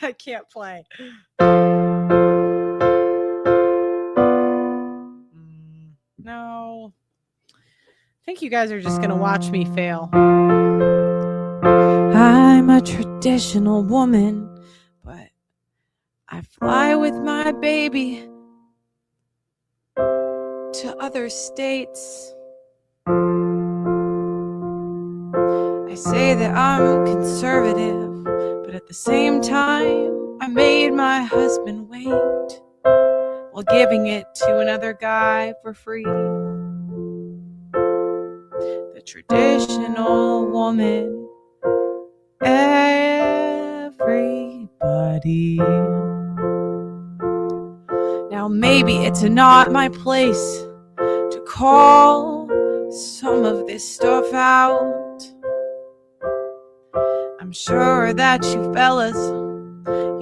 I can't play. No. I think you guys are just going to watch me fail. I'm a traditional woman, but I fly with my baby to other states. I say that I'm conservative, but at the same time, I made my husband wait while giving it to another guy for free. The traditional woman, everybody. Now maybe it's not my place to call some of this stuff out. I'm sure that you fellas,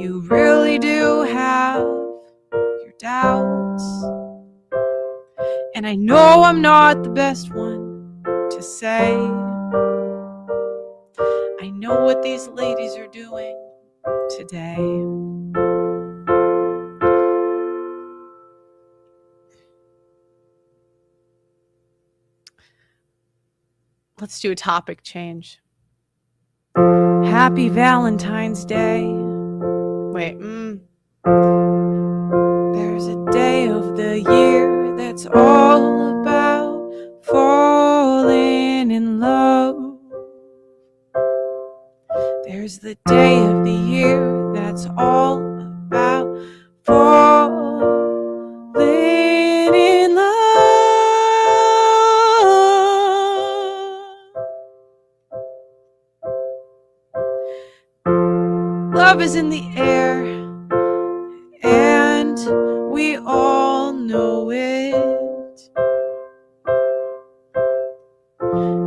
you really do have your doubts. And I know I'm not the best one to say. I know what these ladies are doing today. Let's do a topic change. Happy Valentine's Day. Wait, There's a day of the year that's all about falling in love. There's the day of the year that's all about falling in love. Love is in the air, and we all know it.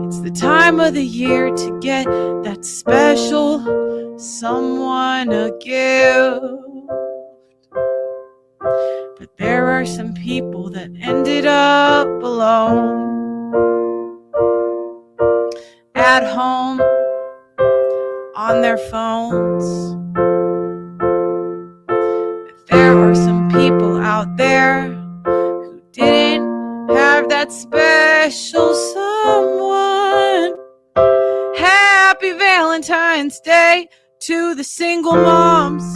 It's the time of the year to get that special someone a gift. But there are some people that ended up alone, at home, on their phones. There are some people out there who didn't have that special someone. Happy Valentine's Day to the single moms,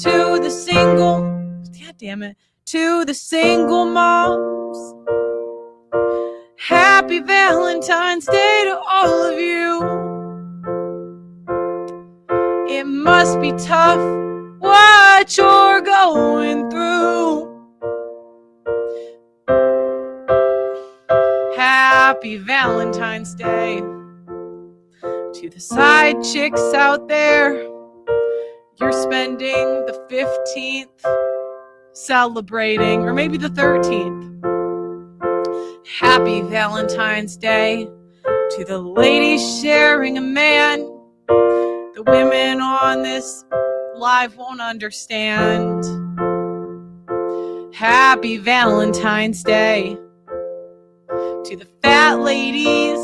to the single, God damn it, to the single moms. Happy Valentine's Day to all of you. It must be tough what you're going through. Happy Valentine's Day to the side chicks out there. You're spending the 15th celebrating, or maybe the 13th. Happy Valentine's Day to the ladies sharing a man. The women on this live won't understand. Happy Valentine's Day to the fat ladies.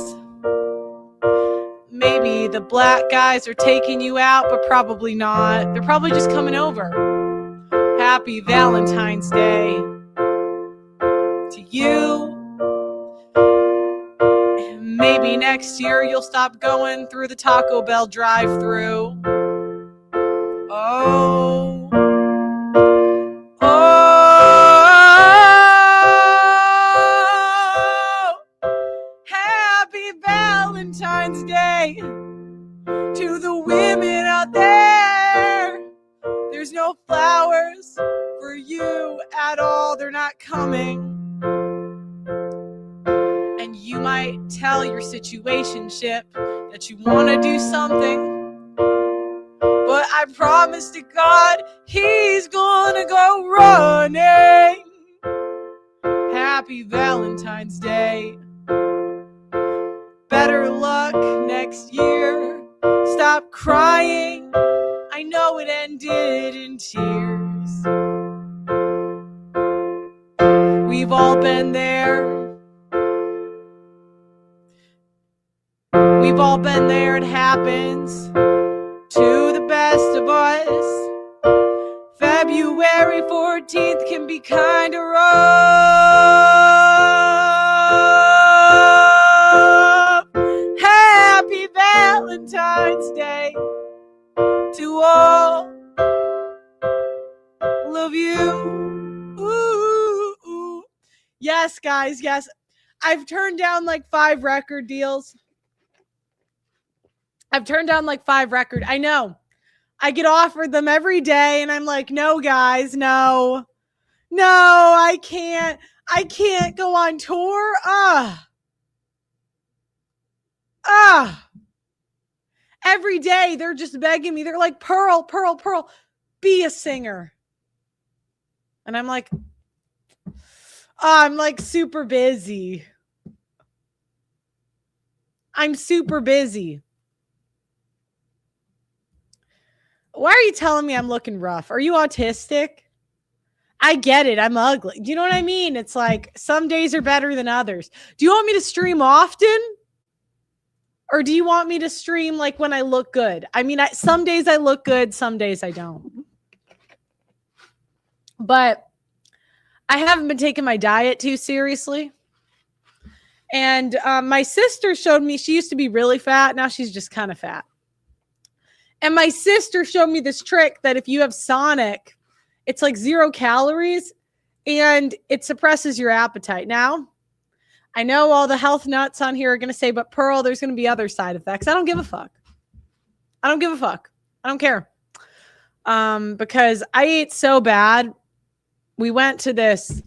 Maybe the black guys are taking you out, but probably not. They're probably just coming over. Happy Valentine's Day to you. And maybe next year you'll stop going through the Taco Bell drive-thru. Oh, happy Valentine's Day to the women out there. There's no flowers for you at all. They're not coming. And you might tell your situationship that you want to do something, but I promise to God, he's gonna go running. Happy Valentine's Day. Better luck next year. Stop crying. I know it ended in tears. We've all been there. We've all been there. It happens. to the best of us. February 14th can be kind of rough. Happy Valentine's Day to all of you. Ooh. Yes, guys, yes. I've turned down like 5 record deals. I know. I get offered them every day, and I'm like, no, guys, no, I can't go on tour. Every day they're just begging me. They're like, Pearl, be a singer. And I'm like, I'm like super busy. I'm super busy. Why are you telling me I'm looking rough? Are you autistic? I get it. I'm ugly. Do you know what I mean? It's like some days are better than others. Do you want me to stream often? Or do you want me to stream like when I look good? I mean, some days I look good, some days I don't. But I haven't been taking my diet too seriously. And my sister showed me, she used to be really fat. Now she's just kind of fat. And my sister showed me this trick that if you have Sonic, it's like 0 calories and it suppresses your appetite. Now, I know all the health nuts on here are going to say, but Pearl, there's going to be other side effects. I don't give a fuck. I don't care. Because I ate so bad. We went to this,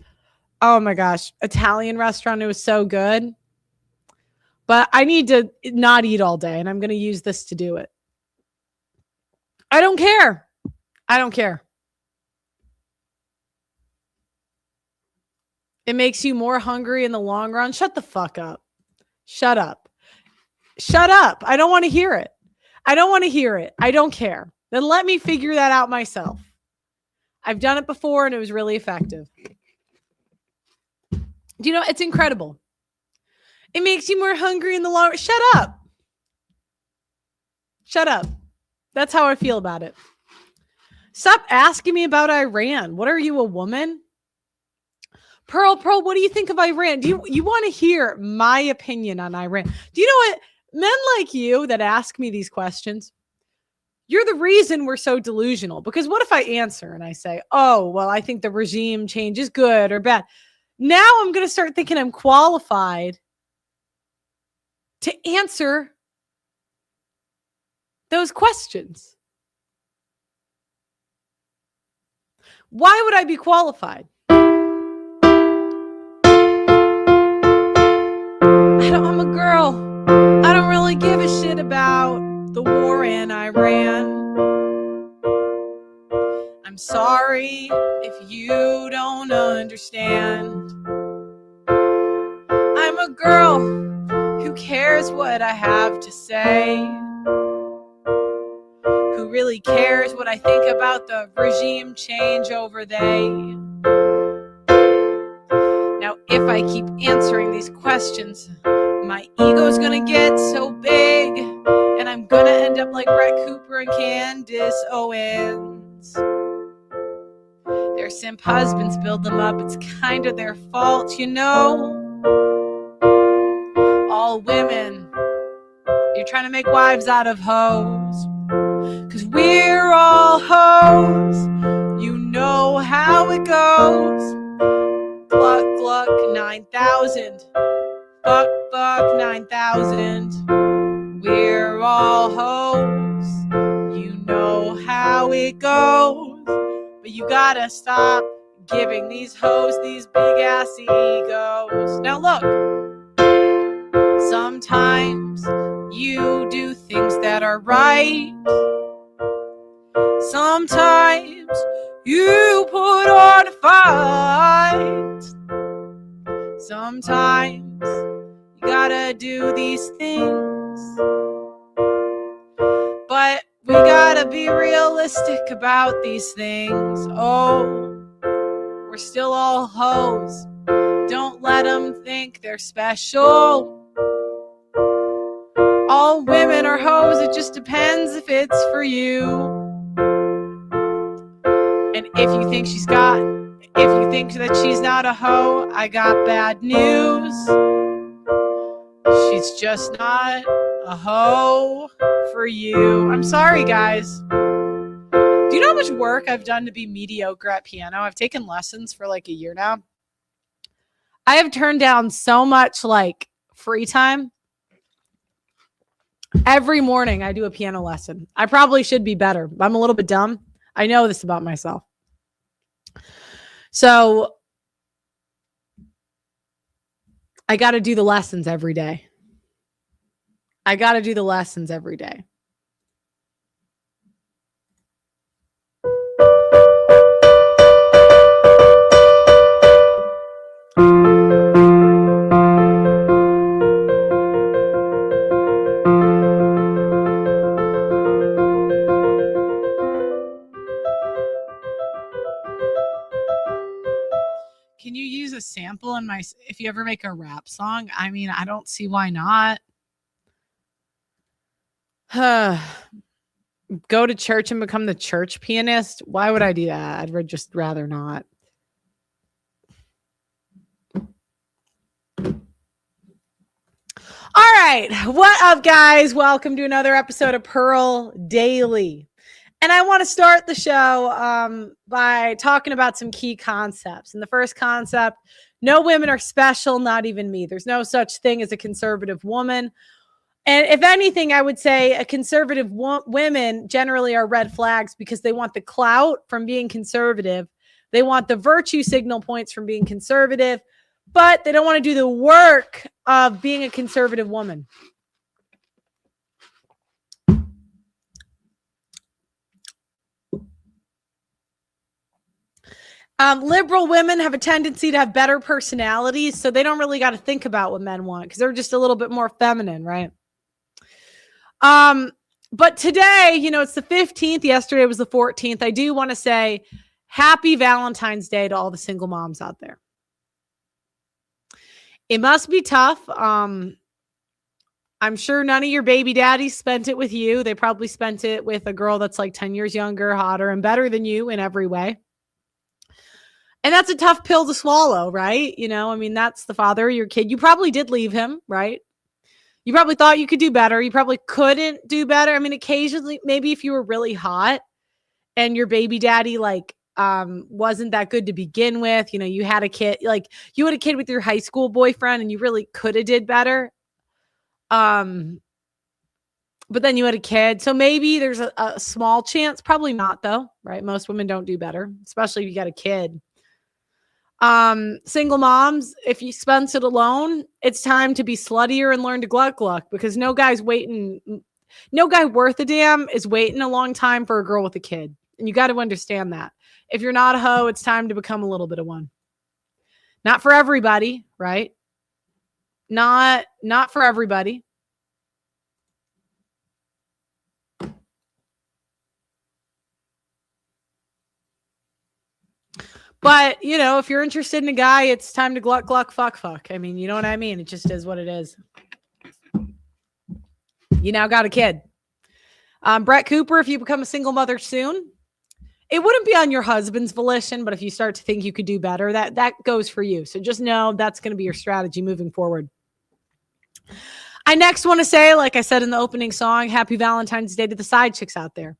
oh my gosh, Italian restaurant. It was so good. But I need to not eat all day, and I'm going to use this to do it. I don't care. It makes you more hungry in the long run. Shut the fuck up. Shut up. I don't want to hear it. I don't care. Then let me figure that out myself. I've done it before and it was really effective. Do you know, it's incredible. It makes you more hungry in the long run. Shut up. That's how I feel about it. Stop asking me about Iran. What are you, a woman? Pearl, what do you think of Iran? Do you want to hear my opinion on Iran? Do you know what? Men like you that ask me these questions, you're the reason we're so delusional. Because what if I answer and I say, oh, well, I think the regime change is good or bad. Now I'm going to start thinking I'm qualified to answer those questions. Why would I be qualified? I'm a girl. I don't really give a shit about the war in Iran. I'm sorry if you don't understand. I'm a girl. Who cares what I have to say? Who really cares what I think about the regime change over there? Now, if I keep answering these questions, my ego's gonna get so big, and I'm gonna end up like Brett Cooper and Candace Owens. Their simp husbands build them up. It's kind of their fault, you know. All women, you're trying to make wives out of hoes. 'Cause we're all hoes. You know how it goes. Gluck, gluck, 9,000. Fuck, 9,000. We're all hoes. You know how it goes. But you gotta stop giving these hoes these big ass egos. Now look, sometimes you do things that are right. Sometimes you put on a fight. Sometimes you gotta do these things. But we gotta be realistic about these things. Oh, we're still all hoes. Don't let them think they're special. All women are are hoes. It just depends if it's for you. And if you think that she's not a hoe, I got bad news. She's just not a hoe for you. I'm sorry, guys. Do you know how much work I've done to be mediocre at piano? I've taken lessons for like a year now. I have turned down so much like free time. Every morning I do a piano lesson. I probably should be better. I'm a little bit dumb. I know this about myself. So I got to do the lessons every day. Can you use a sample in if you ever make a rap song? I mean, I don't see why not. Go to church and become the church pianist? Why would I do that? I'd just rather not. All right. What up, guys? Welcome to another episode of Pearl Daily. And I want to start the show by talking about some key concepts. And the first concept, no women are special, not even me. There's no such thing as a conservative woman. And if anything, I would say a conservative women generally are red flags because they want the clout from being conservative. They want the virtue signal points from being conservative, but they don't want to do the work of being a conservative woman. Liberal women have a tendency to have better personalities, so they don't really got to think about what men want because they're just a little bit more feminine, right? But today, it's the 15th. Yesterday was the 14th. I do want to say happy Valentine's Day to all the single moms out there. It must be tough. I'm sure none of your baby daddies spent it with you. They probably spent it with a girl that's like 10 years younger, hotter, and better than you in every way. And that's a tough pill to swallow, right? That's the father of your kid. You probably did leave him, right? You probably thought you could do better. You probably couldn't do better. Occasionally, maybe if you were really hot and your baby daddy wasn't that good to begin with, you had a kid, you had a kid with your high school boyfriend and you really could have did better. But then you had a kid. So maybe there's a small chance, probably not though, right? Most women don't do better, especially if you got a kid. Single moms, if you spent it alone, it's time to be sluttier and learn to gluck because no guy worth a damn is waiting a long time for a girl with a kid. And you got to understand that. If you're not a hoe, it's time to become a little bit of one. Not for everybody, right? Not for everybody. But, if you're interested in a guy, it's time to gluck, fuck. You know what I mean? It just is what it is. You now got a kid. Brett Cooper, if you become a single mother soon, it wouldn't be on your husband's volition, but if you start to think you could do better, that goes for you. So just know that's going to be your strategy moving forward. I next want to say, like I said in the opening song, happy Valentine's Day to the side chicks out there.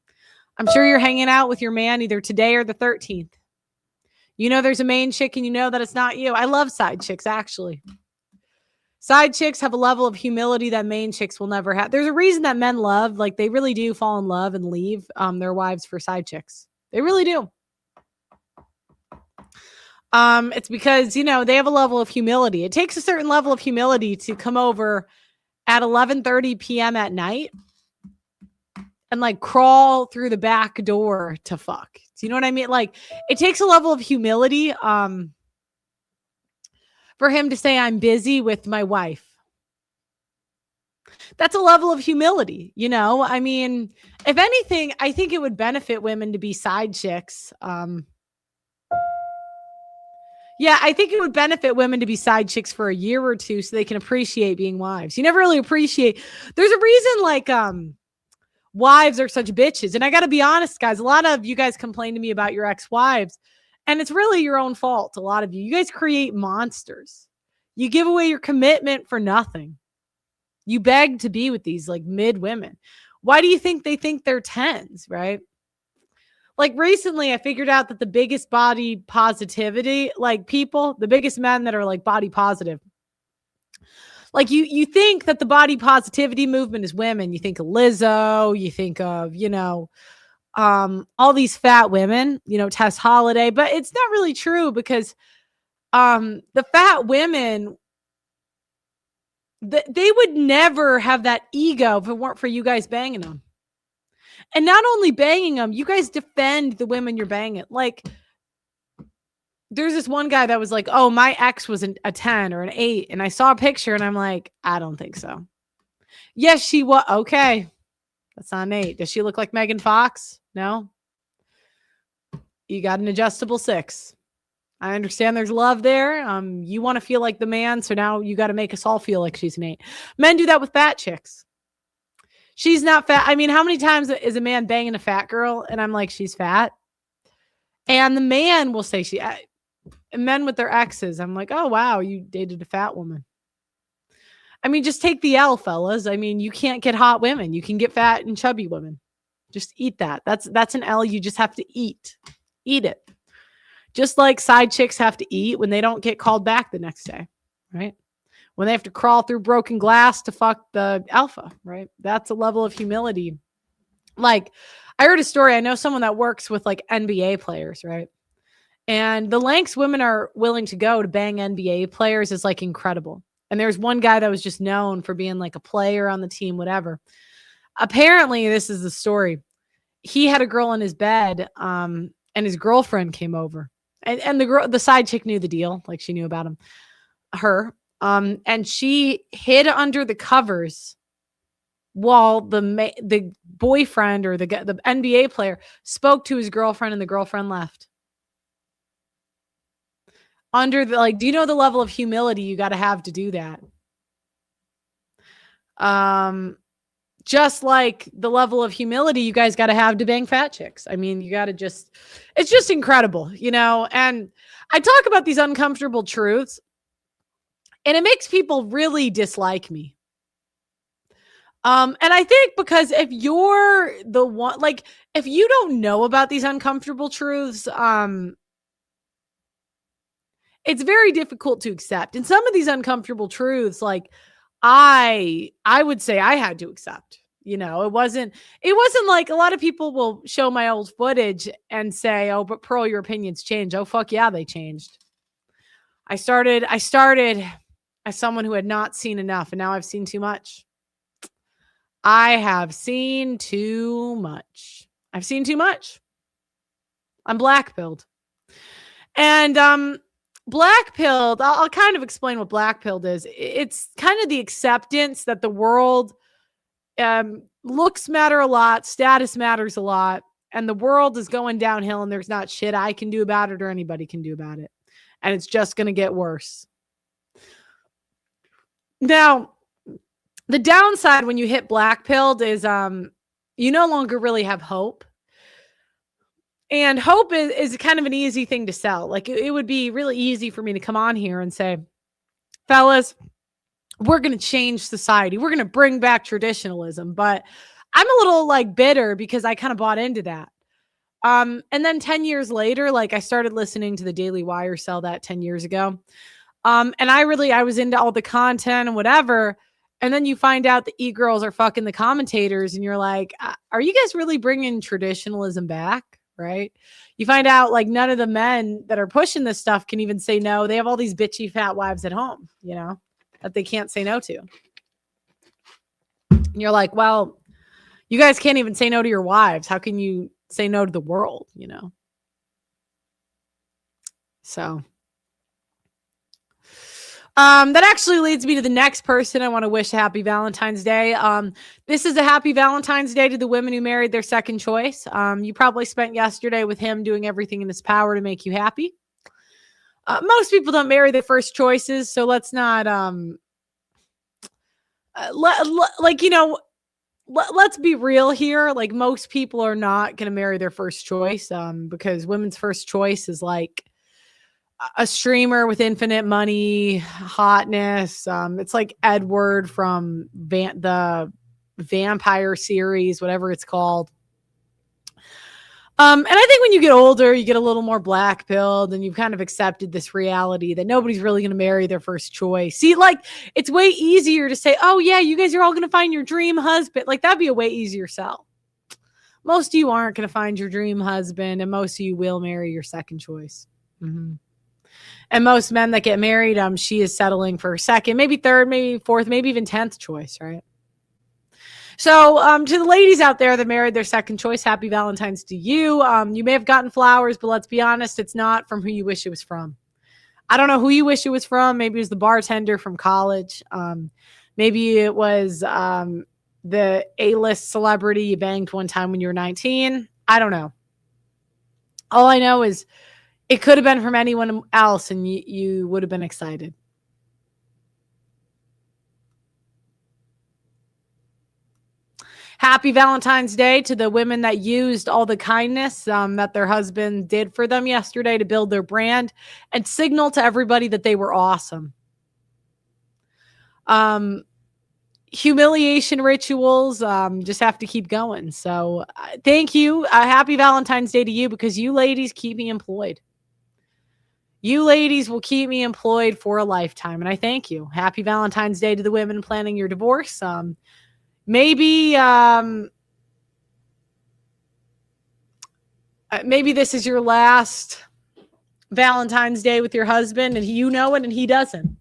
I'm sure you're hanging out with your man either today or the 13th. There's a main chick and that it's not you. I love side chicks, actually. Side chicks have a level of humility that main chicks will never have. There's a reason that men love, they really do fall in love and leave their wives for side chicks. They really do. It's because, they have a level of humility. It takes a certain level of humility to come over at 11:30 p.m. at night and crawl through the back door to fuck. Do you know what I mean? It takes a level of humility for him to say, I'm busy with my wife. That's a level of humility, If anything, I think it would benefit women to be side chicks. Yeah, I think it would benefit women to be side chicks for a year or two so they can appreciate being wives. You never really appreciate. There's a reason like wives are such bitches. And I got to be honest, guys, a lot of you guys complain to me about your ex-wives, and it's really your own fault. A lot of you guys create monsters. You give away your commitment for nothing. You beg to be with these like mid women. Why do you think they think they're tens, right? Like recently I figured out that the biggest body positivity, like people, the biggest men that are like body positive, like you think that the body positivity movement is women. You think of Lizzo, you think of, all these fat women, Tess Holiday, but it's not really true because the fat women, they would never have that ego if it weren't for you guys banging them. And not only banging them, you guys defend the women you're banging. Like, there's this one guy that was like, oh, my ex was a 10 or an 8. And I saw a picture and I'm like, I don't think so. Yes, she was. Okay. That's not an 8. Does she look like Megan Fox? No. You got an adjustable 6. I understand there's love there. You want to feel like the man. So now you got to make us all feel like she's an 8. Men do that with fat chicks. She's not fat. I mean, how many times is a man banging a fat girl? And I'm like, she's fat. And the man will say men with their exes. I'm like, oh, wow, you dated a fat woman. I mean, just take the L, fellas. I mean, you can't get hot women. You can get fat and chubby women. Just eat that. That's an L you just have to eat. Eat it. Just like side chicks have to eat when they don't get called back the next day, right? When they have to crawl through broken glass to fuck the alpha, right? That's a level of humility. Like, I heard a story. I know someone that works with like NBA players, right? And the lengths women are willing to go to bang NBA players is like incredible. And there's one guy that was just known for being like a player on the team, whatever. Apparently, this is the story. He had a girl in his bed, and his girlfriend came over. And the side chick knew the deal, like she knew about her. And she hid under the covers while the boyfriend or the NBA player spoke to his girlfriend, and the girlfriend left. Do you know the level of humility you got to have to do that? Just like the level of humility you guys got to have to bang fat chicks. I mean, you got to it's just incredible, and I talk about these uncomfortable truths and it makes people really dislike me. And I think because if you're the one, like, if you don't know about these uncomfortable truths, it's very difficult to accept. And some of these uncomfortable truths, like, I would say I had to accept. It wasn't like a lot of people will show my old footage and say, oh, but Pearl, your opinions change. Oh, fuck yeah, they changed. I started as someone who had not seen enough, and now I've seen too much. I have seen too much. I've seen too much. I'm black-pilled. And black-pilled, I'll kind of explain what black-pilled is. It's kind of the acceptance that the world looks matter a lot, status matters a lot, and the world is going downhill and there's not shit I can do about it or anybody can do about it. And it's just going to get worse. Now, the downside when you hit black-pilled is you no longer really have hope. And hope is kind of an easy thing to sell. Like, it would be really easy for me to come on here and say, fellas, we're going to change society. We're going to bring back traditionalism. But I'm a little like bitter because I kind of bought into that. And then 10 years later, like, I started listening to the Daily Wire sell that 10 years ago. And I was into all the content and whatever. And then you find out the e-girls are fucking the commentators and you're like, are you guys really bringing traditionalism back? Right? You find out like none of the men that are pushing this stuff can even say no. They have all these bitchy fat wives at home, that they can't say no to. And you're like, well, you guys can't even say no to your wives. How can you say no to the world? So that actually leads me to the next person I want to wish a happy Valentine's Day. This is a happy Valentine's Day to the women who married their second choice. You probably spent yesterday with him doing everything in his power to make you happy. Most people don't marry their first choices, so let's not like let's be real here. Like most people are not going to marry their first choice because women's first choice is like a streamer with infinite money, hotness. It's like Edward from the vampire series, whatever it's called. And I think when you get older, you get a little more black pilled and you've kind of accepted this reality that nobody's really going to marry their first choice. See, like it's way easier to say, oh yeah, you guys are all going to find your dream husband. Like that'd be a way easier sell. Most of you aren't going to find your dream husband and most of you will marry your second choice. Mm-hmm. And most men that get married, she is settling for second, maybe third, maybe fourth, maybe even 10th choice, right? So to the ladies out there that married their second choice, happy Valentine's to you. You may have gotten flowers, but let's be honest, it's not from who you wish it was from. I don't know who you wish it was from. Maybe it was the bartender from college. Maybe it was the A-list celebrity you banged one time when you were 19. I don't know. All I know is it could have been from anyone else and you would have been excited. Happy Valentine's Day to the women that used all the kindness that their husband did for them yesterday to build their brand and signal to everybody that they were awesome. Humiliation rituals just have to keep going. So thank you. Happy Valentine's Day to you because you ladies keep me employed. You ladies will keep me employed for a lifetime. And I thank you. Happy Valentine's Day to the women planning your divorce. Maybe this is your last Valentine's Day with your husband and you know it and he doesn't.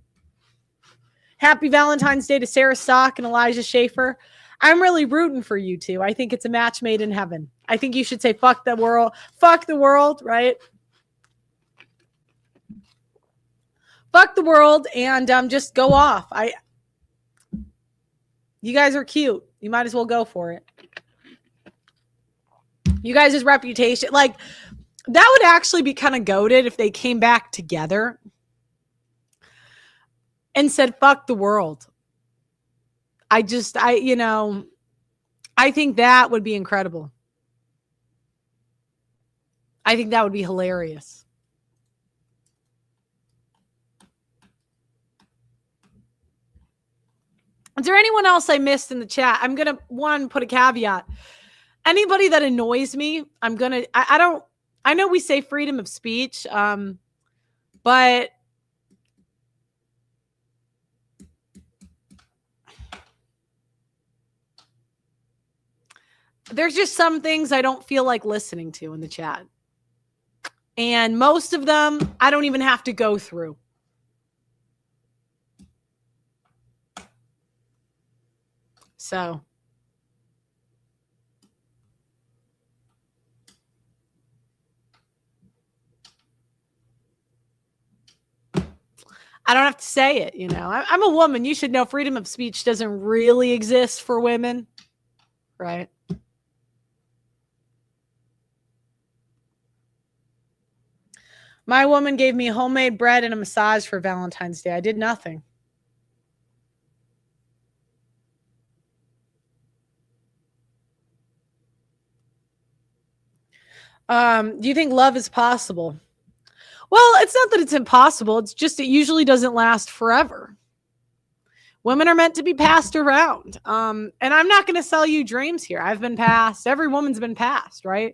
Happy Valentine's Day to Sarah Stock and Elijah Schaefer. I'm really rooting for you two. I think it's a match made in heaven. I think you should say fuck the world, right? Fuck the world and just go off. You guys are cute. You might as well go for it. You guys' reputation, like that would actually be kind of goated if they came back together and said, fuck the world. I think that would be incredible. I think that would be hilarious. Is there anyone else I missed in the chat? I'm going to, put a caveat. Anybody that annoys me, I know we say freedom of speech, but there's just some things I don't feel like listening to in the chat. And most of them, I don't even have to go through. So. I don't have to say it, I'm a woman. You should know freedom of speech doesn't really exist for women, right? My woman gave me homemade bread and a massage for Valentine's Day. I did nothing. Do you think love is possible? Well, it's not that it's impossible. It's just it usually doesn't last forever. Women are meant to be passed around. And I'm not going to sell you dreams here. I've been passed. Every woman's been passed, right?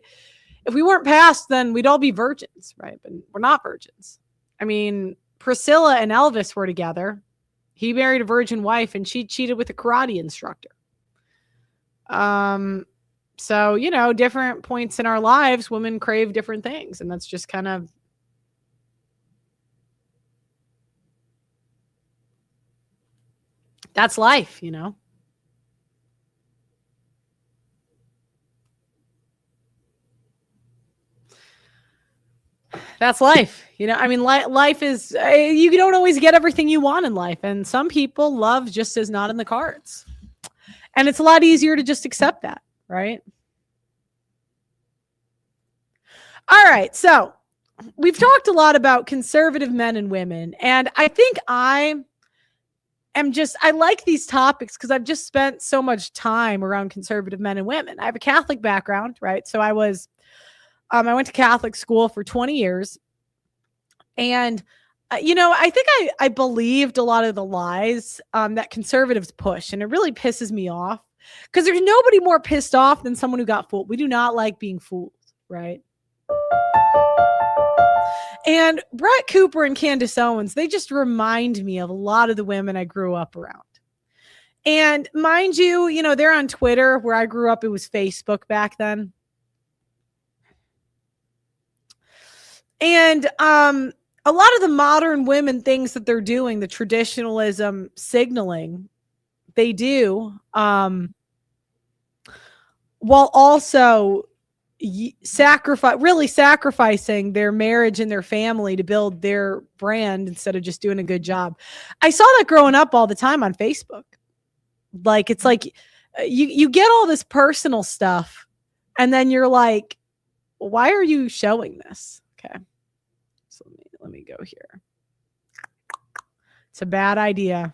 If we weren't passed, then we'd all be virgins, right? But we're not virgins. I mean, Priscilla and Elvis were together. He married a virgin wife and she cheated with a karate instructor. So, different points in our lives, women crave different things. And that's just kind of, that's life, That's life. Life is, you don't always get everything you want in life. And some people love just is not in the cards. And it's a lot easier to just accept that, right? All right. So we've talked a lot about conservative men and women, and I think I like these topics because I've just spent so much time around conservative men and women. I have a Catholic background, right? So I went to Catholic school for 20 years. And, I think I believed a lot of the lies that conservatives push. And it really pisses me off because there's nobody more pissed off than someone who got fooled. We do not like being fooled, right? And Brett Cooper and Candace Owens, they just remind me of a lot of the women I grew up around. And mind you, they're on Twitter. Where I grew up, it was Facebook back then. And a lot of the modern women things that they're doing, the traditionalism signaling, they do, while also sacrificing their marriage and their family to build their brand instead of just doing a good job. I saw that growing up all the time on Facebook. Like, it's like you get all this personal stuff and then you're like, why are you showing this? Okay. So let me go here. It's a bad idea.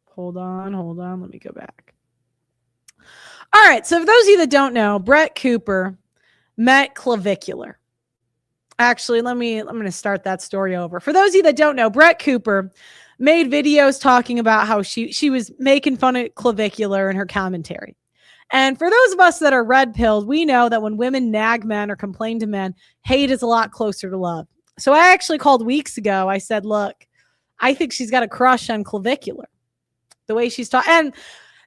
Hold on. Let me go back. All right. So for those of you that don't know, Brett Cooper met clavicular. Actually, I'm going to start that story over. For those of you that don't know, Brett Cooper made videos talking about how she was making fun of clavicular in her commentary. And for those of us that are red-pilled, we know that when women nag men or complain to men, hate is a lot closer to love. So I actually called weeks ago. I said, look, I think she's got a crush on clavicular. The way she's talking. And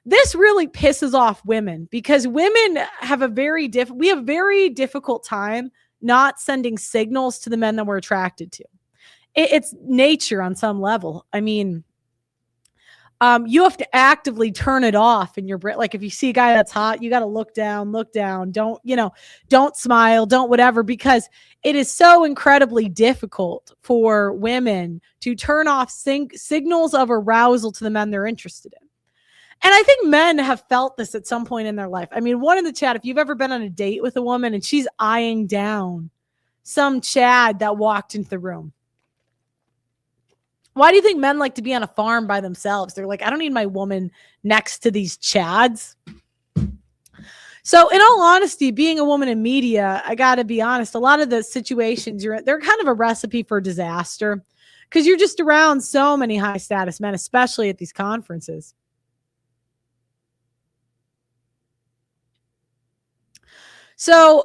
this really pisses off women because women have a very difficult time not sending signals to the men that we're attracted to. It's nature on some level. I mean, you have to actively turn it off in your brain. Like if you see a guy that's hot, you got to look down, don't smile, don't whatever, because it is so incredibly difficult for women to turn off signals of arousal to the men they're interested in. And I think men have felt this at some point in their life. I mean, one in the chat, if you've ever been on a date with a woman and she's eyeing down some Chad that walked into the room. Why do you think men like to be on a farm by themselves? They're like, I don't need my woman next to these Chads. So in all honesty, being a woman in media, I got to be honest, a lot of the situations you're in, they're kind of a recipe for disaster because you're just around so many high status men, especially at these conferences. So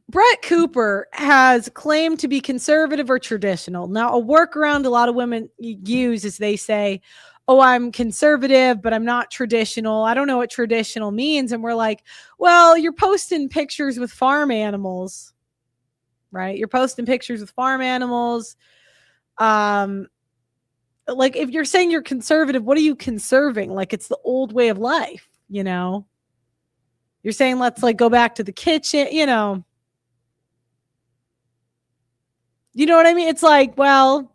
Brett Cooper has claimed to be conservative or traditional. Now, a workaround a lot of women use is they say, oh, I'm conservative, but I'm not traditional. I don't know what traditional means. And we're like, well, you're posting pictures with farm animals, right? You're posting pictures with farm animals. Like if you're saying you're conservative, what are you conserving? Like it's the old way of life, You're saying, let's like go back to the kitchen, You know what I mean? It's like, well,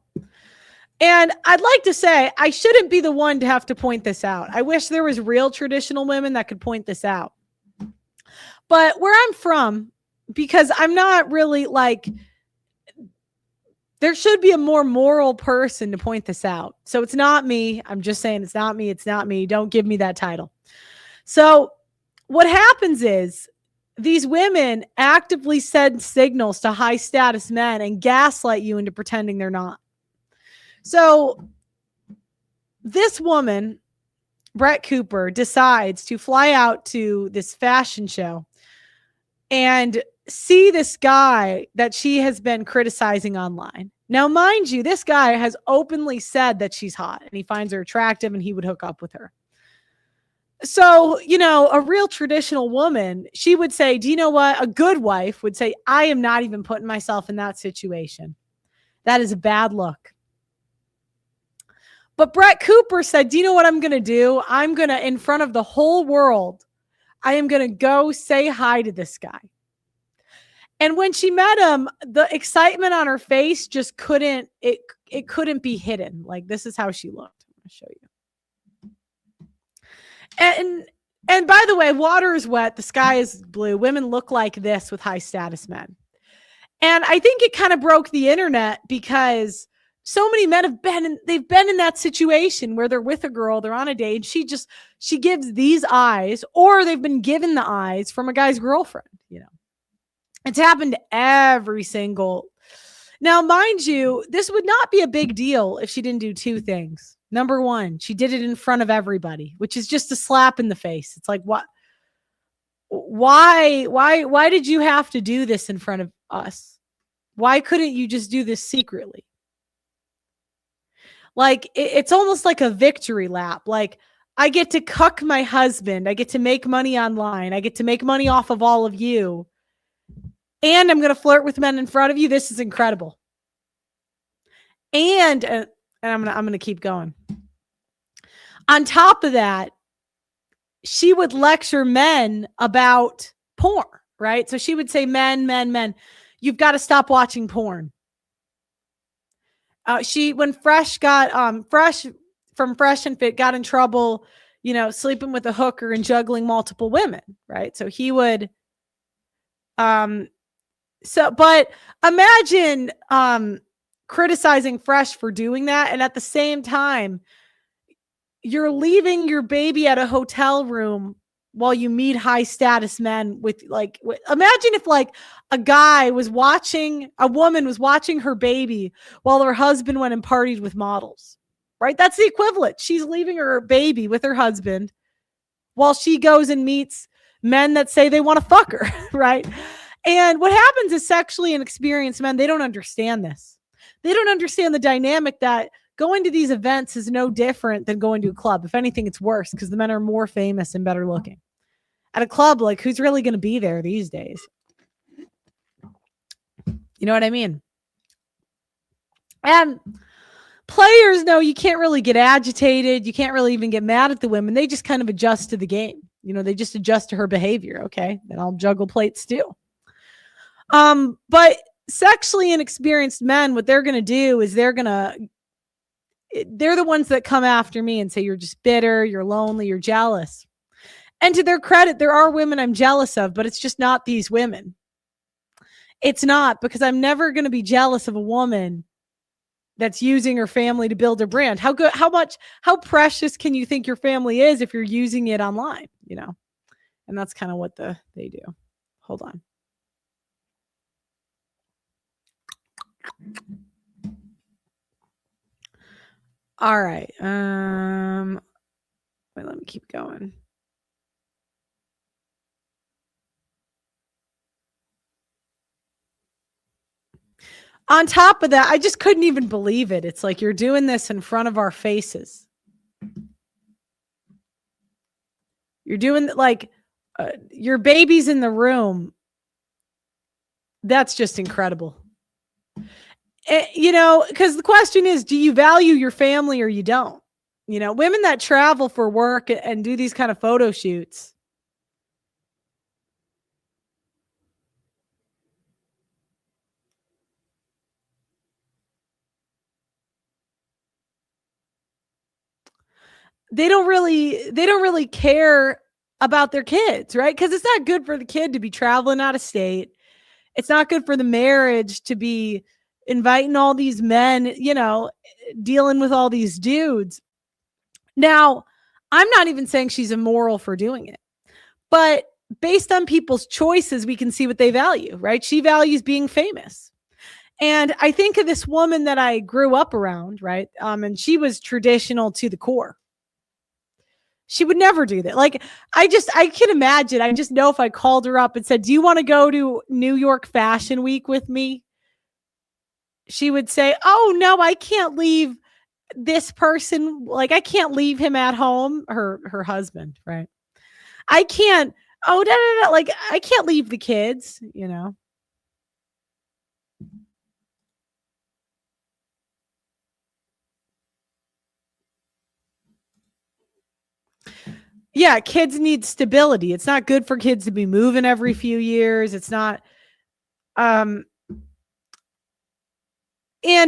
and I'd like to say I shouldn't be the one to have to point this out. I wish there was real traditional women that could point this out. But where I'm from, because I'm not really like, there should be a more moral person to point this out. So it's not me. I'm just saying it's not me. It's not me. Don't give me that title. So what happens is these women actively send signals to high status men and gaslight you into pretending they're not. So this woman, Brett Cooper, decides to fly out to this fashion show and see this guy that she has been criticizing online. Now, mind you, this guy has openly said that she's hot and he finds her attractive and he would hook up with her. So, a real traditional woman, she would say, do you know what? A good wife would say, I am not even putting myself in that situation. That is a bad look. But Brett Cooper said, do you know what I'm going to do? I'm going to, in front of the whole world, I am going to go say hi to this guy. And when she met him, the excitement on her face just couldn't be hidden. Like, this is how she looked. I'm going to show you. And And by the way, water is wet, the sky is blue. Women look like this with high status men. And I think it kind of broke the internet because so many men they've been in that situation where they're with a girl, they're on a date, and she gives these eyes, or they've been given the eyes from a guy's girlfriend, you know. It's happened to every single. Now, mind you, this would not be a big deal if she didn't do two things. Number one, she did it in front of everybody, which is just a slap in the face. It's like, what? Why did you have to do this in front of us? Why couldn't you just do this secretly? Like, it's almost like a victory lap. Like, I get to cuck my husband. I get to make money online. I get to make money off of all of you. And I'm going to flirt with men in front of you. This is incredible. And I'm going to keep going. On top of that, she would lecture men about porn, right? So she would say, men, you've got to stop watching porn. When Fresh got Fresh from Fresh and Fit got in trouble, you know, sleeping with a hooker and juggling multiple women, right? So he would, but imagine criticizing Fresh for doing that, and at the same time, you're leaving your baby at a hotel room while you meet high status men imagine if like a woman was watching her baby while her husband went and partied with models, right? That's the equivalent. She's leaving her baby with her husband while she goes and meets men that say they want to fuck her, right? And what happens is sexually inexperienced men, they don't understand this. They don't understand the dynamic that going to these events is no different than going to a club. If anything, it's worse because the men are more famous and better looking. At a club, like, who's really going to be there these days? You know what I mean? And players know you can't really get agitated. You can't really even get mad at the women. They just kind of adjust to the game. You know, they just adjust to her behavior. Okay, then I'll juggle plates too. But sexually inexperienced men, what they're going to do is they're the ones that come after me and say, you're just bitter, you're lonely, you're jealous. And to their credit, there are women I'm jealous of, but it's just not these women. It's not, because I'm never going to be jealous of a woman that's using her family to build a brand. How precious can you think your family is if you're using it online, you know? And that's kind of what they do. Hold on. All right. Wait, let me keep going. On top of that, I just couldn't even believe it. It's like, you're doing this in front of our faces. You're doing your baby's in the room. That's just incredible. You know, because the question is, do you value your family or you don't? You know, women that travel for work and do these kind of photo shoots. They don't really care about their kids, right? Because it's not good for the kid to be traveling out of state. It's not good for the marriage to be inviting all these men, you know, dealing with all these dudes. Now, I'm not even saying she's immoral for doing it, but based on people's choices, we can see what they value, right? She values being famous. And I think of this woman that I grew up around, right? And she was traditional to the core. She would never do that. Like, I can imagine. I just know if I called her up and said, do you want to go to New York Fashion Week with me? She would say, oh, no, I can't leave this person. Like, I can't leave him at home. Her husband, right? I can't. Oh, no. Like, I can't leave the kids, you know? Yeah, kids need stability. It's not good for kids to be moving every few years. It's not. And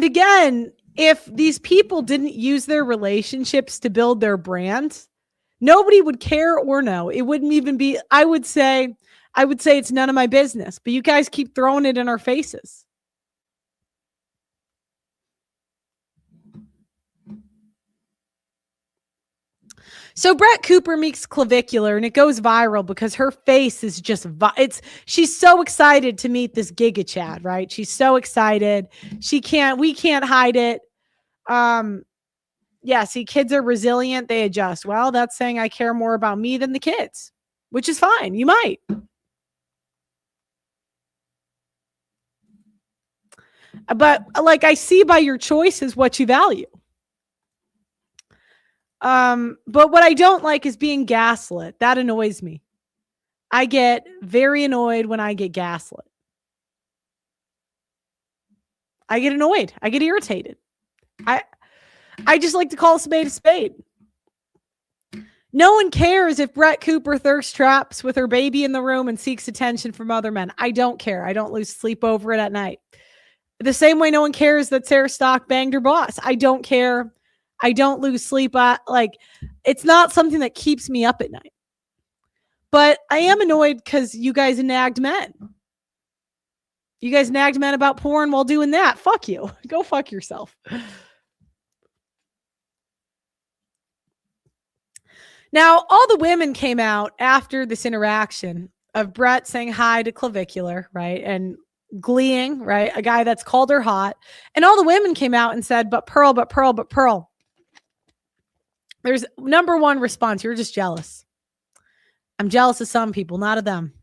again, if these people didn't use their relationships to build their brand, Nobody would care or know. It wouldn't even be, I would say it's none of my business, but you guys keep throwing it in our faces. So Brett Cooper meets clavicular and it goes viral because her face is just she's so excited to meet this Giga Chad, right? She's so excited. We can't hide it. Um yeah, see, kids are resilient, they adjust. Well, that's saying I care more about me than the kids, which is fine. You might. But like I see by your choices what you value. But what I don't like is being gaslit. That annoys me. I get very annoyed when I get gaslit. I get annoyed. I get irritated. I I just like to call a spade a spade. No one cares if Brett Cooper thirst traps with her baby in the room and seeks attention from other men. I don't care. I don't lose sleep over it at night. The same way no one cares that Sarah Stock banged her boss. I don't care. I don't lose sleep. It's not something that keeps me up at night. But I am annoyed because you guys nagged men. You guys nagged men about porn while doing that. Fuck you. Go fuck yourself. Now, all the women came out after this interaction of Brett saying hi to Clavicular, right? And gleeing, right? A guy that's called her hot. And all the women came out and said, but Pearl, but Pearl, but Pearl. There's number one response. You're just jealous. I'm jealous of some people, not of them.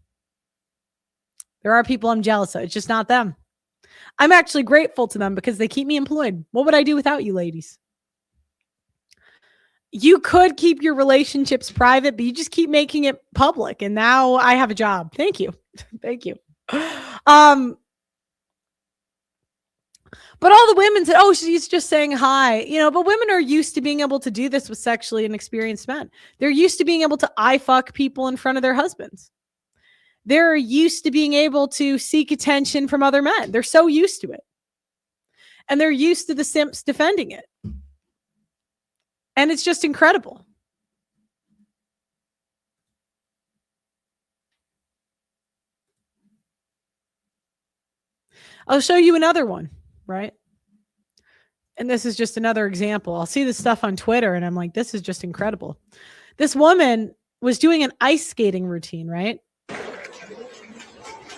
There are people I'm jealous of. It's just not them. I'm actually grateful to them because they keep me employed. What would I do without you ladies? You could keep your relationships private, but you just keep making it public. And now I have a job. Thank you. Thank you. But all the women said, oh, she's just saying hi, but women are used to being able to do this with sexually inexperienced men. They're used to being able to eye fuck people in front of their husbands. They're used to being able to seek attention from other men. They're so used to it. And they're used to the simps defending it. And it's just incredible. I'll show you another one, right? And this is just another example. I'll see this stuff on Twitter and I'm like, this is just incredible. This woman was doing an ice skating routine, right?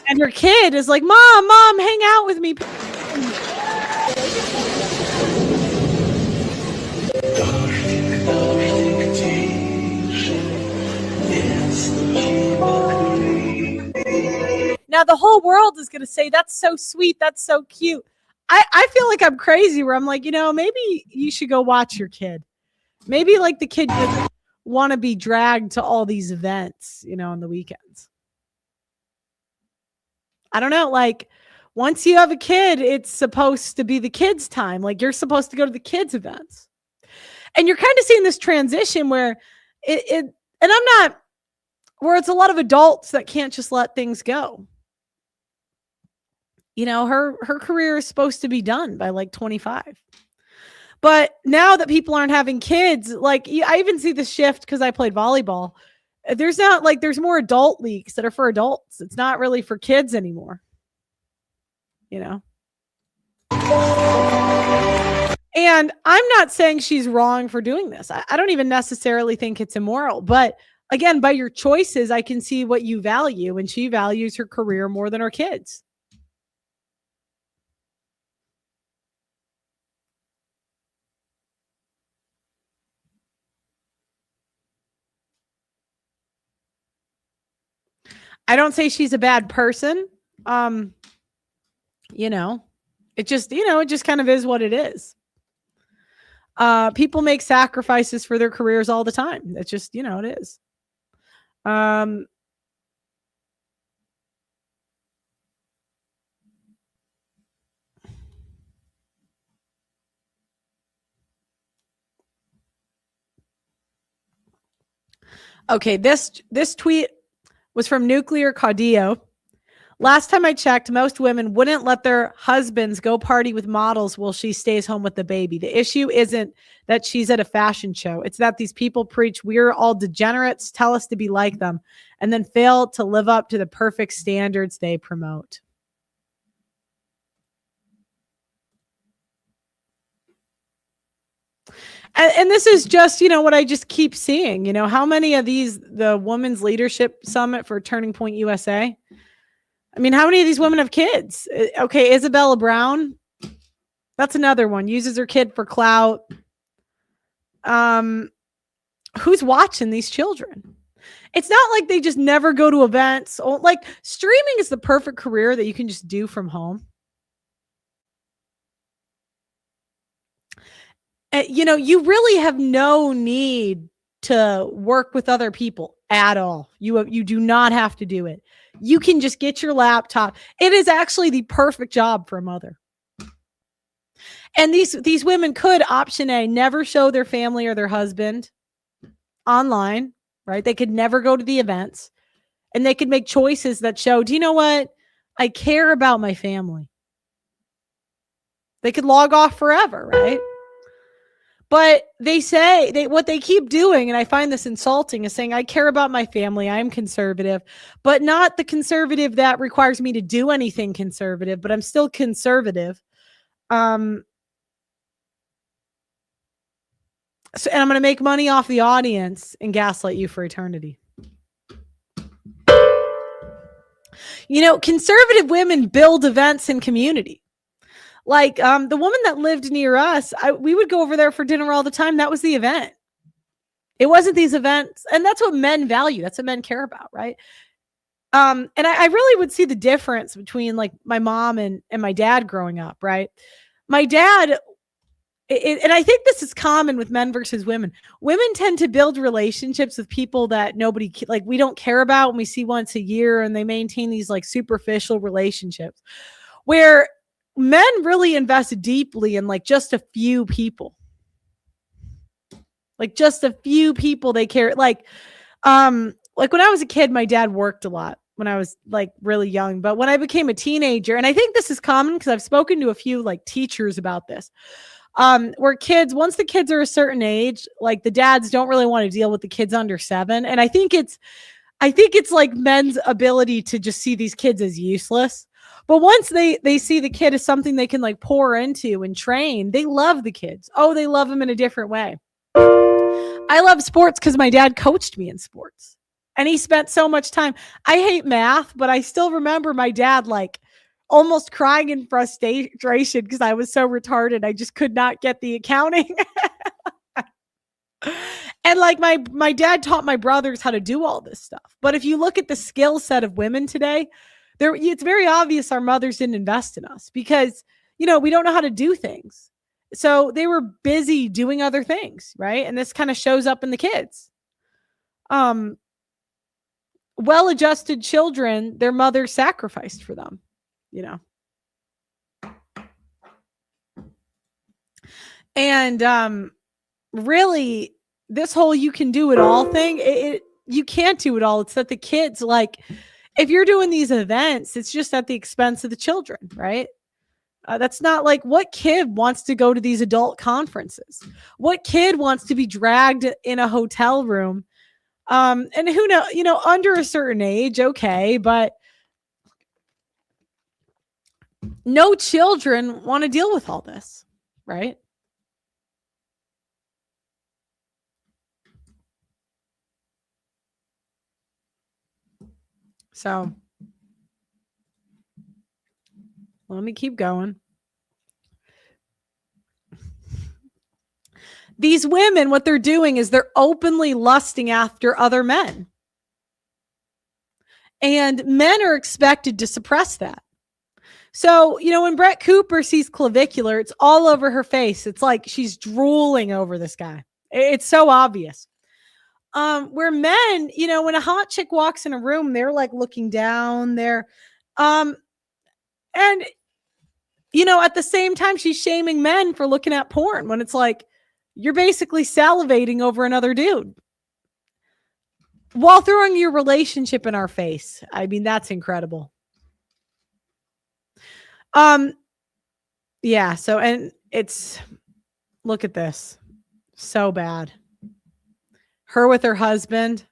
And her kid is like, Mom, hang out with me. Now the whole world is going to say, that's so sweet. That's so cute. I feel like I'm crazy where I'm like, maybe you should go watch your kid. Maybe like the kid doesn't want to be dragged to all these events, on the weekends. I don't know. Like once you have a kid, it's supposed to be the kids' time. Like you're supposed to go to the kids' events. And you're kind of seeing this transition where and I'm not, where it's a lot of adults that can't just let things go. Her career is supposed to be done by like 25. But now that people aren't having kids, like I even see the shift because I played volleyball. There's more adult leagues that are for adults. It's not really for kids anymore. And I'm not saying she's wrong for doing this. I don't even necessarily think it's immoral. But again, by your choices, I can see what you value. And she values her career more than her kids. I don't say she's a bad person. It just kind of is what it is. People make sacrifices for their careers all the time. It's just, it is. Okay, this tweet was from Nuclear Caudillo. Last time I checked, most women wouldn't let their husbands go party with models while she stays home with the baby. The issue isn't that she's at a fashion show. It's that these people preach we're all degenerates, tell us to be like them, and then fail to live up to the perfect standards they promote. And this is just, what I just keep seeing. How many of the Women's Leadership Summit for Turning Point USA? I mean, how many of these women have kids? Okay, Isabella Brown, that's another one. Uses her kid for clout. Who's watching these children? It's not like they just never go to events. Like, streaming is the perfect career that you can just do from home. You really have no need to work with other people at all. You do not have to do it. You can just get your laptop. It is actually the perfect job for a mother. And these women could, option A, never show their family or their husband online, right? They could never go to the events, and they could make choices that show, do you know what? I care about my family. They could log off forever, right? But what they keep doing, and I find this insulting, is saying, I care about my family. I'm conservative, but not the conservative that requires me to do anything conservative, but I'm still conservative. And I'm going to make money off the audience and gaslight you for eternity. Conservative women build events in community. Like the woman that lived near us, we would go over there for dinner all the time. That was the event. It wasn't these events. And that's what men value. That's what men care about, right? And I really would see the difference between like my mom and my dad growing up, right? My dad, and I think this is common with men versus women. Women tend to build relationships with people that we don't care about, and we see once a year, and they maintain these like superficial relationships where men really invest deeply in like just a few people. Like just a few people they care. Like when I was a kid, my dad worked a lot when I was like really young. But when I became a teenager, and I think this is common because I've spoken to a few like teachers about this, where once the kids are a certain age, like the dads don't really want to deal with the kids under 7. And I think it's like men's ability to just see these kids as useless. But once they see the kid as something they can like pour into and train, they love the kids. Oh, they love them in a different way. I love sports because my dad coached me in sports, and he spent so much time. I hate math, but I still remember my dad like almost crying in frustration because I was so retarded. I just could not get the accounting. And like my dad taught my brothers how to do all this stuff. But if you look at the skill set of women today, it's very obvious our mothers didn't invest in us because, we don't know how to do things. So they were busy doing other things, right? And this kind of shows up in the kids. Well-adjusted children, their mothers sacrificed for them, And really, this whole you can do it all thing, you can't do it all. It's that the kids, like, if you're doing these events, it's just at the expense of the children, right? That's not like, what kid wants to go to these adult conferences? What kid wants to be dragged in a hotel room? And who knows, under a certain age, okay, but no children want to deal with all this, right? So let me keep going. These women, what they're doing is they're openly lusting after other men. And men are expected to suppress that. So, when Brett Cooper sees clavicular, it's all over her face. It's like she's drooling over this guy. It's so obvious. Where men, when a hot chick walks in a room, they're like looking down there. And, at the same time, she's shaming men for looking at porn when it's like, you're basically salivating over another dude while throwing your relationship in our face. I mean, that's incredible. Yeah. So, and it's, look at this. So bad. Her with her husband.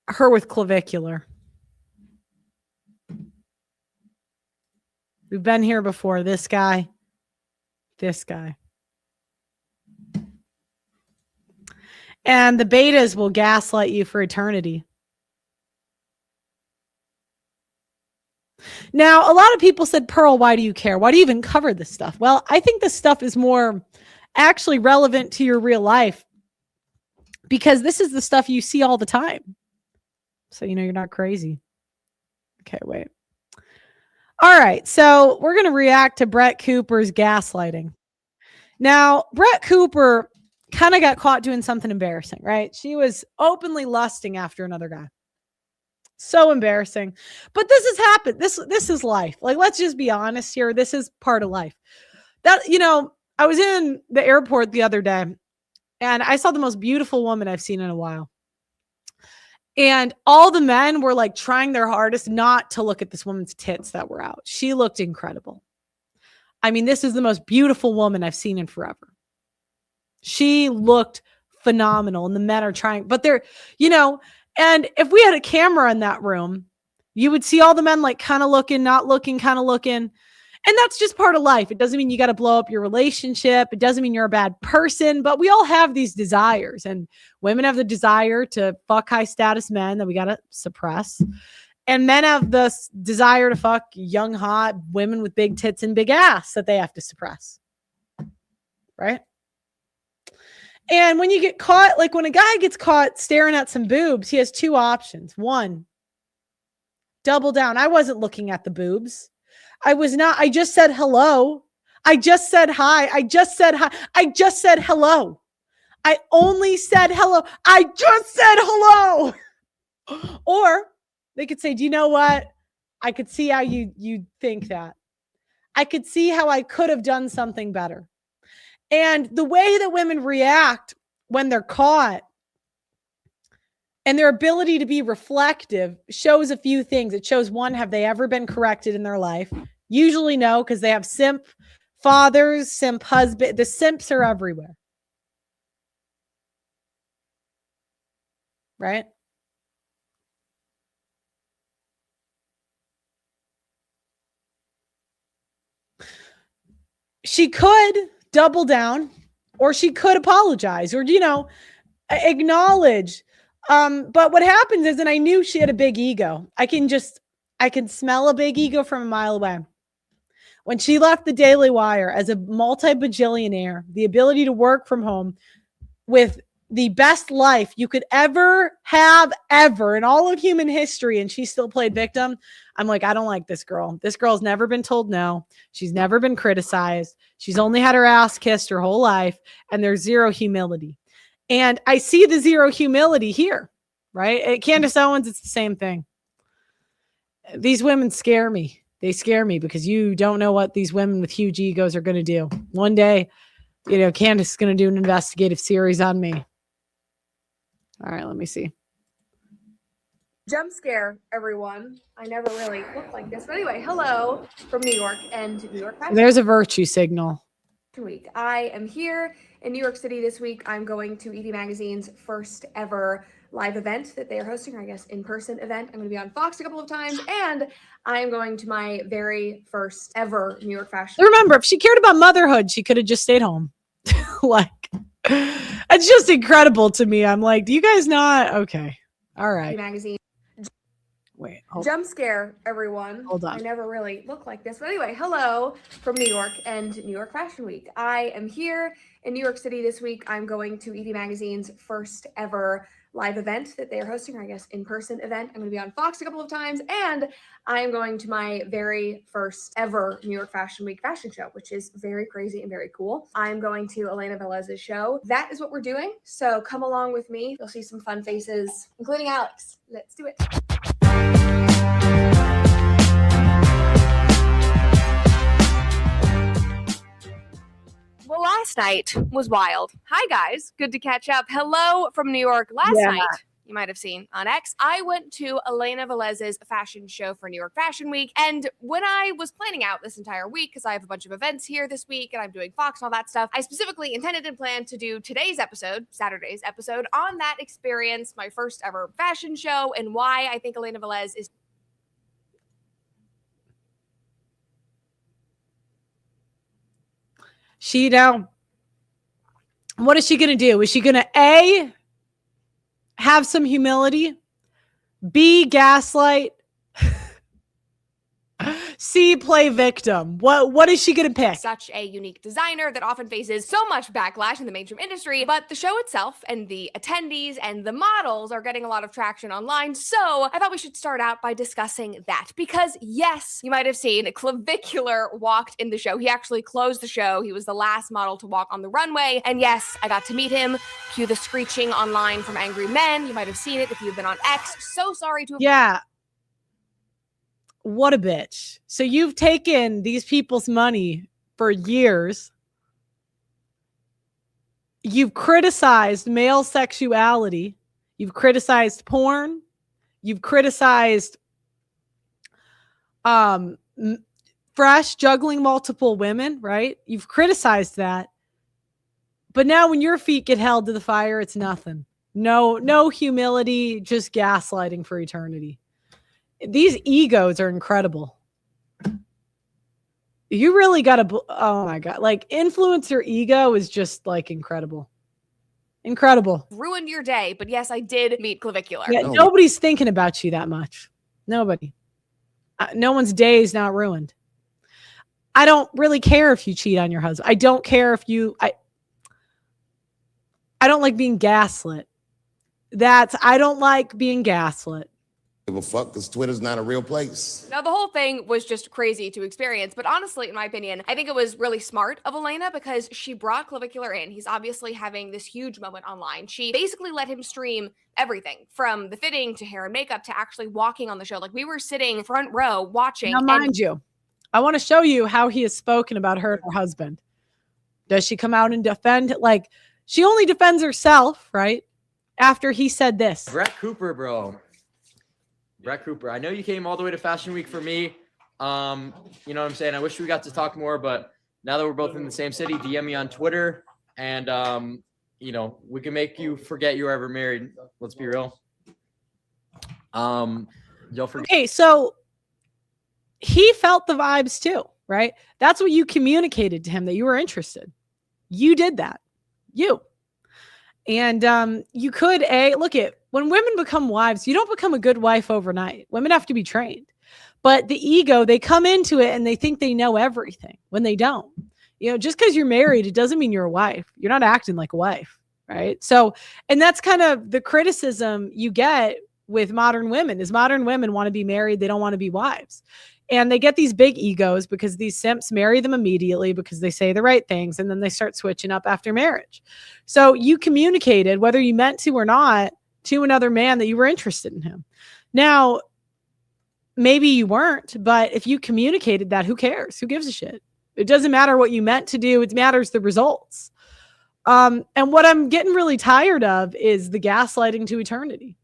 Her with clavicular. We've been here before. This guy. This guy. And the betas will gaslight you for eternity. Now, a lot of people said, Pearl, why do you care? Why do you even cover this stuff? Well, I think this stuff is more actually relevant to your real life because this is the stuff you see all the time. So, you know, you're not crazy. Okay, wait. All right. So we're going to react to Brett Cooper's gaslighting. Now, Brett Cooper kind of got caught doing something embarrassing, right? She was openly lusting after another guy. So embarrassing. But this has happened. This is life. Like, let's just be honest here. This is part of life. That, you know, I was in the airport the other day and I saw the most beautiful woman I've seen in a while. And all the men were like trying their hardest not to look at this woman's tits that were out. She looked incredible. I mean, this is the most beautiful woman I've seen in forever. She looked phenomenal and the men are trying, but they're, you know, and if we had a camera in that room, you would see all the men like kind of looking, not looking, kind of looking. And that's just part of life. It doesn't mean you got to blow up your relationship. It doesn't mean you're a bad person, but we all have these desires. And women have the desire to fuck high status men that we got to suppress. And men have the desire to fuck young, hot women with big tits and big ass that they have to suppress. Right? And when you get caught, like when a guy gets caught staring at some boobs, he has two options. One, double down. I wasn't looking at the boobs. I was not. I just said hello. I just said hi. I just said hi. I just said hello. I only said hello. I just said hello. Or they could say, do you know what? I could see how you think that. I could see how I could have done something better. And the way that women react when they're caught and their ability to be reflective shows a few things. It shows, one, have they ever been corrected in their life? Usually no, because they have simp fathers, simp husband. The simps are everywhere. Right? She could double down, or she could apologize, or, you know, acknowledge. But what happens is, and I knew she had a big ego. I can smell a big ego from a mile away. When she left the Daily Wire as a multi-bajillionaire, the ability to work from home with the best life you could ever have ever in all of human history, and she still played victim. I'm like, I don't like this girl. This girl's never been told no. She's never been criticized. She's only had her ass kissed her whole life, and there's zero humility. And I see the zero humility here, right? At Candace Owens, it's the same thing. These women scare me. They scare me because you don't know what these women with huge egos are going to do. One day, you know, Candace is going to do an investigative series on me. All right, let me see. Jump scare, everyone. I never really looked like this. But anyway, hello from New York and New York Fashion There's a virtue signal. Week. I am here in New York City this week. I'm going to ED Magazine's first ever live event that they are hosting, or I guess in-person event. I'm going to be on Fox a couple of times, and I'm going to my very first ever New York Fashion. Remember, if she cared about motherhood, she could have just stayed home. Like, it's just incredible to me. I'm like, do you guys not? Okay. All right. Magazine. Wait. Jump scare, everyone. Hold on. I never really looked like this. But anyway, hello from New York and New York Fashion Week. I am here in New York City this week. I'm going to ED Magazine's first ever live event that they are hosting, or I guess in-person event. I'm going to be on Fox a couple of times, and I am going to my very first ever New York Fashion Week fashion show, which is very crazy and very cool. I'm going to Elena Velez's show. That is what we're doing. So come along with me. You'll see some fun faces, including Alex. Let's do it. Well, last night was wild. Hi, guys. Good to catch up. Hello from New York. Last night you might have seen on X, I went to Elena Velez's fashion show for New York Fashion Week. And when I was planning out this entire week, because I have a bunch of events here this week and I'm doing Fox and all that stuff, I specifically intended and planned to do today's episode, Saturday's episode, on that experience, my first ever fashion show, and why I think Elena Velez is what is she going to do? Is she going to A, have some humility, B, gaslight, C, play victim? What is she going to pick? such a unique designer that often faces so much backlash in the mainstream industry, but the show itself and the attendees and the models are getting a lot of traction online. So I thought we should start out by discussing that, because yes, you might have seen Clavicular walked in the show. He actually closed the show. He was the last model to walk on the runway. And yes, I got to meet him. Cue the screeching online from angry men. You might have seen it if you've been on X. So sorry to have— Yeah. What a bitch. So you've taken these people's money for years. You've criticized male sexuality. You've criticized porn. You've criticized fresh juggling multiple women, right? You've criticized that. But now when your feet get held to the fire, it's nothing. No humility, just gaslighting for eternity. These egos are incredible. You really got to, oh my God, like influencer ego is just like incredible. Incredible. Ruined your day, but yes, I did meet Clavicular. Yeah, nobody's thinking about you that much. Nobody. No one's day is not ruined. I don't really care if you cheat on your husband. I don't care if you, I don't like being gaslit. I don't like being gaslit. Give a fuck because Twitter's not a real place. Now, the whole thing was just crazy to experience, but honestly, in my opinion, I think it was really smart of Elena because she brought Clavicular in. He's obviously having this huge moment online. She basically let him stream everything from the fitting to hair and makeup to actually walking on the show. Like, we were sitting front row watching. Now, mind you, I want to show you how he has spoken about her and her husband. Does she come out and defend? Like, she only defends herself, right? After he said this. Brett Cooper, bro. Brett Cooper, I know you came all the way to Fashion Week for me. You know what I'm saying? I wish we got to talk more, but now that we're both in the same city, DM me on Twitter, and, you know, we can make you forget you were ever married. Let's be real. Don't forget. Okay, so he felt the vibes too, right? That's what you communicated to him, that you were interested. You did that. You. And you could, look at, when women become wives, you don't become a good wife overnight. Women have to be trained. But the ego, they come into it and they think they know everything when they don't. You know, just because you're married, it doesn't mean you're a wife. You're not acting like a wife, right? So, and that's kind of the criticism you get with modern women is modern women want to be married. They don't want to be wives. And they get these big egos because these simps marry them immediately because they say the right things. And then they start switching up after marriage. So you communicated, whether you meant to or not, to another man that you were interested in him. Now, maybe you weren't, but if you communicated that, who cares? Who gives a shit? It doesn't matter what you meant to do. It matters the results. And what I'm getting really tired of is the gaslighting to eternity.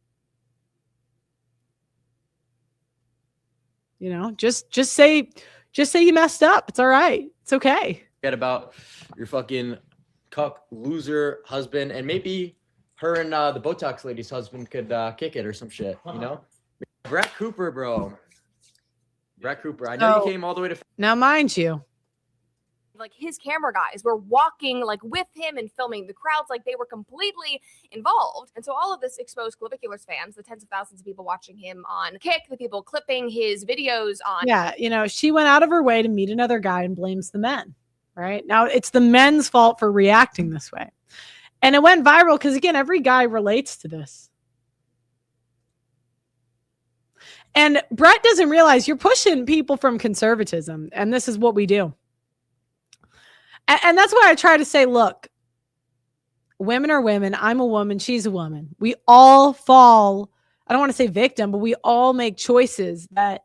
You know, just say you messed up. It's all right. It's okay. Forget about your fucking cuck loser husband, and maybe her and the Botox lady's husband could kick it or some shit, you know? Brett Cooper, bro. Brett Cooper. I know you came all the way to... Now, mind you, like, his camera guys were walking like with him and filming the crowds, like they were completely involved. And so all of this exposed Clavicular's fans, the tens of thousands of people watching him on Kick, the people clipping his videos on. Yeah, you know, she went out of her way to meet another guy and blames the men, right? Now, it's the men's fault for reacting this way. And it went viral because, again, every guy relates to this. And Brett doesn't realize you're pushing people from conservatism, and this is what we do. And that's why I try to say, look, women are women. I'm a woman. She's a woman. We all fall, I don't want to say victim, but we all make choices that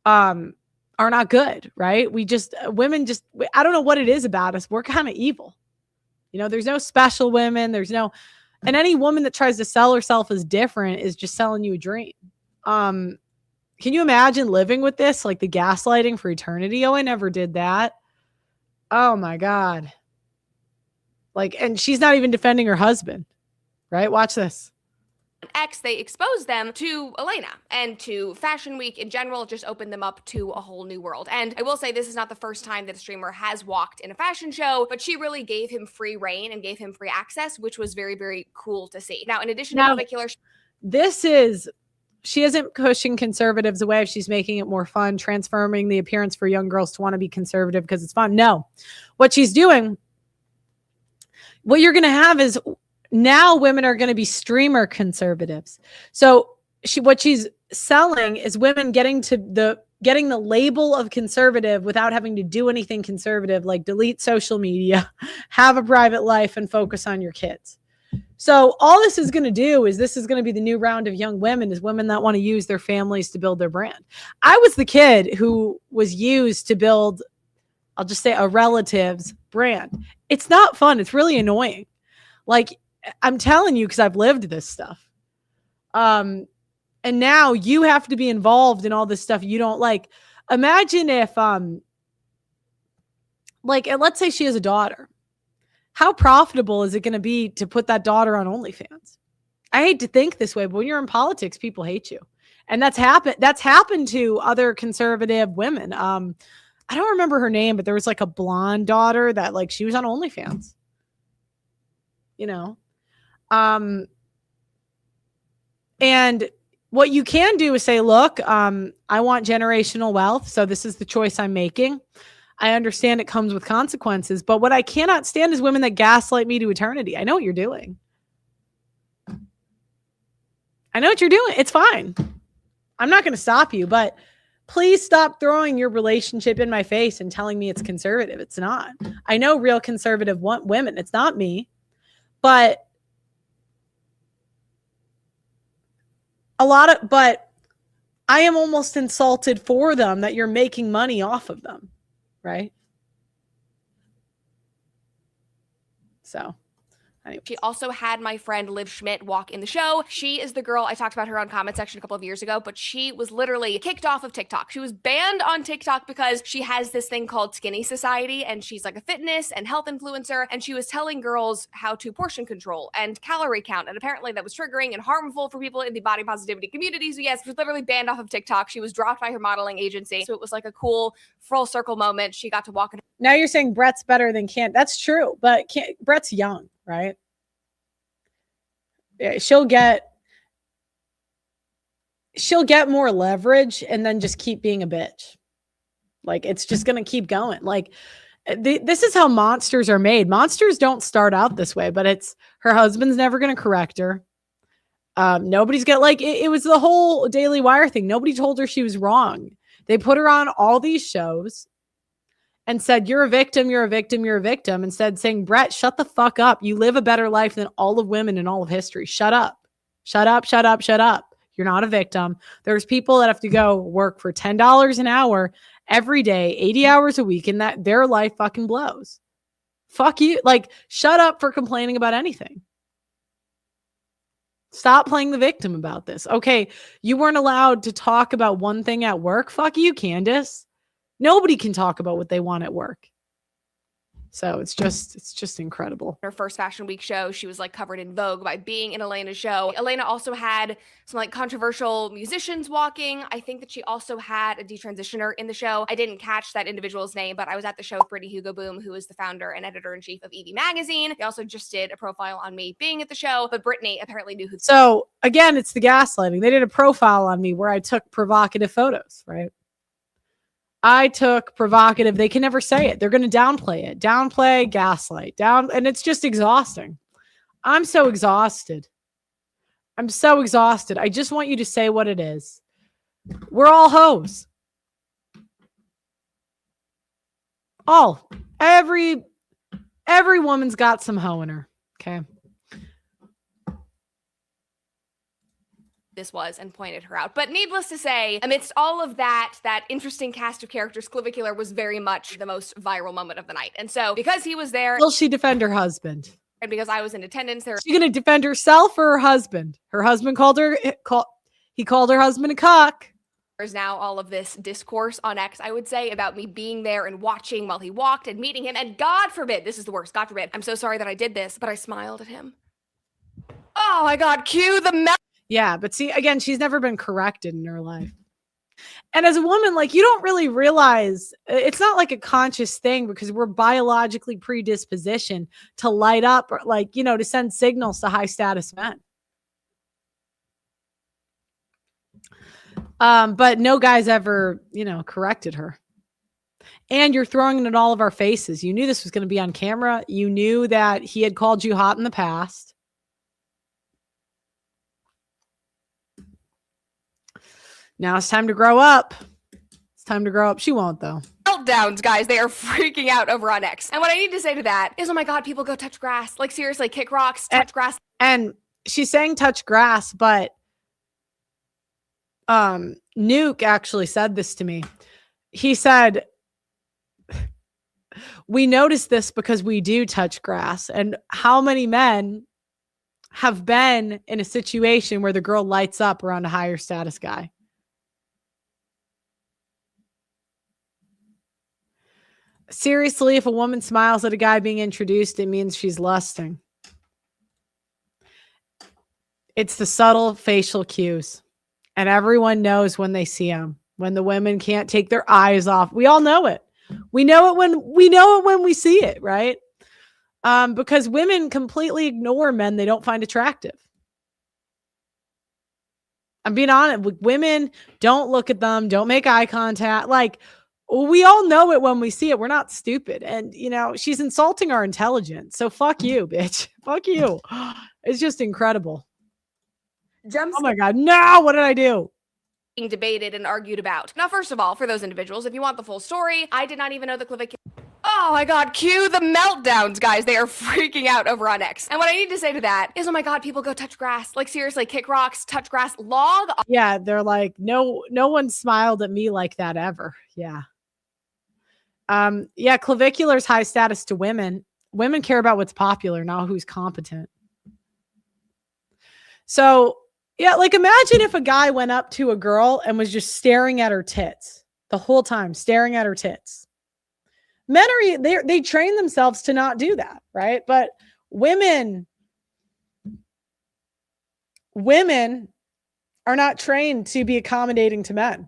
are not good, right? Women just, I don't know what it is about us. We're kind of evil. You know, there's no special women. There's no, And any woman that tries to sell herself as different is just selling you a dream. Can you imagine living with this? Like the gaslighting for eternity? Oh, I never did that. Oh my God. Like, and she's not even defending her husband, right? Watch this. X, they exposed them to Elena and to Fashion Week in general, just opened them up to a whole new world. And I will say this is not the first time that a streamer has walked in a fashion show, but she really gave him free reign and gave him free access, which was very, very cool to see. Now, in addition to Clivicular, she isn't pushing conservatives away. She's making it more fun, transforming the appearance for young girls to want to be conservative because it's fun. No, what she's doing, what you're going to have is now women are going to be streamer conservatives. So what she's selling is women getting the label of conservative without having to do anything conservative, like delete social media, have a private life, and focus on your kids. So all this is going to do is this is going to be the new round of young women, is women that want to use their families to build their brand. I was the kid who was used to build, I'll just say, a relative's brand. It's not fun. It's really annoying. Like, I'm telling you, because I've lived this stuff. And now you have to be involved in all this stuff you don't like. Imagine if, let's say she has a daughter. How profitable is it going to be to put that daughter on OnlyFans? I hate to think this way, but when you're in politics, people hate you. And that's happened to other conservative women. I don't remember her name, but there was like a blonde daughter that like she was on OnlyFans. You know? And what you can do is say, look, I want generational wealth. So this is the choice I'm making. I understand it comes with consequences, but what I cannot stand is women that gaslight me to eternity. I know what you're doing. I know what you're doing. It's fine. I'm not going to stop you, but please stop throwing your relationship in my face and telling me it's conservative. It's not. I know real conservative women. It's not me, but but I am almost insulted for them that you're making money off of them, right? So anyway. She also had my friend Liv Schmidt walk in the show. She is the girl, I talked about her on comment section a couple of years ago, but she was literally kicked off of TikTok. She was banned on TikTok because she has this thing called Skinny Society, and she's like a fitness and health influencer, and she was telling girls how to portion control and calorie count, and apparently that was triggering and harmful for people in the body positivity community. So yes, she was literally banned off of TikTok. She was dropped by her modeling agency. So it was like a cool full circle moment. She got to walk in. Now you're saying Brett's better than Kent. That's true, but Brett's young, right? She'll get more leverage and then just keep being a bitch. Like, it's just going to keep going. Like, this is how monsters are made. Monsters don't start out this way, but it's her husband's never going to correct her. Nobody's got it was the whole Daily Wire thing. Nobody told her she was wrong. They put her on all these shows and said, you're a victim, you're a victim, you're a victim. Instead saying, Brett, shut the fuck up. You live a better life than all of women in all of history. Shut up. Shut up, shut up, shut up. You're not a victim. There's people that have to go work for $10 an hour every day, 80 hours a week, and that their life fucking blows. Fuck you. Like, shut up for complaining about anything. Stop playing the victim about this. Okay, you weren't allowed to talk about one thing at work. Fuck you, Candace. Nobody can talk about what they want at work. So it's just incredible. Her first Fashion Week show, she was like covered in Vogue by being in Elena's show. Elena also had some like controversial musicians walking. I think that she also had a detransitioner in the show. I didn't catch that individual's name, but I was at the show with Brittany Hugo Boom, who is the founder and editor-in-chief of Evie Magazine. They also just did a profile on me being at the show, but Brittany apparently knew who. So again, it's the gaslighting. They did a profile on me where I took provocative photos, right? I took provocative. They can never say it. They're going to downplay it. Downplay, gaslight, and it's just exhausting. I'm so exhausted. I'm so exhausted. I just want you to say what it is. We're all hoes. All. Every woman's got some hoe in her. Okay. This was and pointed her out. But needless to say, amidst all of that interesting cast of characters, Clivicular was very much the most viral moment of the night. And so because he was there. Will she defend her husband? And because I was in attendance there. Is she going to defend herself or her husband? Her husband called her, he called her husband a cock. There's now all of this discourse on X, I would say, about me being there and watching while he walked and meeting him. And God forbid, this is the worst, God forbid, I'm so sorry that I did this, but I smiled at him. Oh my God, cue the Yeah, but see, again, she's never been corrected in her life. And as a woman, like, you don't really realize, it's not like a conscious thing because we're biologically predispositioned to light up, or like, you know, to send signals to high status men. But no guy's ever, you know, corrected her. And you're throwing it in all of our faces. You knew this was going to be on camera. You knew that he had called you hot in the past. Now it's time to grow up. It's time to grow up. She won't, though. Meltdowns, guys. They are freaking out over on X. And what I need to say to that is, oh my God, people go touch grass. Like, seriously, kick rocks, touch grass. And she's saying touch grass, but Nuke actually said this to me. He said, we noticed this because we do touch grass. And how many men have been in a situation where the girl lights up around a higher status guy? Seriously, if a woman smiles at a guy being introduced, it means she's lusting. It's the subtle facial cues. And everyone knows when they see them, when the women can't take their eyes off. We all know it. We know it when we see it, right? Because women completely ignore men they don't find attractive. I'm being honest. Women don't look at them, don't make eye contact. Like, we all know it when we see it. We're not stupid. And, you know, she's insulting our intelligence. So fuck you, bitch. Fuck you. It's just incredible. Oh my God. No, what did I do? Being debated and argued about. Now, first of all, for those individuals, if you want the full story, I did not even know the clavicular. Oh my God, cue the meltdowns, guys. They are freaking out over on X. And what I need to say to that is, oh my God, people go touch grass. Like, seriously, kick rocks, touch grass, log. Yeah, they're like, no one smiled at me like that ever. Yeah. Yeah, clavicular is high status to women. Women care about what's popular, not who's competent. So, yeah, like imagine if a guy went up to a girl and was just staring at her tits the whole time, staring at her tits. Men are, they train themselves to not do that, right? But women are not trained to be accommodating to men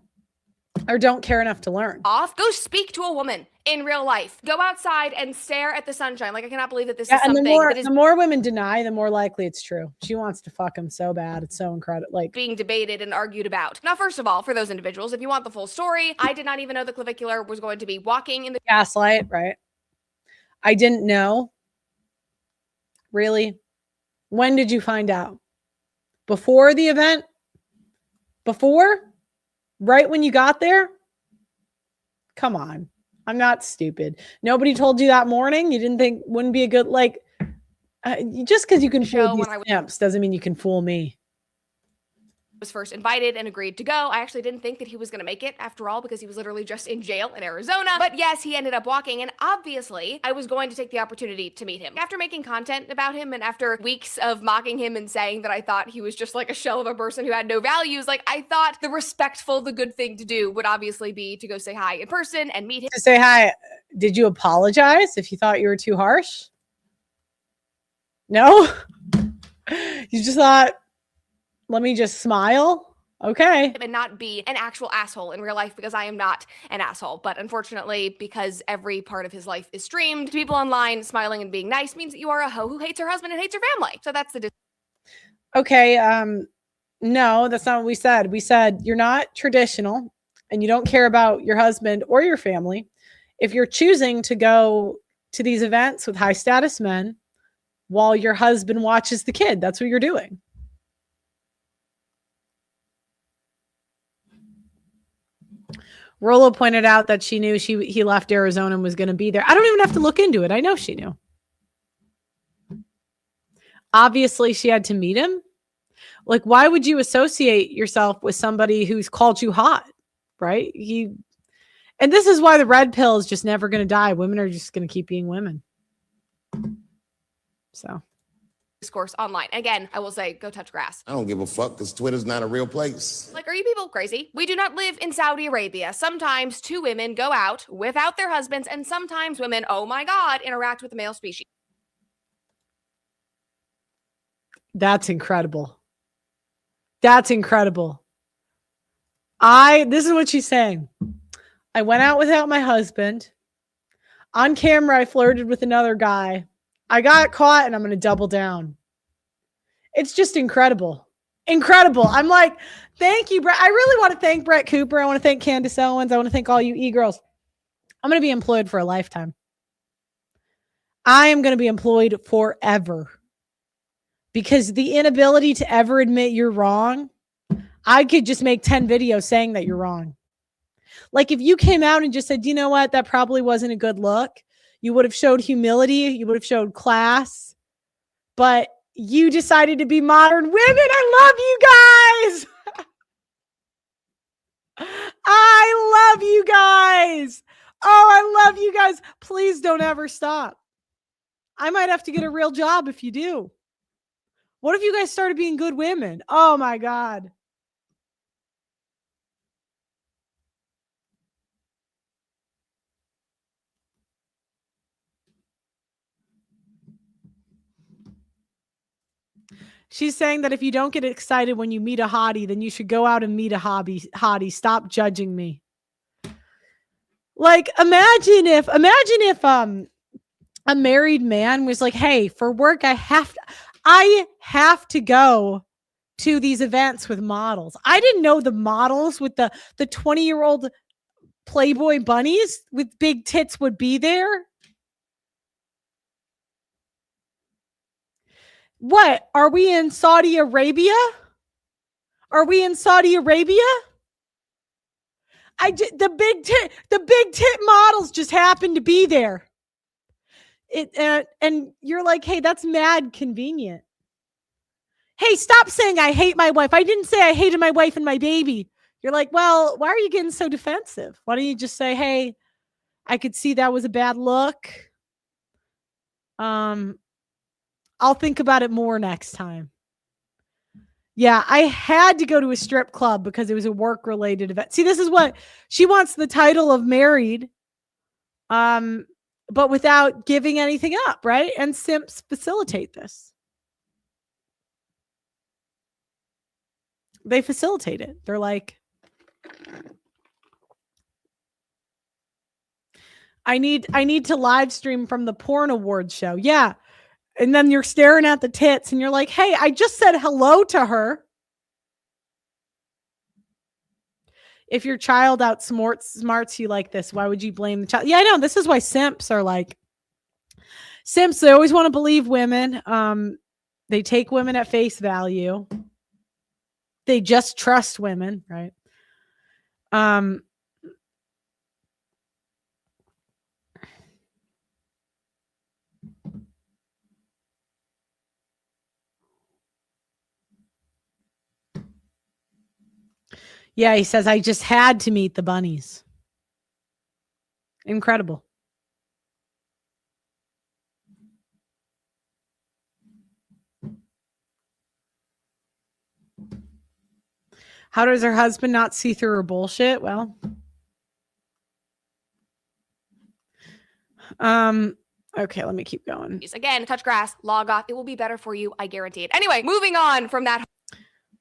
or don't care enough to learn. Go speak to a woman in real life. Go outside and stare at the sunshine. Like, I cannot believe that this is something that is the more women deny, the more likely it's true. She wants to fuck him so bad. It's so incredible. Like, being debated and argued about. Now, first of all, for those individuals, if you want the full story, I did not even know the clavicular was going to be walking in the gaslight, right? I didn't know. Really? When did you find out? Before the event? Before? Right when you got there? Come on. I'm not stupid. Nobody told you that morning? You didn't think wouldn't be a good, like, just because you can fool these simps doesn't mean you can fool me. Was first invited and agreed to go. I actually didn't think that he was going to make it after all because he was literally just in jail in Arizona. But yes, he ended up walking, and obviously I was going to take the opportunity to meet him. After making content about him and after weeks of mocking him and saying that I thought he was just like a shell of a person who had no values, like, I thought the respectful, the good thing to do would obviously be to go say hi in person and meet him. To say hi. Did you apologize if you thought you were too harsh? No? You just thought, let me just smile. Okay. And not be an actual asshole in real life, because I am not an asshole. But unfortunately, because every part of his life is streamed, people online smiling and being nice means that you are a hoe who hates her husband and hates her family. So that's the okay. No, that's not what we said. We said you're not traditional and you don't care about your husband or your family. If you're choosing to go to these events with high status men while your husband watches the kid, that's what you're doing. Rolo pointed out that she knew he left Arizona and was going to be there. I don't even have to look into it. I know she knew. Obviously, she had to meet him. Like, why would you associate yourself with somebody who's called you hot, right? And this is why the red pill is just never going to die. Women are just going to keep being women. So discourse online. Again, I will say, go touch grass. I don't give a fuck because Twitter's not a real place. Like, are you people crazy? We do not live in Saudi Arabia. Sometimes two women go out without their husbands, and sometimes women, oh my God, interact with the male species. that's incredible. That's incredible. This is what she's saying. I went out without my husband. On camera, I flirted with another guy. I got caught and I'm going to double down. It's just incredible. Incredible. I'm like, thank you, Brett. I really want to thank Brett Cooper. I want to thank Candace Owens. I want to thank all you e-girls. I'm going to be employed for a lifetime. I am going to be employed forever because the inability to ever admit you're wrong, I could just make 10 videos saying that you're wrong. Like if you came out and just said, you know what, that probably wasn't a good look. You would have showed humility. You would have showed class. But you decided to be modern women. I love you guys. I love you guys. Oh, I love you guys. Please don't ever stop. I might have to get a real job if you do. What if you guys started being good women? Oh my God. She's saying that if you don't get excited when you meet a hottie, then you should go out and meet a hottie. Stop judging me. Like, imagine if a married man was like, hey, for work, I have to go to these events with models. I didn't know the models with the 20-year-old Playboy bunnies with big tits would be there. What? Are we in Saudi Arabia? Are we in Saudi Arabia? The big tit models just happened to be there. And you're like, hey, that's mad convenient. Hey, stop saying I hate my wife. I didn't say I hated my wife and my baby. You're like, well, why are you getting so defensive? Why don't you just say, hey, I could see that was a bad look. I'll think about it more next time. Yeah, I had to go to a strip club because it was a work-related event. See, this is what she wants, the title of married, but without giving anything up, right? And simps facilitate this. They facilitate it. They're like, I need to live stream from the porn awards show. Yeah. And then you're staring at the tits and you're like, hey, I just said hello to her. If your child outsmarts you like this, why would you blame the child? Yeah, I know. This is why simps are like, simps, they always want to believe women. They take women at face value. They just trust women, right? Yeah, he says, I just had to meet the bunnies. Incredible. How does her husband not see through her bullshit? Well, okay, let me keep going. Again, touch grass, log off. It will be better for you. I guarantee it. Anyway, moving on from that.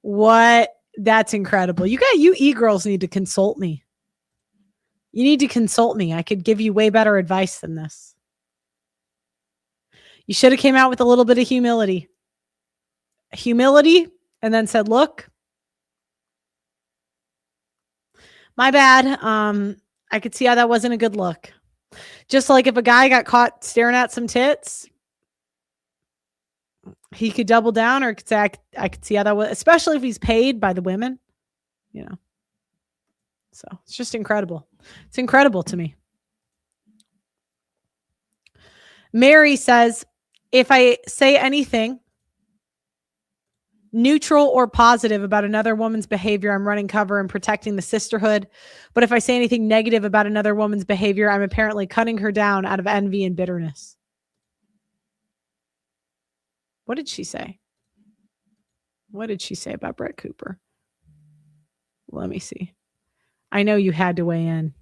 What? That's incredible. You e-girls need to consult me. You need to consult me. I could give you way better advice than this. You should have came out with a little bit of humility. Humility, and then said, look, my bad. I could see how that wasn't a good look. Just like if a guy got caught staring at some tits, he could double down, or could say, I could see how that was, especially if he's paid by the women, you know. So it's just incredible. It's incredible to me. Mary says, if I say anything neutral or positive about another woman's behavior, I'm running cover and protecting the sisterhood. But if I say anything negative about another woman's behavior, I'm apparently cutting her down out of envy and bitterness. What did she say? What did she say about Brett Cooper? Let me see. I know you had to weigh in.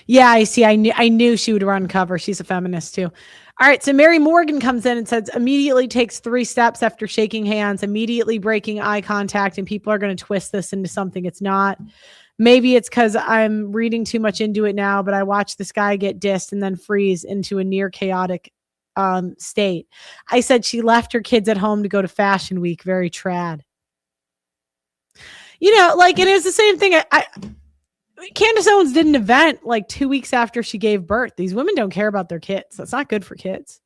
Yeah, I see. I knew she would run cover. She's a feminist too. All right. So Mary Morgan comes in and says immediately takes 3 steps after shaking hands, immediately breaking eye contact, and people are going to twist this into something it's not. Maybe it's because I'm reading too much into it now, but I watched this guy get dissed and then freeze into a near chaotic state. I said she left her kids at home to go to Fashion Week. Very trad. You know, like it is the same thing. Candace Owens did an event like 2 weeks after she gave birth. These women don't care about their kids. That's not good for kids.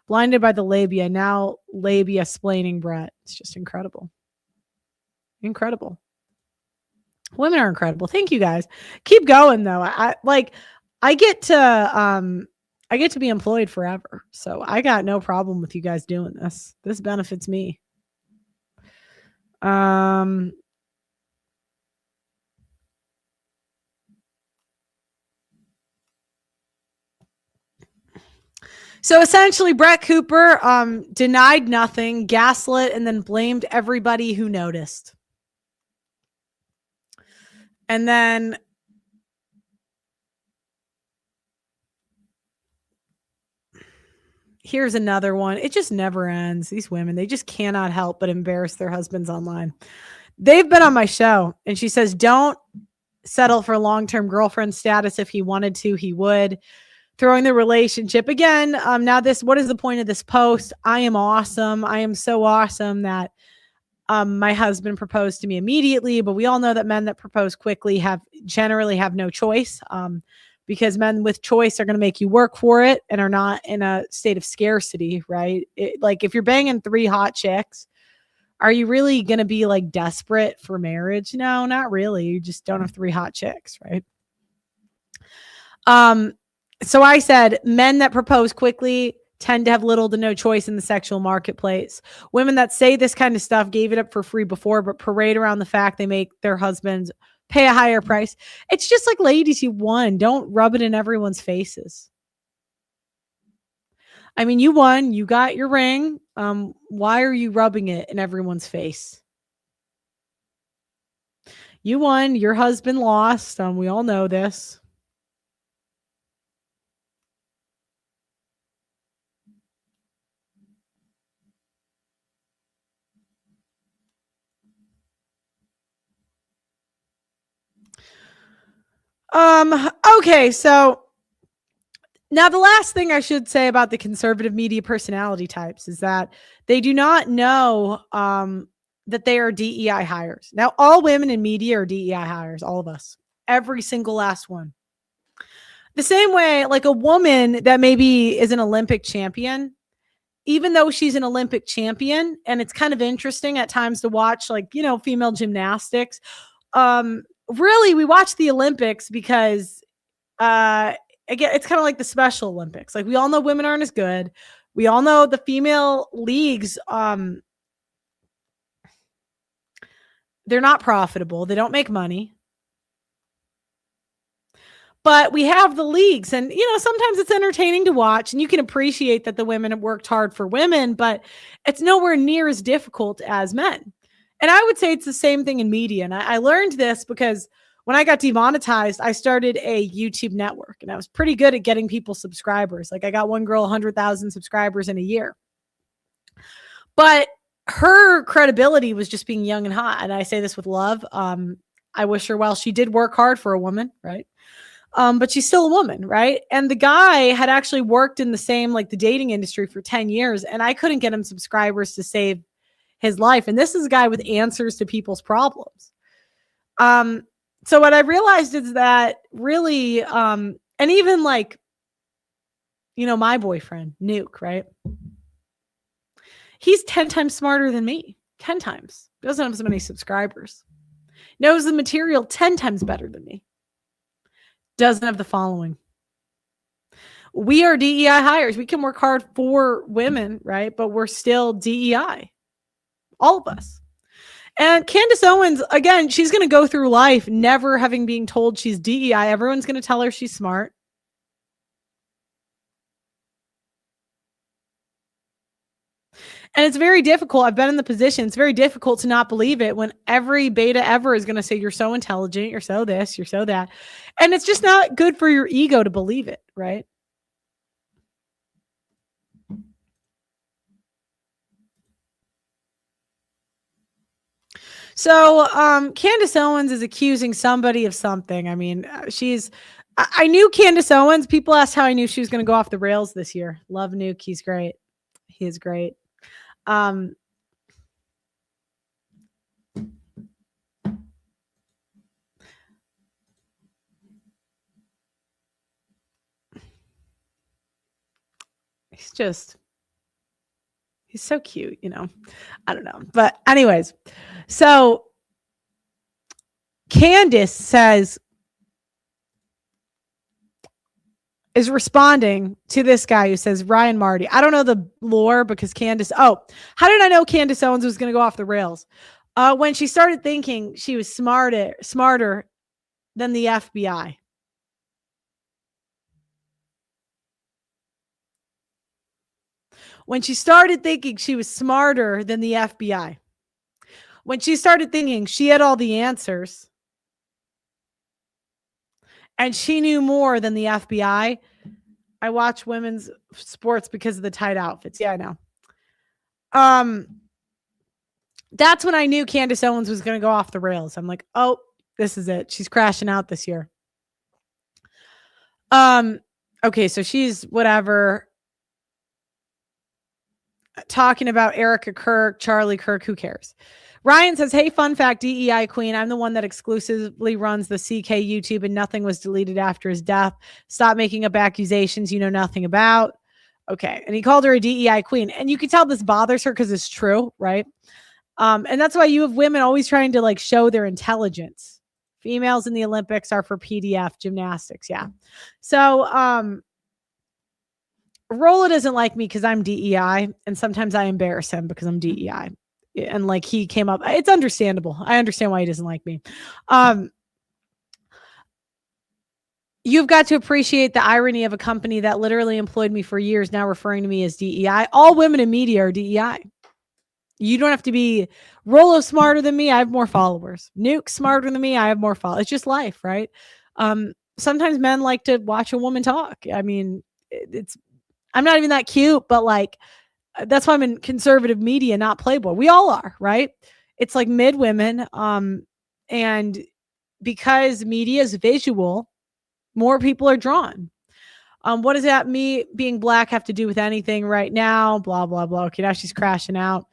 Blinded by the labia. Now labia splaining Brett. It's just incredible. Incredible. Women are incredible. Thank you guys. Keep going though. I get to be employed forever. So I got no problem with you guys doing this. This benefits me. So essentially, Brett Cooper denied nothing, gaslit, and then blamed everybody who noticed. And then here's another one. It just never ends. These women, they just cannot help but embarrass their husbands online. They've been on my show, and she says, don't settle for long-term girlfriend status. If he wanted to, he would. Throwing the relationship again. Now what is the point of this post? I am awesome. I am so awesome that my husband proposed to me immediately, but we all know that men that propose quickly generally have no choice because men with choice are going to make you work for it and are not in a state of scarcity, right? Like if you're banging 3 hot chicks, are you really going to be like desperate for marriage? No, not really. You just don't have 3 hot chicks, right? So I said men that propose quickly tend to have little to no choice in the sexual marketplace. Women that say this kind of stuff gave it up for free before, but parade around the fact they make their husbands pay a higher price. It's just like, ladies, you won. Don't rub it in everyone's faces. I mean, you won. You got your ring. Why are you rubbing it in everyone's face? You won. Your husband lost. We all know this. Okay, so now the last thing I should say about the conservative media personality types is that they do not know that they are DEI hires. Now, all women in media are DEI hires, all of us, every single last one. The same way, like a woman that maybe is an Olympic champion, even though she's an Olympic champion, and it's kind of interesting at times to watch, like, you know, female gymnastics. Really, we watch the Olympics because, again, it's kind of like the Special Olympics. Like, we all know women aren't as good. We all know the female leagues, they're not profitable. They don't make money. But we have the leagues, and, you know, sometimes it's entertaining to watch, and you can appreciate that the women have worked hard for women, but it's nowhere near as difficult as men. And I would say it's the same thing in media. And I learned this because when I got demonetized, I started a YouTube network, and I was pretty good at getting people subscribers. Like, I got one girl 100,000 subscribers in a year. But her credibility was just being young and hot. And I say this with love. I wish her well. She did work hard for a woman, right? But she's still a woman, right? And the guy had actually worked in the same, like, the dating industry for 10 years, and I couldn't get him subscribers to save his life. And this is a guy with answers to people's problems. So what I realized is that really, and even like, you know, my boyfriend, Nuke, right? He's 10 times smarter than me, 10 times. Doesn't have as many subscribers. Knows the material 10 times better than me. Doesn't have the following. We are DEI hires. We can work hard for women, right? But we're still DEI. All of us. And Candace Owens, again, she's going to go through life never having been told she's DEI. Everyone's going to tell her she's smart. And it's very difficult. I've been in the position. It's very difficult to not believe it when every beta ever is going to say, you're so intelligent, you're so this, you're so that. And it's just not good for your ego to believe it, right? So Candace Owens is accusing somebody of something. I mean, I knew Candace Owens. People asked how I knew she was going to go off the rails this year. Love Nuke. He's great. He is great. He's so cute, you know. I don't know. But anyways, so Candace is responding to this guy who says, Ryan Marty. I don't know the lore because Candace. Oh, how did I know Candace Owens was going to go off the rails? When she started thinking she was smarter than the FBI. When she started thinking she was smarter than the FBI. When she started thinking she had all the answers and she knew more than the FBI. I watch women's sports because of the tight outfits. Yeah, I know. That's when I knew Candace Owens was going to go off the rails. I'm like, oh, this is it. She's crashing out this year. Okay, so she's whatever talking about Erica Kirk, Charlie Kirk, who cares? Ryan says, hey, fun fact, DEI queen. I'm the one that exclusively runs the CK YouTube and nothing was deleted after his death. Stop making up accusations you know nothing about. Okay. And he called her a DEI queen. And you can tell this bothers her because it's true, right? And that's why you have women always trying to like show their intelligence. Females in the Olympics are for PDF gymnastics. Yeah. So, Rolla doesn't like me because I'm DEI, and sometimes I embarrass him because I'm DEI. And like he came up, it's understandable. I understand why he doesn't like me. You've got to appreciate the irony of a company that literally employed me for years now referring to me as DEI. All women in media are DEI. You don't have to be Rollo smarter than me. I have more followers. Nuke smarter than me. I have more followers. It's just life, right? Sometimes men like to watch a woman talk. I mean, I'm not even that cute, but like, that's why I'm in conservative media, not Playboy. We all are, right? It's like mid women. And because media is visual, more people are drawn. What does that me being black have to do with anything right now? Blah, blah, blah. Okay, now she's crashing out.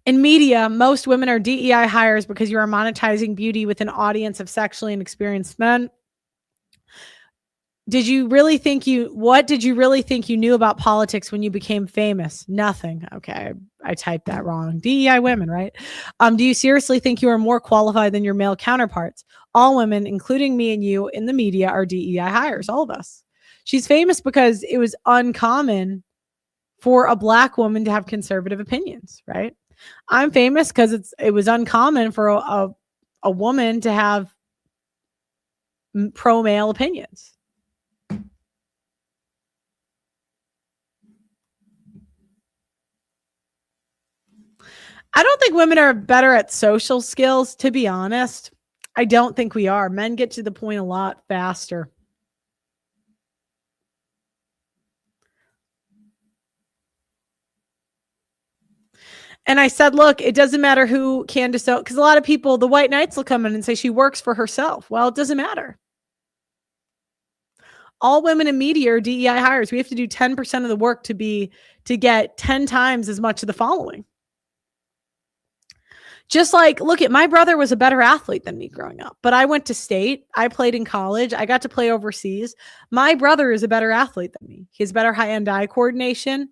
In media, most women are DEI hires because you are monetizing beauty with an audience of sexually inexperienced men. What did you really think you knew about politics when you became famous? Nothing. Okay. I typed that wrong. DEI women, right? Do you seriously think you are more qualified than your male counterparts? All women, including me and you in the media, are DEI hires, all of us. She's famous because it was uncommon for a black woman to have conservative opinions, right? I'm famous because it was uncommon for a woman to have pro-male opinions. I don't think women are better at social skills, to be honest. I don't think we are. Men get to the point a lot faster. And I said, look, it doesn't matter who Candace, because a lot of people, the white knights will come in and say she works for herself. Well, it doesn't matter. All women in media are DEI hires. We have to do 10% of the work to get 10 times as much of the following. Just like, look at my brother was a better athlete than me growing up, but I went to state. I played in college. I got to play overseas. My brother is a better athlete than me. He has better hand eye coordination.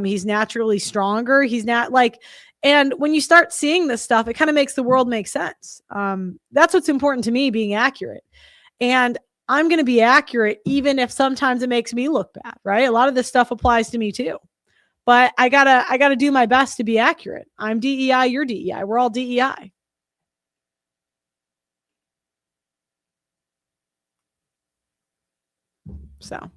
He's naturally stronger. He's not like, and when you start seeing this stuff, it kind of makes the world make sense. That's what's important to me, being accurate. And I'm going to be accurate, even if sometimes it makes me look bad, right? A lot of this stuff applies to me too. But I gotta do my best to be accurate. I'm DEI, you're DEI. We're all DEI. So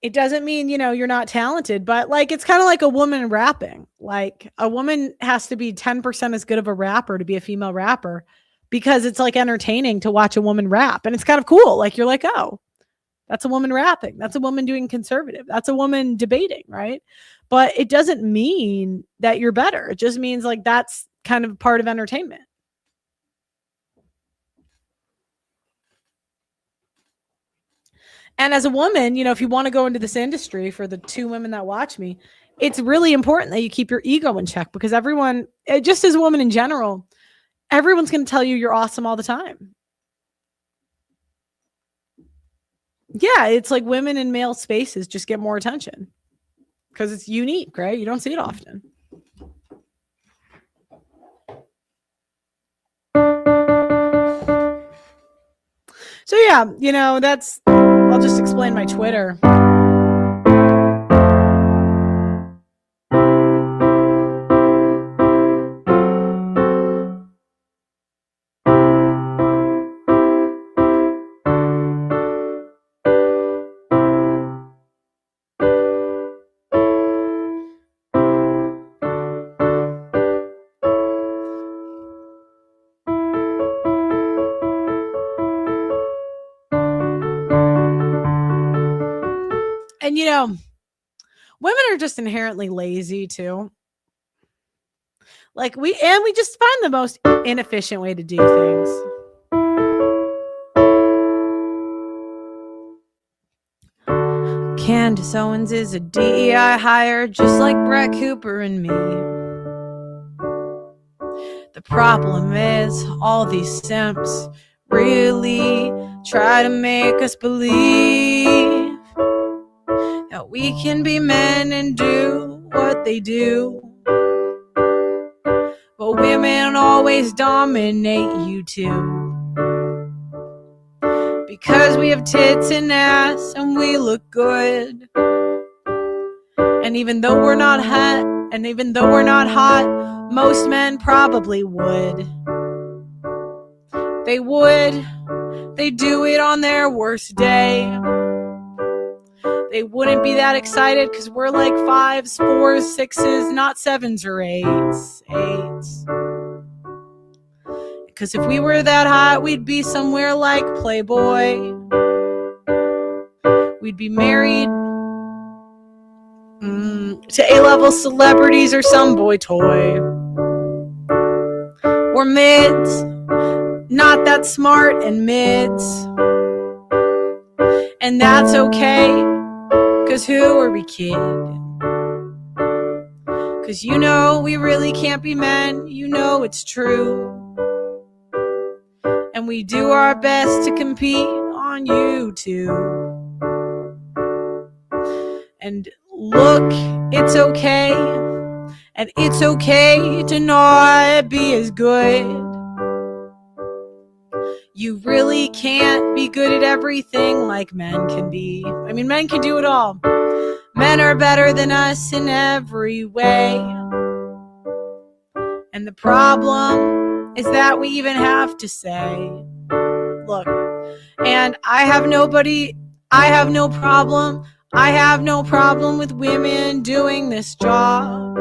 it doesn't mean, you're not talented, but like, it's kind of like a woman rapping. Like a woman has to be 10% as good of a rapper to be a female rapper because it's like entertaining to watch a woman rap. And it's kind of cool. Like you're like, oh, that's a woman rapping. That's a woman doing conservative. That's a woman debating. Right. But it doesn't mean that you're better. It just means like that's kind of part of entertainment. And as a woman, if you want to go into this industry, for the 2 women that watch me, it's really important that you keep your ego in check, because everyone, just as a woman in general, everyone's going to tell you you're awesome all the time. Yeah, it's like women in male spaces just get more attention because it's unique, right? You don't see it often. So yeah, I'll just explain my Twitter. And women are just inherently lazy too. Like we just find the most inefficient way to do things. Candace Owens is a DEI hire, just like Brett Cooper and me. The problem is all these simps really try to make us believe that we can be men and do what they do. But women always dominate you too. Because we have tits and ass and we look good. And even though we're not hot, most men probably would. They would. They do it on their worst day. They wouldn't be that excited because we're like 5s, 4s, 6s, not 7s or 8s. Because if we were that hot, we'd be somewhere like Playboy. We'd be married to A-level celebrities or some boy toy. Or mids, not that smart and mids. And that's okay, cause who are we kidding? Cause we really can't be men, it's true. And we do our best to compete on YouTube. And look, it's okay. And it's okay to not be as good. You really can't be good at everything like men can be. I mean, men can do it all. Men are better than us in every way. And the problem is that we even have to say, look, and I have no problem with women doing this job.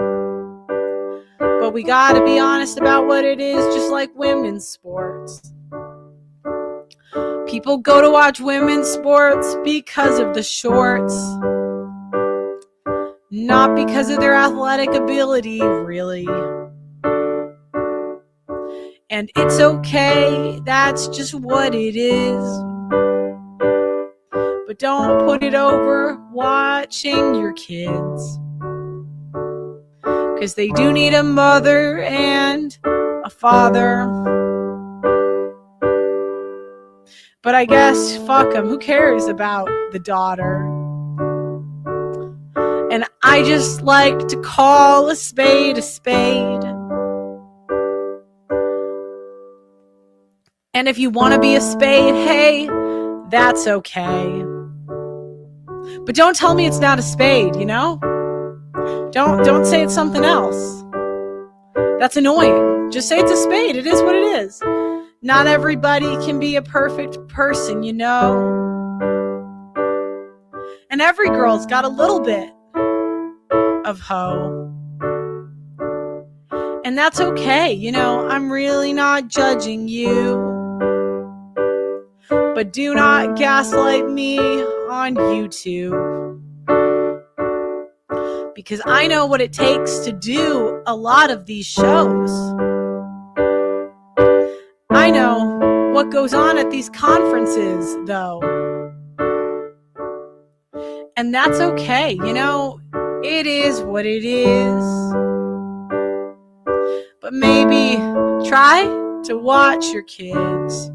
But we gotta be honest about what it is, just like women's sports. People go to watch women's sports because of the shorts. Not because of their athletic ability, really. And it's okay, that's just what it is. But don't put it over watching your kids. 'Cause they do need a mother and a father. But I guess, fuck them, who cares about the daughter? And I just like to call a spade a spade. And if you want to be a spade, hey, that's okay. But don't tell me it's not a spade, Don't say it's something else. That's annoying. Just say it's a spade. It is what it is. Not everybody can be a perfect person, And every girl's got a little bit of hoe. And that's okay. You know, I'm really not judging you. But do not gaslight me on YouTube. Because I know what it takes to do a lot of these shows. I know what goes on at these conferences, though. And that's okay. You know, it is what it is. But maybe try to watch your kids.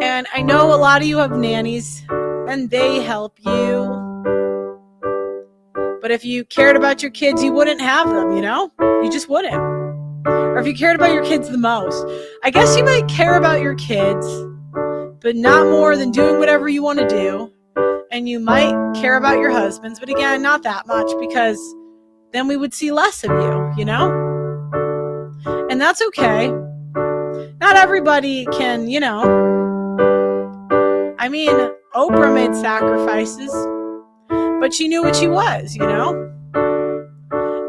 And I know a lot of you have nannies and they help you. But if you cared about your kids, you wouldn't have them, you know? You just wouldn't. Or if you cared about your kids the most, I guess you might care about your kids, but not more than doing whatever you want to do. And you might care about your husbands, but again, not that much, because then we would see less of you, you know? And that's okay. Not everybody can, you know. I mean, Oprah made sacrifices, but she knew what she was, you know?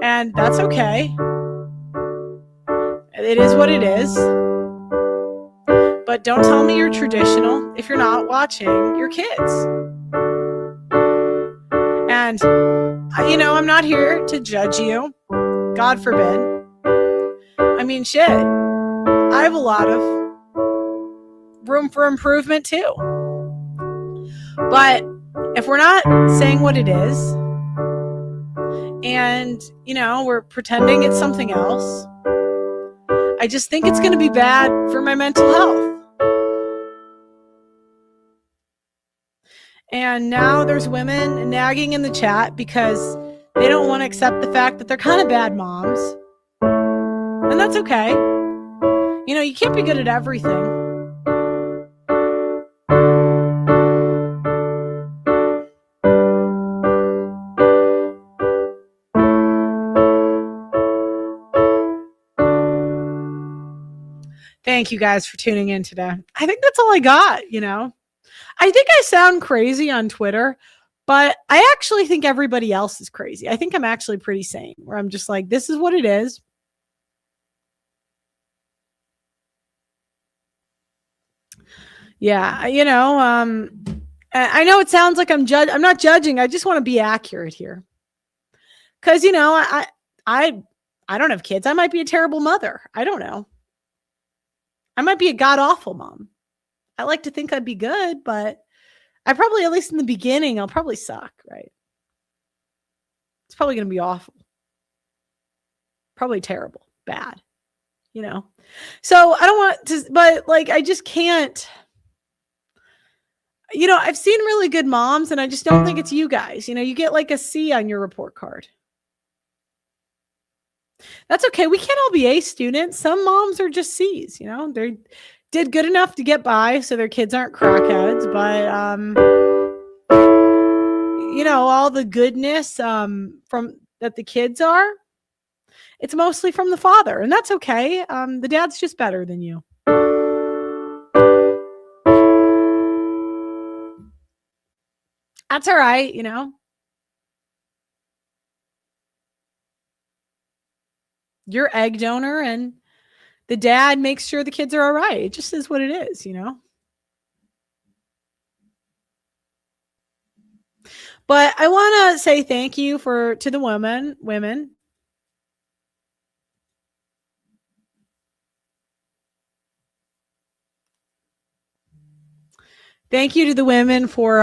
And that's okay. It is what it is. But don't tell me you're traditional if you're not watching your kids. And, you know, I'm not here to judge you. God forbid. I mean, shit. I have a lot of room for improvement too. But if we're not saying what it is, and, you know, we're pretending it's something else, I just think it's going to be bad for my mental health. And now there's women nagging in the chat because they don't want to accept the fact that they're kind of bad moms. And that's okay. You know, you can't be good at everything. Thank you guys for tuning in today. I think that's all I got, you know. I think I sound crazy on Twitter, but I actually think everybody else is crazy. I think I'm actually pretty sane, where I'm just like, this is what it is. Yeah, you know, I know it sounds like I'm not judging. I just want to be accurate here. Cuz you know, I don't have kids. I might be a terrible mother. I don't know. I might be a god-awful mom. I like to think I'd be good, but I probably, at least in the beginning, I'll probably suck, right? It's probably going to be awful. Probably terrible, bad, you know? So I don't want to, but like, I just can't, you know, I've seen really good moms and I just don't think it's you guys. You know, you get like a C on your report card. That's okay. We can't all be A students. Some moms are just C's, you know, they did good enough to get by so their kids aren't crackheads, but, you know, all the goodness from that the kids are, it's mostly from the father, and that's okay. The dad's just better than you. That's all right, you know. You're egg donor, and the dad makes sure the kids are all right. It just is what it is, you know. But I want to say thank you to the women. Thank you to the women for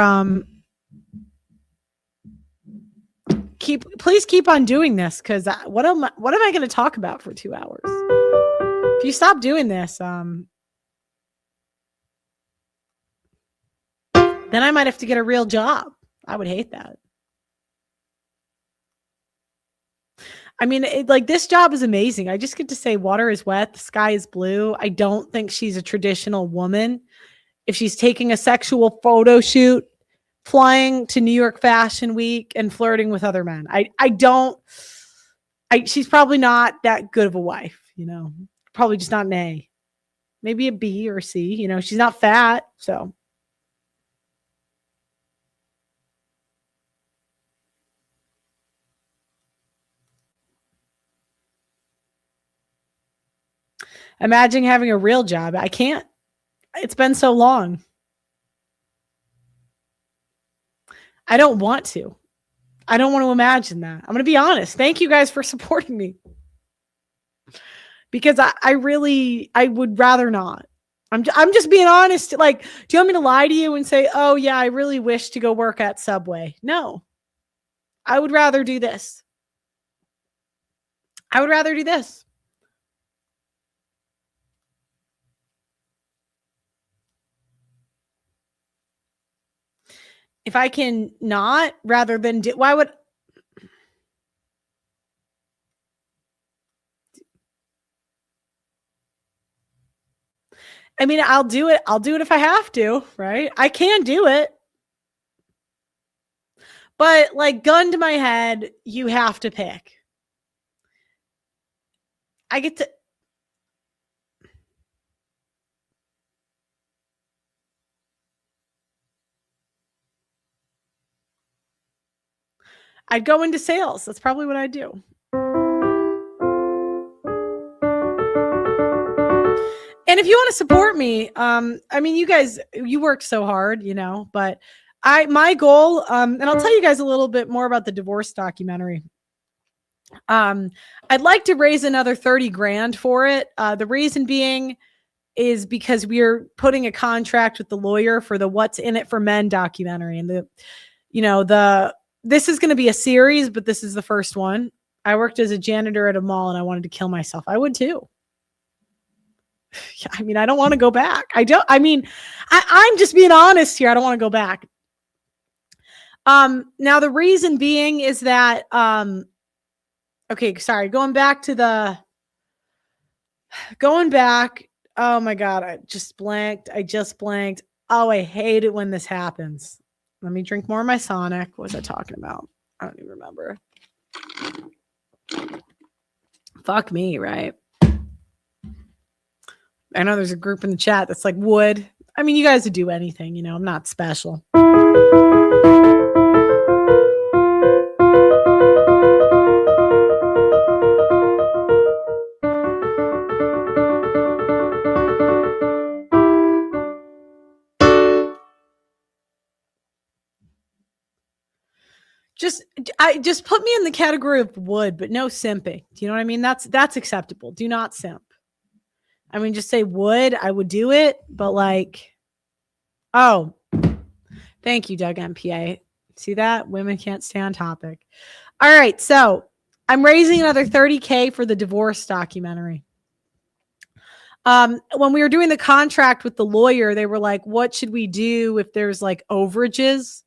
please keep on doing this, because what am I going to talk about for 2 hours? If you stop doing this, then I might have to get a real job. I would hate that. I mean, like, this job is amazing. I just get to say water is wet, the sky is blue. I don't think she's a traditional woman. If she's taking a sexual photo shoot, flying to New York Fashion Week and flirting with other men, she's probably not that good of a wife, you know, probably just not an A, maybe a B or a C, you know, she's not fat. So Imagine having a real job. I can't. It's been so long. I don't want to. I don't want to imagine that. I'm going to be honest. Thank you guys for supporting me. Because I would rather not. I'm just being honest. Like, do you want me to lie to you and say, oh yeah, I really wish to go work at Subway? No. I would rather do this. I would rather do this. If I can not, rather than do, why would, I mean, I'll do it. I'll do it if I have to, right? I can do it. But like, gun to my head, you have to pick. I get to. I'd go into sales. That's probably what I'd do. And if you want to support me, I mean, you guys, you worked so hard, you know, but my goal, and I'll tell you guys a little bit more about the divorce documentary. I'd like to raise another 30 grand for it. The reason being is because we're putting a contract with the lawyer for the What's in It for Men documentary. And this is going to be a series, but this is the first one. I worked as a janitor at a mall and I wanted to kill myself. I would too. I mean, I don't want to go back. I'm just being honest here. I don't want to go back. Now the reason being is that, okay, sorry, going back. Oh my God, I just blanked. Oh, I hate it when this happens. Let me drink more of my Sonic. What was I talking about? I don't even remember. Fuck me, right? I know there's a group in the chat that's like, would. I mean, you guys would do anything, you know, I'm not special. Just put me in the category of would, but no simping. Do you know what I mean? That's acceptable. Do not simp. I mean, just say would, I would do it, but like, oh, thank you, Doug MPA. See that? Women can't stay on topic. All right. So I'm raising another 30K for the divorce documentary. When we were doing the contract with the lawyer, they were like, what should we do if there's like overages?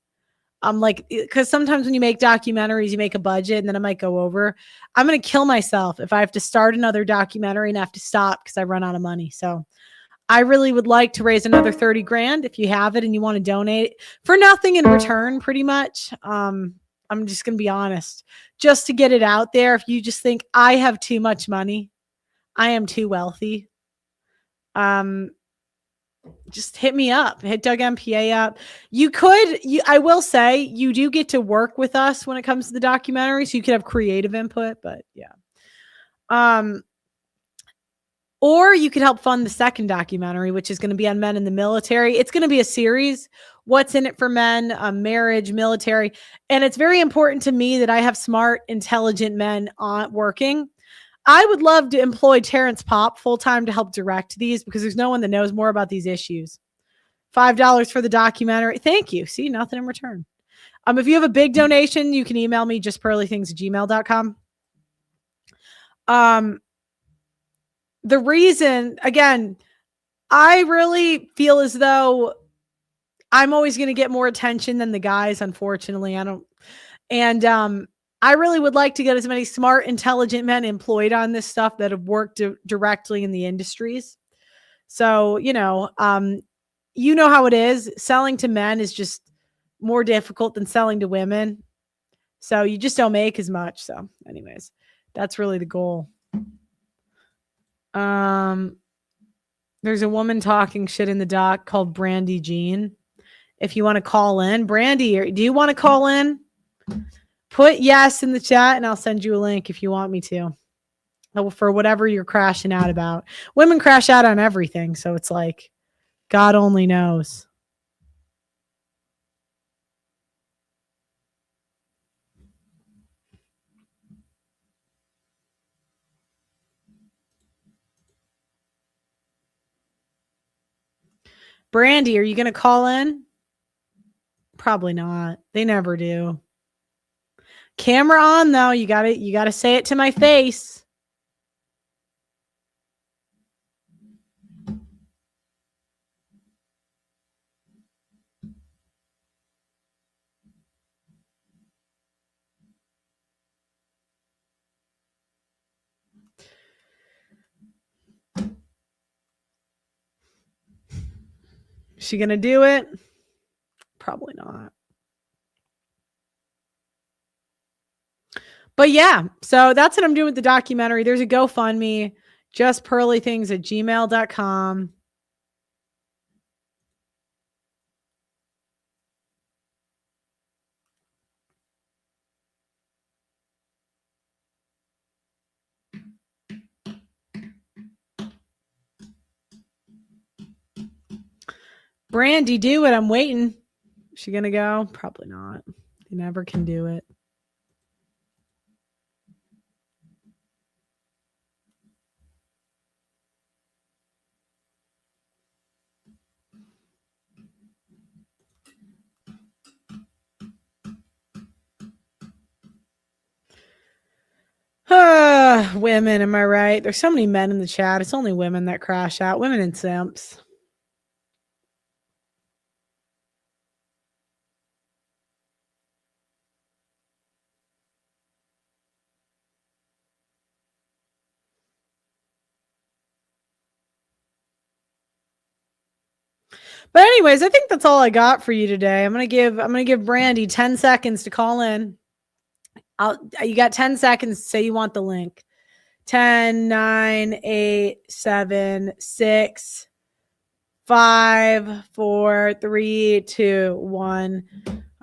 Like, because sometimes when you make documentaries, you make a budget and then it might go over. I'm going to kill myself if I have to start another documentary and have to stop because I run out of money. So I really would like to raise another 30 grand. If you have it and you want to donate for nothing in return, pretty much. I'm just going to be honest, just to get it out there. If you just think I have too much money, I am too wealthy. Just hit me up, hit Doug MPA up. I will say you do get to work with us when it comes to the documentary. So you could have creative input, but yeah. Or you could help fund the second documentary, which is going to be on men in the military. It's going to be a series. What's in it for men, marriage, military. And it's very important to me that I have smart, intelligent men working. I would love to employ Terrence Popp full-time to help direct these because there's no one that knows more about these issues. $5 for the documentary. Thank you. See, nothing in return. If you have a big donation, you can email me justpearlythings@gmail.com. The reason, again, I really feel as though I'm always going to get more attention than the guys. Unfortunately, I don't. And, I really would like to get as many smart, intelligent men employed on this stuff that have worked directly in the industries. So, you know how it is. Selling to men is just more difficult than selling to women. So you just don't make as much. So anyways, that's really the goal. There's a woman talking shit in the doc called Brandy Jean. If you want to call in, Brandy, do you want to call in? Put yes in the chat and I'll send you a link if you want me to. for whatever you're crashing out about. Women crash out on everything. So it's like, God only knows. Brandy, are you going to call in? Probably not. They never do. Camera on though. You got to say it to my face. Is she going to do it? Probably not. But yeah, so that's what I'm doing with the documentary. There's a GoFundMe, justpearlythings@gmail.com. Brandy, do it. I'm waiting. Is she going to go? Probably not. They never can do it. Women, am I right? There's so many men in the chat. It's only women that crash out. Women and simps. But anyways, I think that's all I got for you today. I'm gonna give Brandy 10 seconds to call in. You got 10 seconds to say you want the link. 10, 9, 8, 7, 6, 5, 4, 3, 2, 1.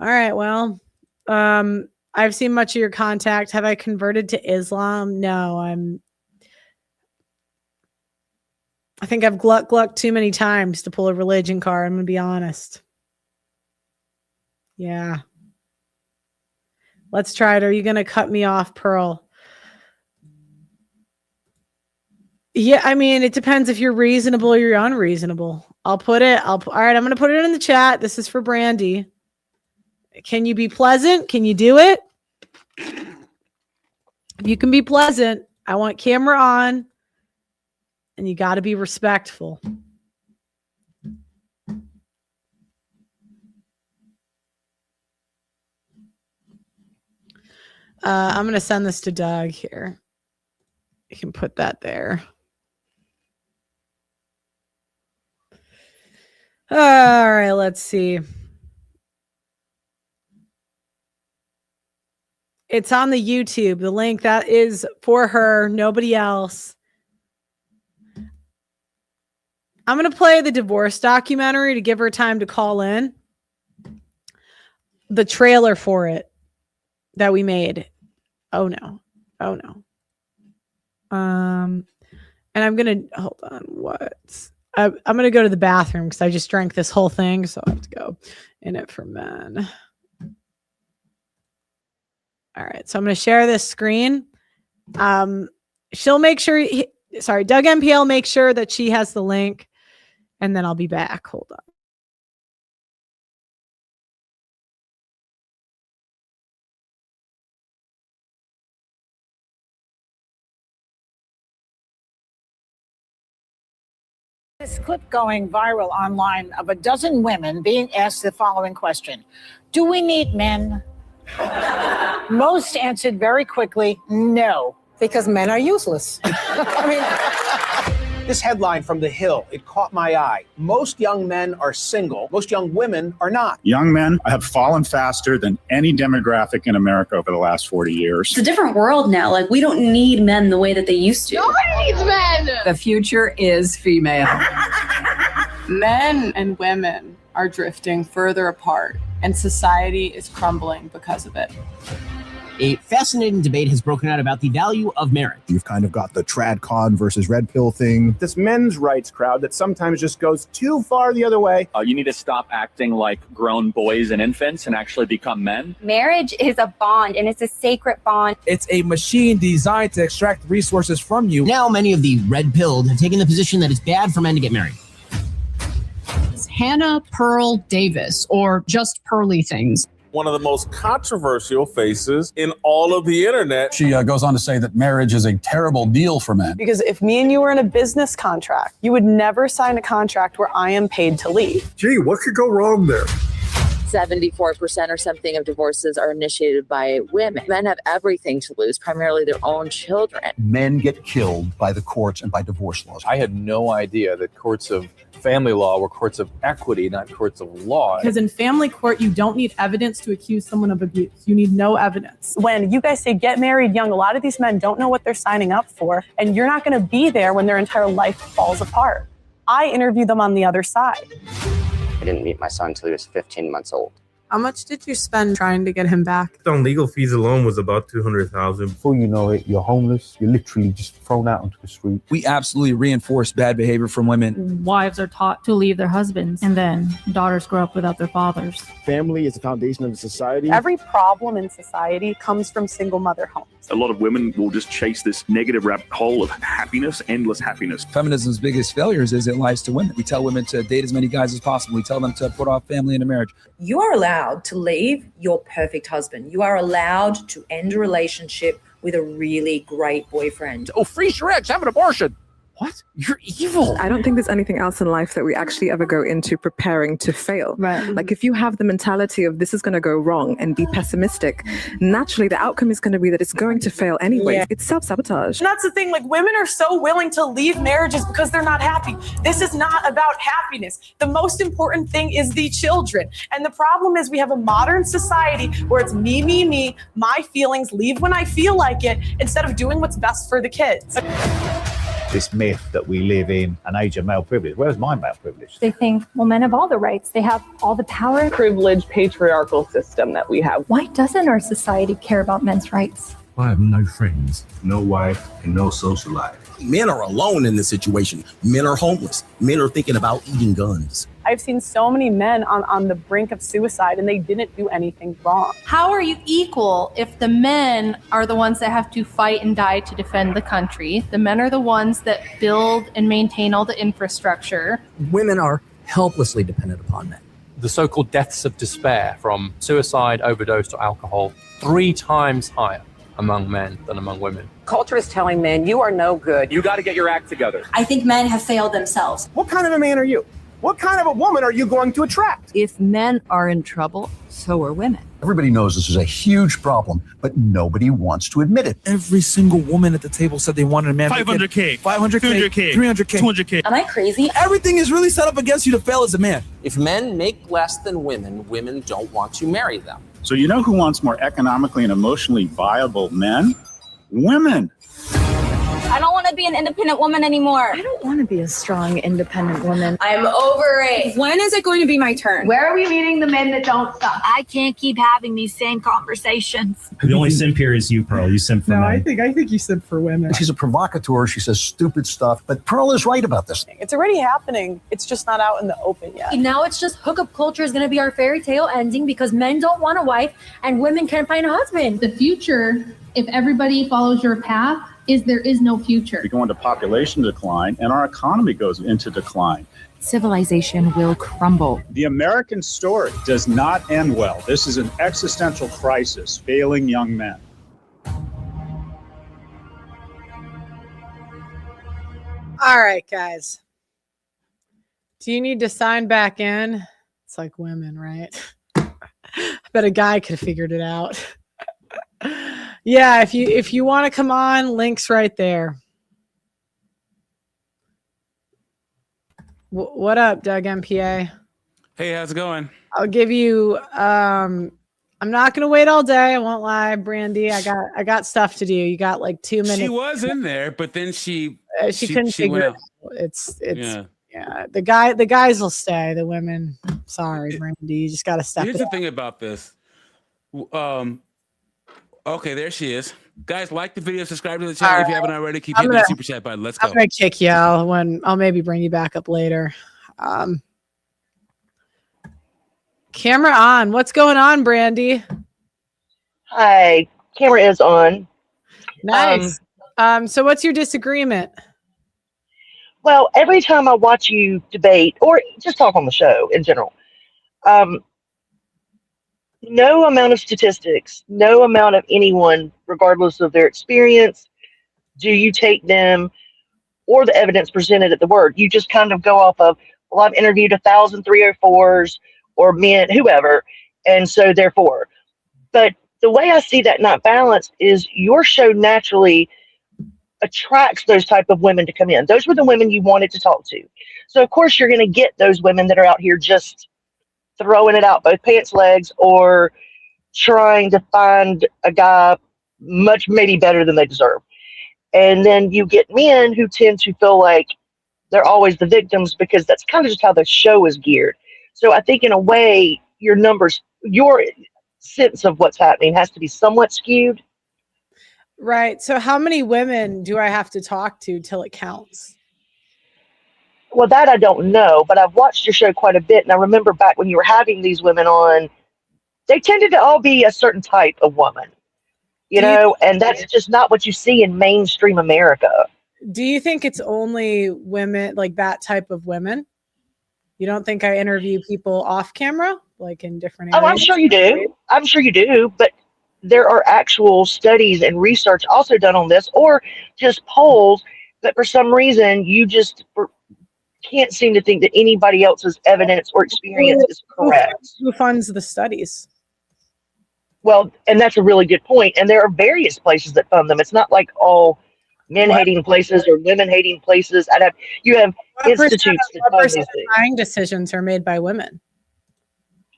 All right. Well, I've seen much of your contact. Have I converted to Islam? No, I think I've glucked too many times to pull a religion card. I'm going to be honest. Yeah. Let's try it. Are you going to cut me off, Pearl? Yeah, I mean, it depends if you're reasonable or you're unreasonable. All right, I'm going to put it in the chat. This is for Brandy. Can you be pleasant? Can you do it? If you can be pleasant, I want camera on. And you got to be respectful. I'm going to send this to Doug here. You can put that there. All right, let's see. It's on the YouTube. The link that is for her, nobody else. I'm going to play the divorce documentary to give her time to call in. The trailer for it that we made. Oh no. And I'm going to hold on. I'm going to go to the bathroom because I just drank this whole thing. So I have to go in it for men. All right. So I'm going to share this screen. She'll make sure, Doug MPL, make sure that she has the link. And then I'll be back. Hold on. This clip going viral online of a dozen women being asked the following question: do we need men? Most answered very quickly, no. Because men are useless. I mean, this headline from The Hill, it caught my eye. Most young men are single. Most young women are not. Young men have fallen faster than any demographic in America over the last 40 years. It's a different world now. Like, we don't need men the way that they used to. Nobody needs men. The future is female. Men and women are drifting further apart, and society is crumbling because of it. A fascinating debate has broken out about the value of marriage. You've kind of got the trad con versus red pill thing. This men's rights crowd that sometimes just goes too far the other way. You need to stop acting like grown boys and infants and actually become men. Marriage is a bond, and it's a sacred bond. It's a machine designed to extract resources from you. Now, many of the red-pilled have taken the position that it's bad for men to get married. Hannah Pearl Davis, or just Pearly Things. One of the most controversial faces in all of the internet. She goes on to say that marriage is a terrible deal for men. Because if me and you were in a business contract, you would never sign a contract where I am paid to leave. Gee, what could go wrong there? 74% or something of divorces are initiated by women. Men have everything to lose, primarily their own children. Men get killed by the courts and by divorce laws. I had no idea that courts of family law were courts of equity, not courts of law. Because in family court, you don't need evidence to accuse someone of abuse. You need no evidence. When you guys say get married young, a lot of these men don't know what they're signing up for, and you're not going to be there when their entire life falls apart. I interview them on the other side. I didn't meet my son until he was 15 months old. How much did you spend trying to get him back? On legal fees alone was about $200,000. Before you know it, you're homeless. You're literally just thrown out onto the street. We absolutely reinforce bad behavior from women. Wives are taught to leave their husbands, and then daughters grow up without their fathers. Family is the foundation of society. Every problem in society comes from single mother homes. A lot of women will just chase this negative rabbit hole of happiness, endless happiness. Feminism's biggest failures is it lies to women. We tell women to date as many guys as possible. We tell them to put off family into marriage. You are allowed to leave your perfect husband. You are allowed to end a relationship with a really great boyfriend. Oh, freeze your ex, have an abortion. What? You're evil. I don't think there's anything else in life that we actually ever go into preparing to fail. Right. Like if you have the mentality of this is going to go wrong and be pessimistic, naturally the outcome is going to be that it's going to fail anyway. Yeah. It's self-sabotage. And that's the thing, like women are so willing to leave marriages because they're not happy. This is not about happiness. The most important thing is the children. And the problem is we have a modern society where it's me, my feelings, leave when I feel like it, instead of doing what's best for the kids. This myth that we live in an age of male privilege. Where's my male privilege? They think, well, men have all the rights. They have all the power. Privileged patriarchal system that we have. Why doesn't our society care about men's rights? I have no friends, no wife, and no social life. Men are alone in this situation. Men are homeless. Men are thinking about eating guns. I've seen so many men on the brink of suicide and they didn't do anything wrong. How are you equal if the men are the ones that have to fight and die to defend the country? The men are the ones that build and maintain all the infrastructure. Women are helplessly dependent upon men. The so-called deaths of despair from suicide, overdose, or alcohol, 3 times higher among men than among women. Culture is telling men, you are no good. You got to get your act together. I think men have failed themselves. What kind of a man are you? What kind of a woman are you going to attract? If men are in trouble, so are women. Everybody knows this is a huge problem, but nobody wants to admit it. Every single woman at the table said they wanted a man. 500K, 500K, 200K, 300K, 200K. Am I crazy? Everything is really set up against you to fail as a man. If men make less than women, women don't want to marry them. So you know who wants more economically and emotionally viable men? Women. I don't want to be an independent woman anymore. I don't want to be a strong, independent woman. I'm over it. When is it going to be my turn? Where are we meeting the men that don't stop? I can't keep having these same conversations. The only simp here is you, Pearl. You simp for men. I think you simp for women. She's a provocateur. She says stupid stuff, but Pearl is right about this. It's already happening. It's just not out in the open yet. Now it's just hookup culture is going to be our fairy tale ending because men don't want a wife and women can't find a husband. The future, if everybody follows your path, is there is no future. We go into population decline and our economy goes into decline. Civilization will crumble. The American story does not end well. This is an existential crisis, failing young men. All right, guys. Do you need to sign back in? It's like women, right? I bet a guy could have figured it out. Yeah, if you want to come on, link's right there. What up, Doug MPA? Hey, how's it going? I'll give you I'm not gonna wait all day, I won't lie, Brandy. I got stuff to do. You got like 2 minutes. She was in there, but then she couldn't figure it out. It's yeah. The guys will stay. The women, sorry, Brandy, you just gotta step. Here's the thing about this. Okay, there she is. Guys, like the video, subscribe to the channel if you haven't already. Keep hitting the super chat button. Let's go. I'm gonna kick you out when I'll maybe bring you back up later. Camera on. What's going on, Brandy? Hi, camera is on. Nice. So what's your disagreement? Well, every time I watch you debate or just talk on the show in general, no amount of statistics, no amount of anyone, regardless of their experience, do you take them or the evidence presented at the word. You just kind of go off of, well, I've interviewed 1,000 304s or men, whoever, and so therefore. But the way I see that not balanced is your show naturally attracts those type of women to come in. Those were the women you wanted to talk to. So of course you're going to get those women that are out here just throwing it out both pants legs or trying to find a guy much maybe better than they deserve. And then you get men who tend to feel like they're always the victims because that's kind of just how the show is geared. So I think in a way your numbers, your sense of what's happening has to be somewhat skewed. Right. So how many women do I have to talk to till it counts? Well, that I don't know, but I've watched your show quite a bit. And I remember back when you were having these women on, they tended to all be a certain type of woman, you know, and that's just not what you see in mainstream America. Do you think it's only women, like that type of women? You don't think I interview people off camera, like in different areas? Oh, I'm sure you do. I'm sure you do. But there are actual studies and research also done on this, or just polls that for some reason you just can't seem to think that anybody else's evidence or experience is correct. Who funds the studies? Well, and that's a really good point. And there are various places that fund them. It's not like all men-hating places or women-hating places. You have institutes that fund these things. Buying decisions are made by women.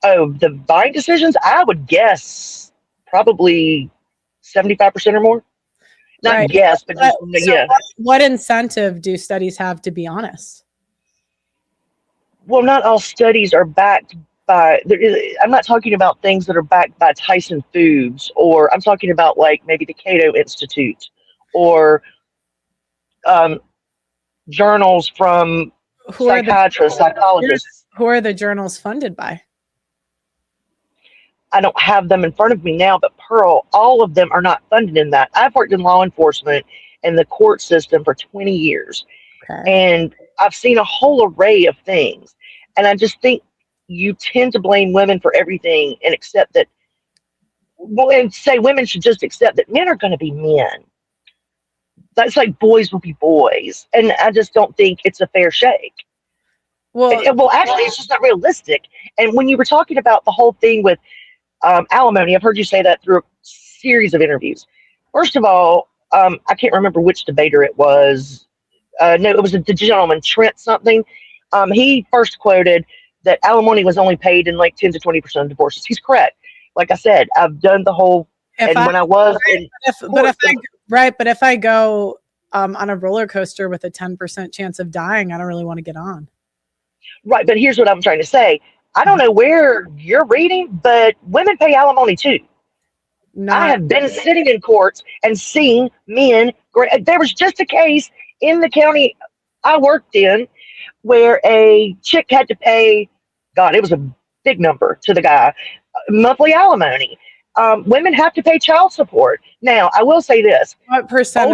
Oh, the buying decisions? I would guess probably 75% or more. Not Right. guess, but just, yeah. What incentive do studies have to be honest? Well, not all studies are backed by, I'm not talking about things that are backed by Tyson Foods, or I'm talking about like maybe the Cato Institute or journals from psychiatrists, psychologists. Who are the journals funded by? I don't have them in front of me now, but Pearl, all of them are not funded in that. I've worked in law enforcement and the court system for 20 years. Okay. And I've seen a whole array of things. And I just think you tend to blame women for everything and accept that, well, and say women should just accept that men are going to be men. That's like boys will be boys. And I just don't think it's a fair shake. Well, actually, it's just not realistic. And when you were talking about the whole thing with alimony, I've heard you say that through a series of interviews. First of all, I can't remember which debater it was. No, it was the gentleman, Trent something. He first quoted that alimony was only paid in like 10 to 20% of divorces. He's correct. Like I said, I've done the whole, but if I go on a roller coaster with a 10% chance of dying, I don't really want to get on. Right, but here's what I'm trying to say. I don't know where you're reading, but women pay alimony too. I have been sitting in courts and seen men. There was just a case in the county I worked in where a chick had to pay, God, it was a big number to the guy, monthly alimony. Women have to pay child support. Now, I will say this. What percent?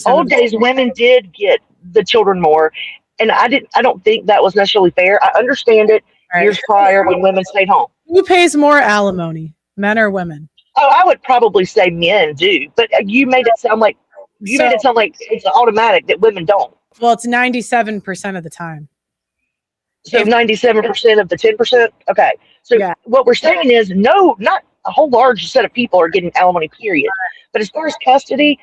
Old days, women did get the children more. And I don't think that was necessarily fair. I understand it years prior when women stayed home. Who pays more alimony, men or women? Oh, I would probably say men do, but you made it sound like it's automatic that women don't. Well, it's 97% of the time. So 97% of the 10%. Okay. So what we're saying is no, not a whole large set of people are getting alimony, period. But as far as custody,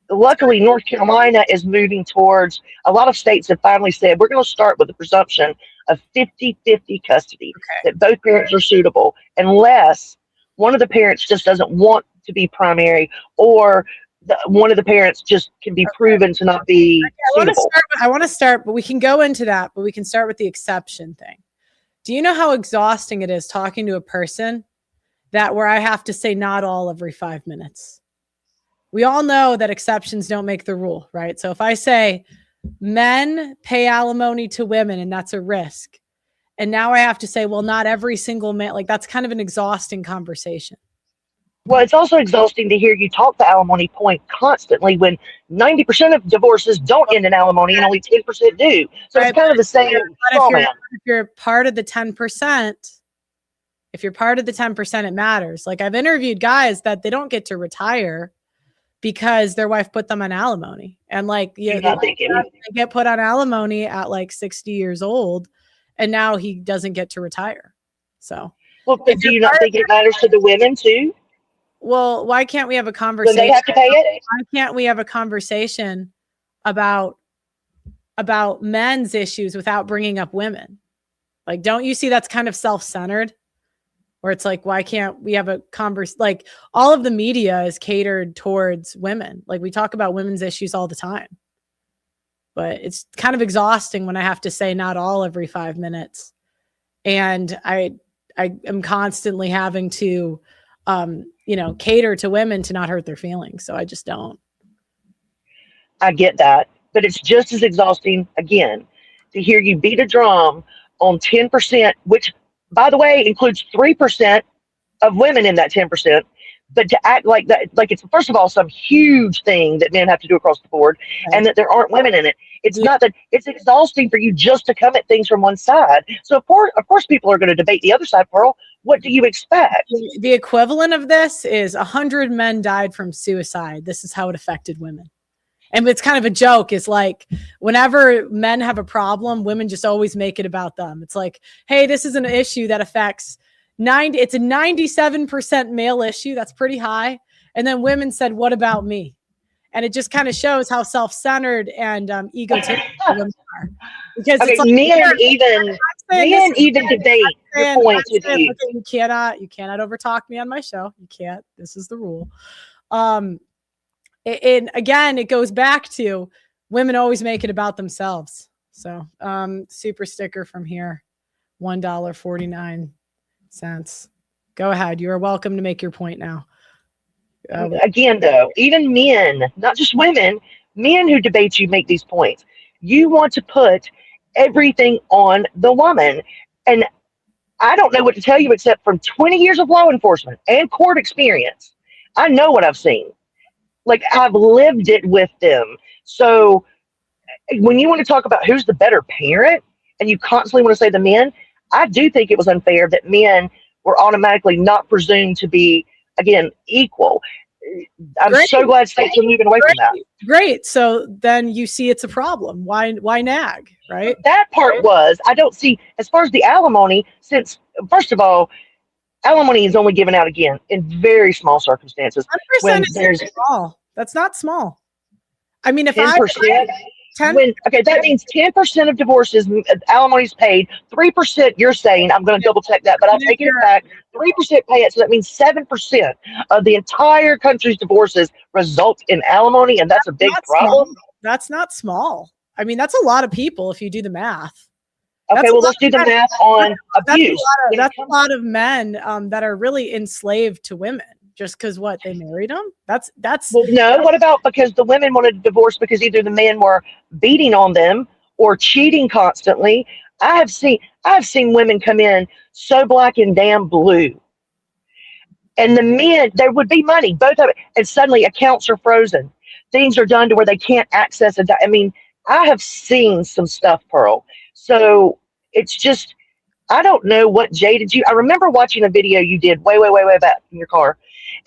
luckily North Carolina is moving towards, a lot of states have finally said, we're going to start with the presumption of 50-50 custody, that both parents are suitable, unless one of the parents just doesn't want to be primary, or one of the parents just can be proven to not be suitable. I want to start, but we can go into that, but we can start with the exception thing. Do you know how exhausting it is talking to a person that where I have to say not all every 5 minutes. We all know that exceptions don't make the rule, right? So if I say men pay alimony to women and that's a risk, and now I have to say, well, not every single man, like that's kind of an exhausting conversation. Well, it's also exhausting to hear you talk the alimony point constantly when 90% of divorces don't end in alimony and only 10% do. So it's kind of the same straw man. If you're part of the 10%, if you're part of the 10%, it matters. Like I've interviewed guys that they don't get to retire because their wife put them on alimony. And like, they get put on alimony at like 60 years old and now he doesn't get to retire. So, well, do you not think it matters to the women too? Well, why can't we have a conversation? When they have to pay it? Why can't we have a conversation about men's issues without bringing up women? Like, don't you see that's kind of self-centered? Where it's like, why can't we have a like all of the media is catered towards women. Like we talk about women's issues all the time, but it's kind of exhausting when I have to say not all every 5 minutes. And I am constantly having to, cater to women to not hurt their feelings. So I just don't. I get that, but it's just as exhausting again to hear you beat a drum on 10%, which by the way, includes 3% of women in that 10%, but to act like that, like it's first of all some huge thing that men have to do across the board, and that there aren't women in it. It's not that it's exhausting for you just to come at things from one side. So of course, people are going to debate the other side. Pearl, what do you expect? The equivalent of this is 100 men died from suicide. This is how it affected women. And it's kind of a joke. It's like whenever men have a problem, women just always make it about them. It's like, hey, this is an issue that affects it's a 97% male issue. That's pretty high. And then women said, what about me? And it just kind of shows how self-centered and egotistical women are. Because it's like, men even debate your points with you. Okay, you cannot overtalk me on my show. You can't. This is the rule. And again, it goes back to women always make it about themselves. So super sticker from here, $1.49. Go ahead. You are welcome to make your point now. Again, though, even men, not just women, men who debate you make these points. You want to put everything on the woman. And I don't know what to tell you except from 20 years of law enforcement and court experience. I know what I've seen. Like I've lived it with them. So when you want to talk about who's the better parent and you constantly want to say the men, I do think it was unfair that men were automatically not presumed to be, again, equal. I'm so glad states are moving away from that. Great. So then you see it's a problem. Why nag, right? That part was, I don't see, as far as the alimony, since, first of all, alimony is only given out again in very small circumstances. 10% is small. That's not small. I mean, if 10%, that means 10% of divorces, alimony is paid. 3%, you're saying, I'm going to double check that, but I'll take it back. 3% pay it, so that means 7% of the entire country's divorces result in alimony, and that's a big problem. That's not small. I mean, that's a lot of people if you do the math. Okay, well, let's do the math on abuse. That's a lot of men that are really enslaved to women just because they married them. That's well, no. What about because the women wanted a divorce because either the men were beating on them or cheating constantly? I've seen women come in so black and damn blue, and the men, there would be money, both of it, and suddenly accounts are frozen. Things are done to where they can't access it. I mean, I have seen some stuff, Pearl. So it's just, I don't know what jaded you. I remember watching a video you did way back in your car.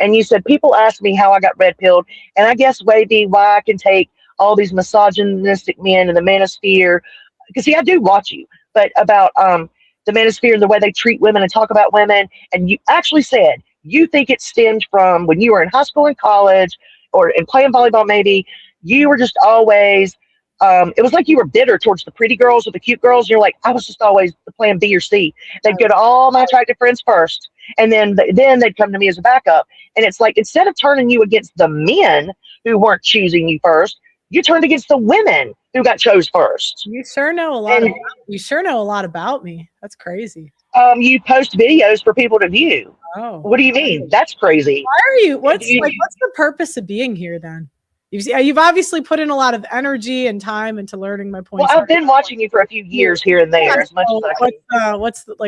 And you said, people ask me how I got red pilled. And I guess maybe why I can take all these misogynistic men in the manosphere. Because see, I do watch you, but about the manosphere and the way they treat women and talk about women. And you actually said, you think it stemmed from when you were in high school and college or in playing volleyball, maybe you were just always, it was like you were bitter towards the pretty girls or the cute girls. You're like, I was just always the plan B or C. They'd go to all my attractive friends first, and then they'd come to me as a backup. And it's like, instead of turning you against the men who weren't choosing you first, you turned against the women who got chose first. You sure know a lot. You sure know a lot about me. That's crazy. You post videos for people to view. Oh. What do you mean? That's crazy. Why are you? What's the purpose of being here then? You've obviously put in a lot of energy and time into learning my points. Well, I've been watching you for a few years here and there, as much as I can.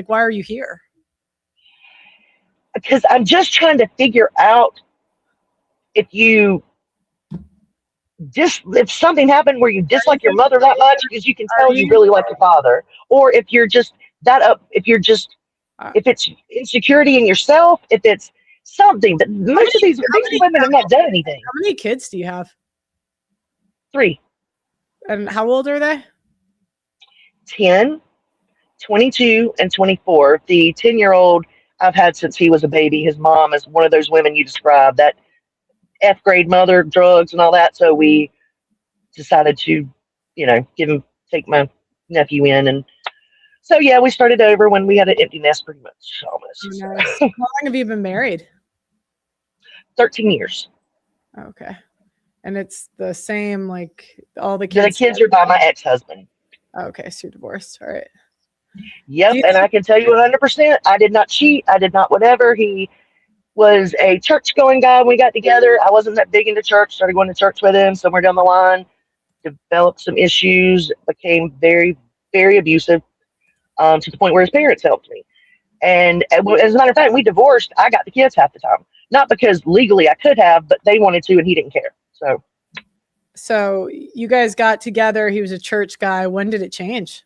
Why are you here? Because I'm just trying to figure out if something happened where you dislike your mother that much because you can tell you really like your father, or if you're just if it's insecurity in yourself, if it's something. But most of these women have not done anything. How many kids do you have? 3. And how old are they? 10, 22, and 24. The 10-year-old I've had since he was a baby. His mom is one of those women you described, that F grade mother, drugs and all that. So we decided to, take my nephew in. And so, yeah, we started over when we had an empty nest pretty much almost. Oh, nice. How long have you been married? 13 years. Okay. And it's the same, like all the kids? The kids are by my ex-husband. Okay, so you're divorced. All right. Yep, and I can tell you 100%, I did not cheat. I did not whatever. He was a church-going guy when we got together. I wasn't that big into church. Started going to church with him somewhere down the line. Developed some issues. Became very, very abusive to the point where his parents helped me. And as a matter of fact, we divorced. I got the kids half the time. Not because legally I could have, but they wanted to and he didn't care. So you guys got together. He was a church guy. When did it change?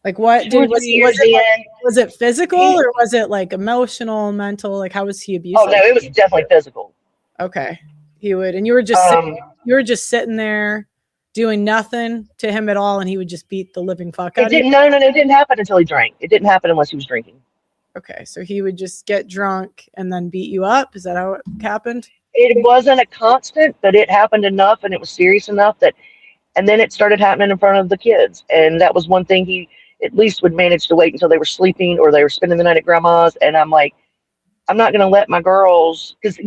Like what was it physical or was it like emotional, mental? Like how was he abusive? Oh no, it was definitely physical. Okay. He would, and you were just sitting there doing nothing to him at all, and he would just beat the living fuck out of you? No, it didn't happen until he drank. It didn't happen unless he was drinking. Okay, so he would just get drunk and then beat you up? Is that how it happened? It wasn't a constant, but it happened enough and it was serious enough and then it started happening in front of the kids. And that was one thing he at least would manage to wait until they were sleeping or they were spending the night at grandma's. And I'm like, I'm not going to let my girls, because,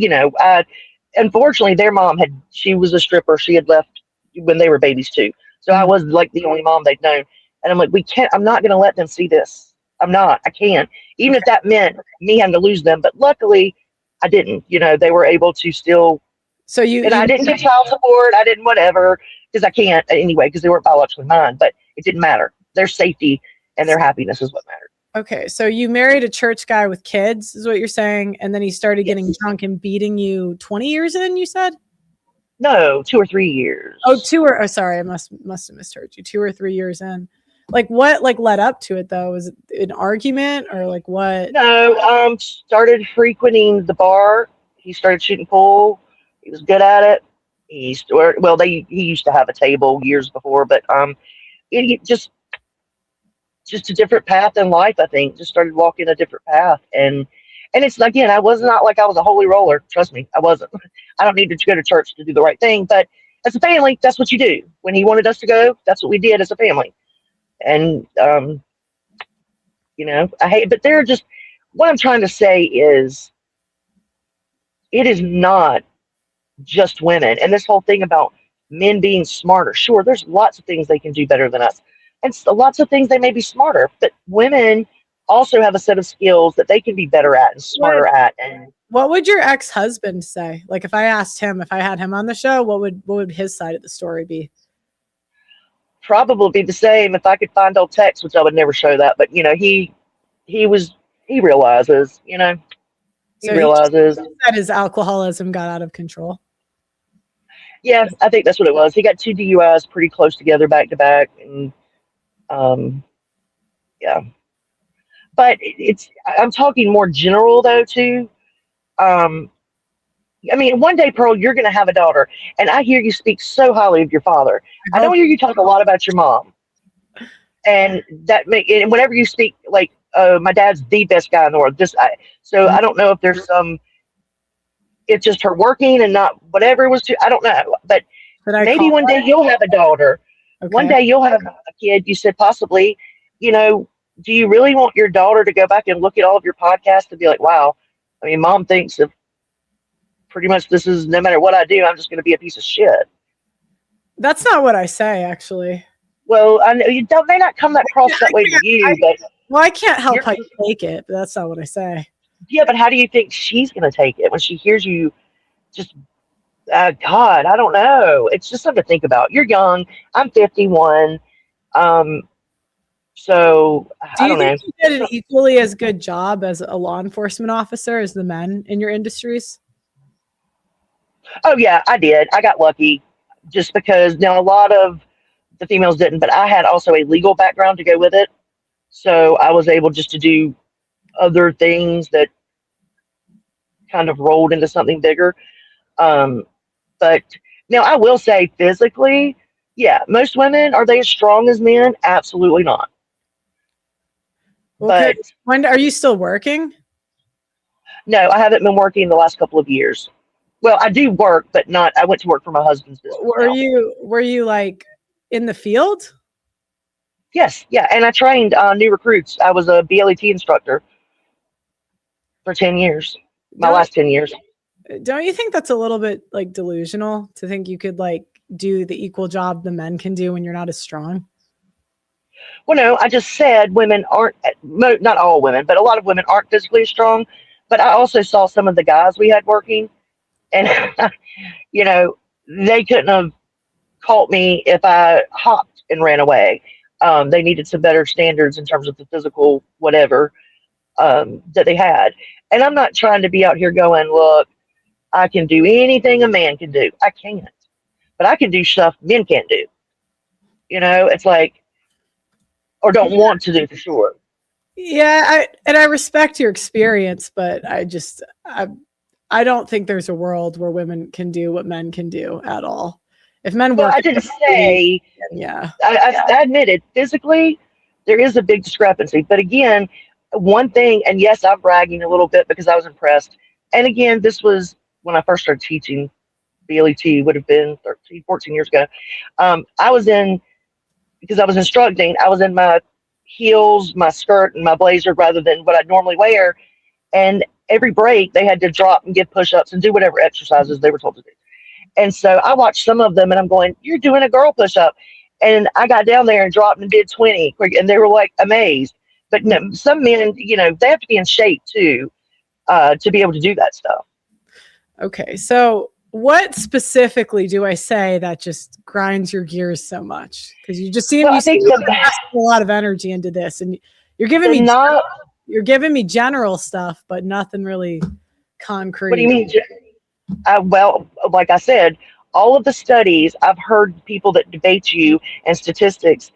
unfortunately their mom she was a stripper. She had left when they were babies too. So I was like the only mom they'd known. And I'm like, I'm not going to let them see this. I can't, even if that meant me having to lose them. But luckily I didn't, they were able to still. So I didn't get child support. I didn't whatever, because I can't anyway, because they weren't biologically mine, but it didn't matter. Their safety and their happiness is what mattered. Okay. So you married a church guy with kids is what you're saying. And then he started getting drunk and beating you 20 years in, you said? No, 2 or 3 years. Sorry. I must have misheard you. 2 or 3 years in. Like what led up to it though? Was it an argument or like what? No, started frequenting the bar. He started shooting pool. He was good at it. He used to have a table years before, but it just a different path in life. I think just started walking a different path, and it's again, I was not like I was a holy roller. Trust me, I wasn't. I don't need to go to church to do the right thing, but as a family, that's what you do. When he wanted us to go, that's what we did as a family. And I hate, but they're just, what I'm trying to say is it is not just women. And this whole thing about men being smarter, sure, there's lots of things they can do better than us, and lots of things they may be smarter, but women also have a set of skills that they can be better at and smarter at. And what would your ex-husband say? Like if I asked him, if I had him on the show, what would his side of the story be? Probably be the same if I could find old texts, which I would never show that. But he realizes, he realizes that his alcoholism got out of control. Yeah, I think that's what it was. He got 2 DUIs pretty close together, back to back, and yeah. But I'm talking more general though too. One day, Pearl, you're going to have a daughter, and I hear you speak so highly of your father. I don't hear you talk a lot about your mom, and and whenever you speak, like my dad's the best guy in the world. So I don't know if there's it's just her working and not whatever it was. I don't know, but maybe one day you'll have a daughter. Okay. One day you'll have a kid. You said possibly. Do you really want your daughter to go back and look at all of your podcasts and be like, wow, mom thinks of pretty much this is, no matter what I do, I'm just going to be a piece of shit. That's not what I say, actually. Well, I know you don't may not come across that way to you, but Well, I can't help you're, how you take it, but that's not what I say. yeah, but how do you think she's going to take it when she hears you just, God, I don't know. It's just something to think about. You're young. I'm 51. Um, so Do I you don't know. think you did an equally as good job as a law enforcement officer as the men in your industries? Oh yeah, I did. I got lucky just because now a lot of the females didn't, but I had also a legal background to go with it. So I was able just to do other things that kind of rolled into something bigger. Um, but now I will say physically, yeah, most women, are they as strong as men? Absolutely not. Well, But when are you still working? no, I haven't been working the last couple of years. Well, I do work, but not, I went to work for my husband's business Were now. you like in the field? Yes, yeah. And I trained new recruits. I was a BLET instructor for 10 years, my Don't last 10 years. don't you think that's a little bit like delusional to think you could like do the equal job the men can do when you're not as strong? Well, no, I just said women aren't, not all women, but a lot of women aren't physically strong. But I also saw some of the guys we had working, and, you know, they couldn't have caught me if I hopped and ran away. They needed some better standards in terms of the physical whatever that they had. And I'm not trying to be out here going, look, I can do anything a man can do. I can't, but I can do stuff men can't do. It's like, or don't want to do for sure. Yeah, I respect your experience, but I don't think there's a world where women can do what men can do at all. If men Well, work, I didn't say, yeah. I admitted physically there is a big discrepancy. But again, one thing, and yes, I'm bragging a little bit because I was impressed. And again, this was when I first started teaching. BLET would have been 13, 14 years ago. I was in, because I was instructing, I was in my heels, my skirt, and my blazer rather than what I'd normally wear. And every break, they had to drop and give push ups and do whatever exercises they were told to do. And so I watched some of them and I'm going, you're doing a girl push up. And I got down there and dropped and did 20 quick, and they were like amazed. But no, some men, they have to be in shape too to be able to do that stuff. Okay, so what specifically do I say that just grinds your gears so much? Because you just seem investing a lot of energy into this, and you're giving me general stuff, but nothing really concrete. What do you mean? Well, like I said, all of the studies, I've heard people that debate you and statistics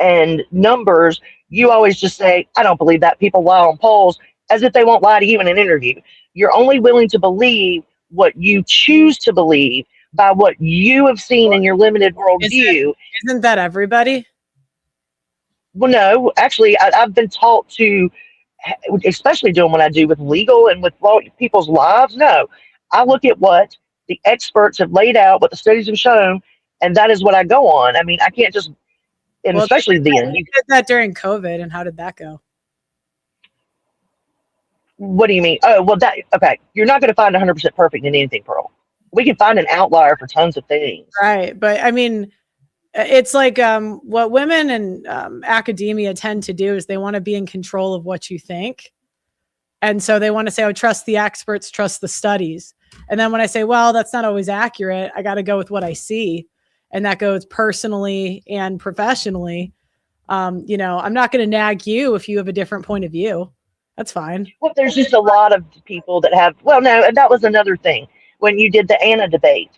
and numbers, you always just say, I don't believe that. People lie on polls, as if they won't lie to you in an interview. You're only willing to believe what you choose to believe by what you have seen in your limited worldview. Isn't that everybody? Well, no, actually, I've been taught to, especially doing what I do with legal and with people's lives. No, I look at what the experts have laid out, what the studies have shown, and that is what I go on. I mean, I can't just, and Well, especially then. You did that during COVID, and how did that go? What do you mean? Oh, well, okay. You're not going to find 100% perfect in anything, Pearl. We can find an outlier for tons of things. Right. But I mean, it's like what women and academia tend to do is they want to be in control of what you think. And so they want to say, oh, trust the experts, trust the studies. And then when I say, well, that's not always accurate, I got to go with what I see. And that goes personally and professionally. I'm not going to nag you if you have a different point of view. That's fine. Well, there's just a lot of people that have, well, no, and that was another thing. When you did the Anna debate,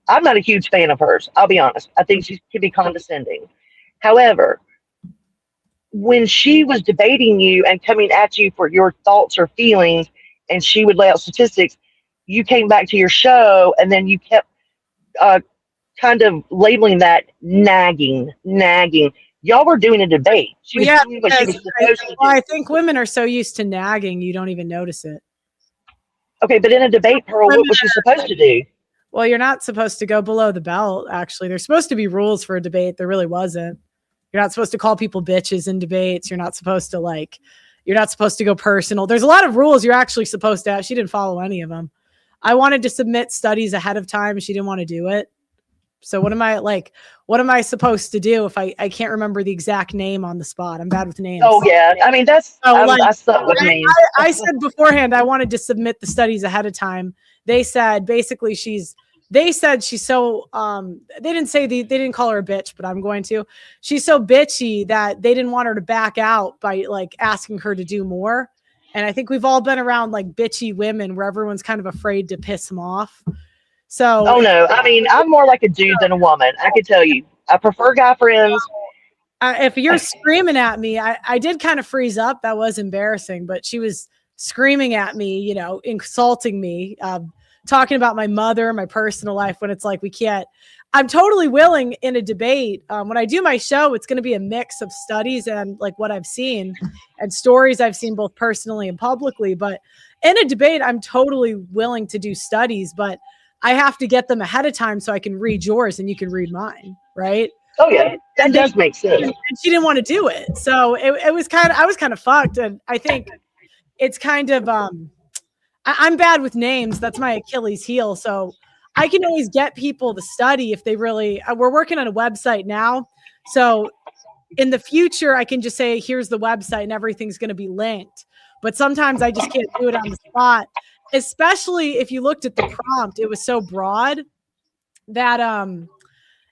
I'm not a huge fan of hers. I'll be honest. I think she can be condescending. However, when she was debating you and coming at you for your thoughts or feelings, and she would lay out statistics, you came back to your show and then you kept kind of labeling that nagging. Y'all were doing a debate. She was doing what she was supposed to do. I think women are so used to nagging, you don't even notice it. Okay, but in a debate, Pearl, what was she supposed to do? Well, you're not supposed to go below the belt, actually. There's supposed to be rules for a debate. There really wasn't. You're not supposed to call people bitches in debates. You're not supposed to go personal. There's a lot of rules you're actually supposed to have. She didn't follow any of them. I wanted to submit studies ahead of time. She didn't want to do it. So what am I supposed to do if I can't remember the exact name on the spot? I'm bad with names. Oh yeah, I mean that's I suck with names. I said beforehand I wanted to submit the studies ahead of time. They said basically she's so they didn't call her a bitch, but I'm going to. She's so bitchy that they didn't want her to back out by like asking her to do more. And I think we've all been around like bitchy women where everyone's kind of afraid to piss them off. So oh no, I mean I'm more like a dude than a woman. I could tell you. I prefer guy friends. If you're screaming at me, I did kind of freeze up. That was embarrassing, but she was screaming at me, you know, insulting me, talking about my mother, my personal life, when it's like we can't. I'm totally willing in a debate. When I do my show, it's going to be a mix of studies and like what I've seen and stories I've seen both personally and publicly. But in a debate, I'm totally willing to do studies, but I have to get them ahead of time so I can read yours and you can read mine, right? Oh yeah, that does make sense. And she didn't want to do it, so it was I was kind of fucked. And I think it's kind of I'm bad with names. That's my Achilles heel. So I can always get people to study if they really. We're working on a website now, so in the future I can just say here's the website and everything's going to be linked. But sometimes I just can't do it on the spot. Especially if you looked at the prompt, it was so broad that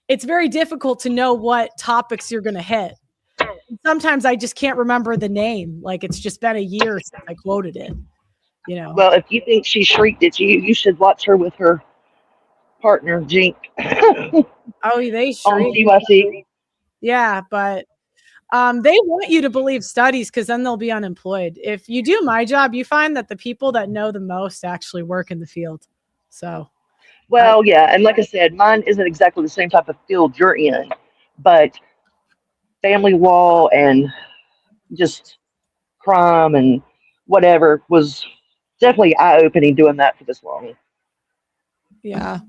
it's very difficult to know what topics you're going to hit. Sometimes I just can't remember the name. Like it's just been a year since I quoted it, you know? Well, if you think she shrieked at you, you should watch her with her partner, Jink. Oh, they shriek. TYC. Yeah, but they want you to believe studies because then they'll be unemployed. If you do my job, you find that the people that know the most actually work in the field. So. Well, yeah, and like I said, mine isn't exactly the same type of field you're in, but family law and just crime and whatever was definitely eye-opening doing that for this long. Yeah.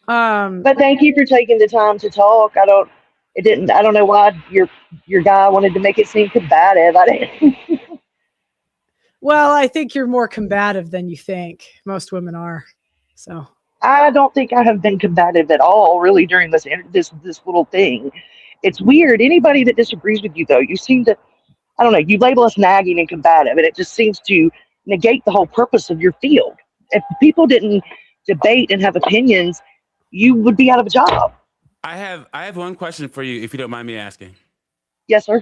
But thank you for taking the time to talk. I don't know why your guy wanted to make it seem combative. I didn't. Well, I think you're more combative than you think. Most women are. So. I don't think I have been combative at all, really, during this little thing. It's weird. Anybody that disagrees with you, though, you seem to, I don't know, you label us nagging and combative, and it just seems to negate the whole purpose of your field. If people didn't debate and have opinions, you would be out of a job. I have one question for you, if you don't mind me asking. Yes, sir.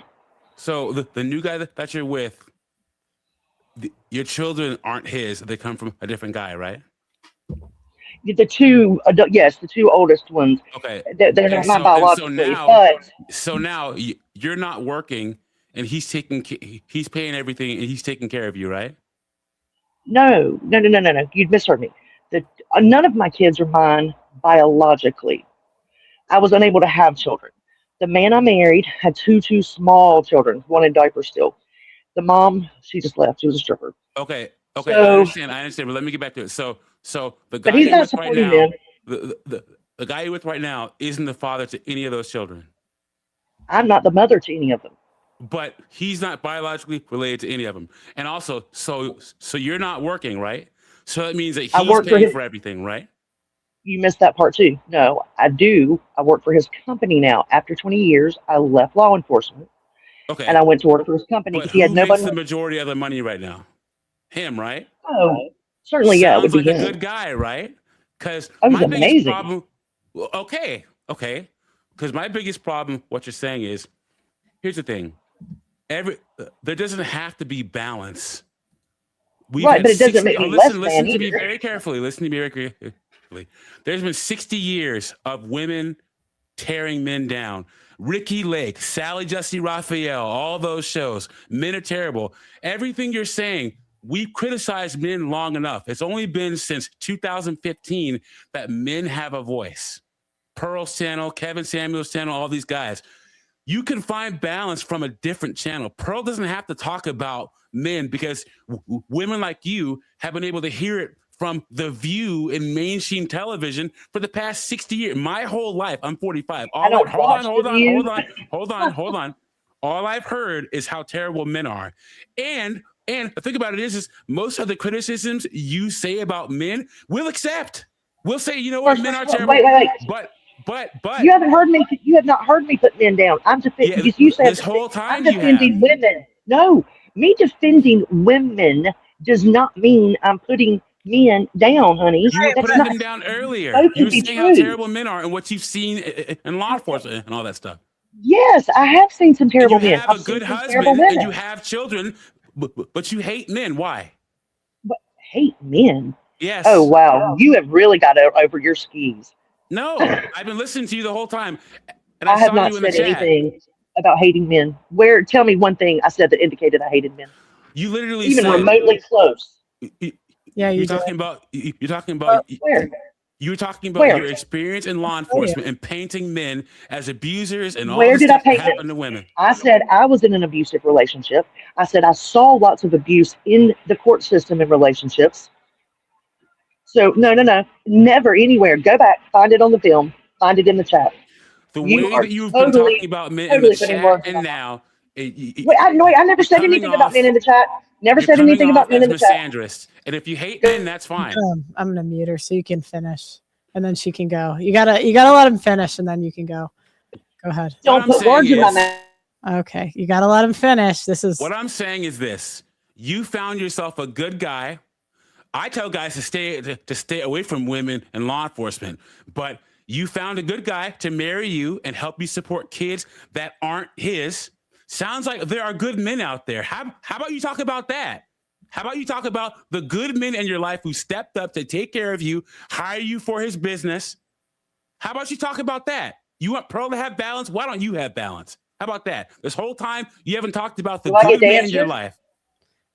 So the new guy that you're with, your children aren't his. They come from a different guy, right? The two oldest ones. Okay. They're not my biologically. So now you're not working, and he's paying everything, and he's taking care of you, right? No. You'd misheard me. None of my kids are mine biologically. I was unable to have children. The man I married had two small children, one in diapers still. The mom, she just left. She was a stripper. Okay. So, I understand. But let me get back to it. So the guy you're with right now, the guy you're with right now isn't the father to any of those children. I'm not the mother to any of them. But he's not biologically related to any of them. And also, so you're not working, right? So that means that he's paying for everything, right? You missed that part too. No, I do. I work for his company now. After 20 years, I left law enforcement. Okay. And I went to work for his company because he had nobody. Who makes the majority of the money right now? Him, right? Oh, certainly, yeah. Sounds like a good guy, right? Because my biggest problem. Okay. Because my biggest problem, what you're saying is, here's the thing. There doesn't have to be balance. Right, but it doesn't make me less than Listen to either. me very carefully. Listen to me very carefully. There's been 60 years of women tearing men down. Ricky Lake, Sally Jesse Raphael, all those shows. Men are terrible. Everything you're saying, we've criticized men long enough. It's only been since 2015 that men have a voice. Pearl's channel, Kevin Samuel's channel, all these guys. You can find balance from a different channel. Pearl doesn't have to talk about men because women like you have been able to hear it from The View in mainstream television for the past 60 years. My whole life, I'm 45. Hold on. All I've heard is how terrible men are. And the thing about it is most of the criticisms you say about men, we'll accept. We'll say, you know what, men are terrible. Wait. But You haven't heard me. You have not heard me put men down. I'm defending. yeah, You said this whole I'm time you have. defending women. No, me defending women does not mean I'm putting men down, honey. You were That's putting not. them down earlier. Both You can were be saying how true. terrible men are and what you've seen in law enforcement and all that stuff. Yes, I have seen some And terrible you men. have I've a seen good some terrible husband and you women. have children, but you hate men. Why? But hate men. Oh Yes. wow, you have really got over your skis. No. I've been listening to you the whole time, and I I have saw not you in the said chat. anything about hating men. Where? Tell me one thing I said that indicated I hated men. You literally Even said remotely close. Yeah, you you're did. talking about you're talking about Where? you were talking about Where? your experience in law Oh, yeah. enforcement and painting men as abusers and all Where the did I stuff that paint happened them? to women. I said I was in an abusive relationship. I said I saw lots of abuse in the court system in relationships. So no, no, no, never anywhere. Go back, find it on the film, find it in the chat. The You way are that you've been talking totally, about men in the totally putting chat words in my and mouth. now, Wait, I never you're said coming anything about men off in the chat. Never you're said coming anything off about men as in the chat. misandrist. And if you hate men, that's fine. I'm gonna mute her so you can finish, and then she can go. You gotta let him finish, and then you can go. Go ahead. What Don't I'm put saying words in my is mouth. Okay, you gotta let him finish. This is what I'm saying is this. You found yourself a good guy. I tell guys to stay away from women and law enforcement, but you found a good guy to marry you and help you support kids that aren't his. Sounds like there are good men out there. How about you talk about that? How about you talk about the good men in your life who stepped up to take care of you, hire you for his business? How about you talk about that? You want Pearl to have balance? Why don't you have balance? How about that? This whole time you haven't talked about the Do I get good to men in your answer? life.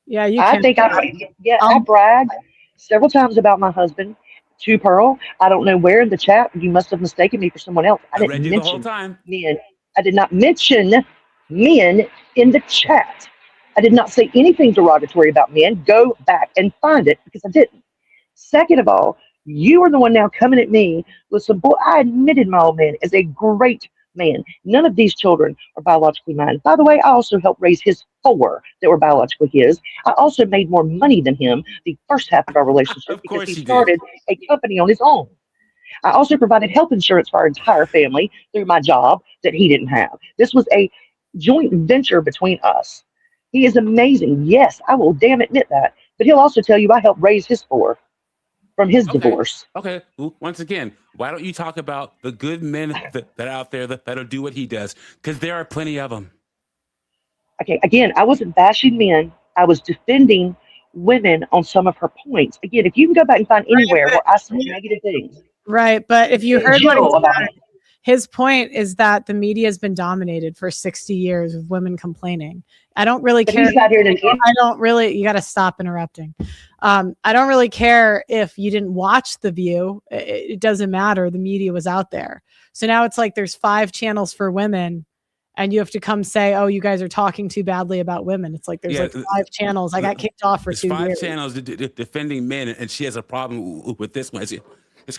yeah. You I can. think I bragged several times about my husband to Pearl. I don't know where in the chat you must have mistaken me for someone else. I I read didn't you the whole mention time. men. I did not mention men in the chat. I did not say anything derogatory about men. Go back and find it because I didn't. Second of all, you are the one now coming at me with some boy. I admitted my old man is a great man. None of these children are biologically mine. By the way, I also helped raise his four that were biologically his. I also made more money than him the first half of our relationship Of because he course you did. started a company on his own. I also provided health insurance for our entire family through my job that he didn't have. This was a joint venture between us. He is amazing. Yes, I will damn admit that. But he'll also tell you I helped raise his four from his Okay. divorce. Okay. Well, once again, why don't you talk about the good men that are out there that'll do what he does? Because there are plenty of them. Okay, again, I wasn't bashing men. I was defending women on some of her points. Again, if you can go back and find anywhere where I said negative things Right, but if you in heard what he general about said, men, his point is that the media has been dominated for 60 years with women complaining. I don't really but care. he's out here to I don't really, you got to stop interrupting. I don't really care if you didn't watch The View. It doesn't matter. The media was out there. So now it's like there's 5 channels for women and you have to come say, oh, you guys are talking too badly about women. It's like there's like 5 channels. I got kicked off for There's 2 5 years. channels defending men, and she has a problem with this one. It's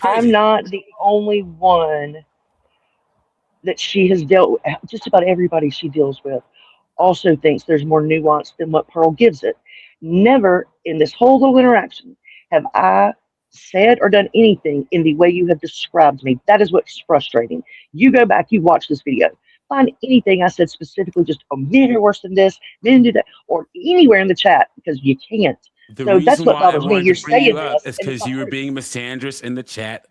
crazy. I'm not the only one that she has dealt with. Just about everybody she deals with also thinks there's more nuance than what Pearl gives it. Never in this whole little interaction have I said or done anything in the way you have described me. That is what's frustrating. You go back, you watch this video, find anything I said specifically, just, oh, men are worse than this, men do that, or anywhere in the chat, because you can't. The So that's reason what why I bothers me. wanted You're to bring you saying up this, is and it's because not you were true. being misandrous in the chat,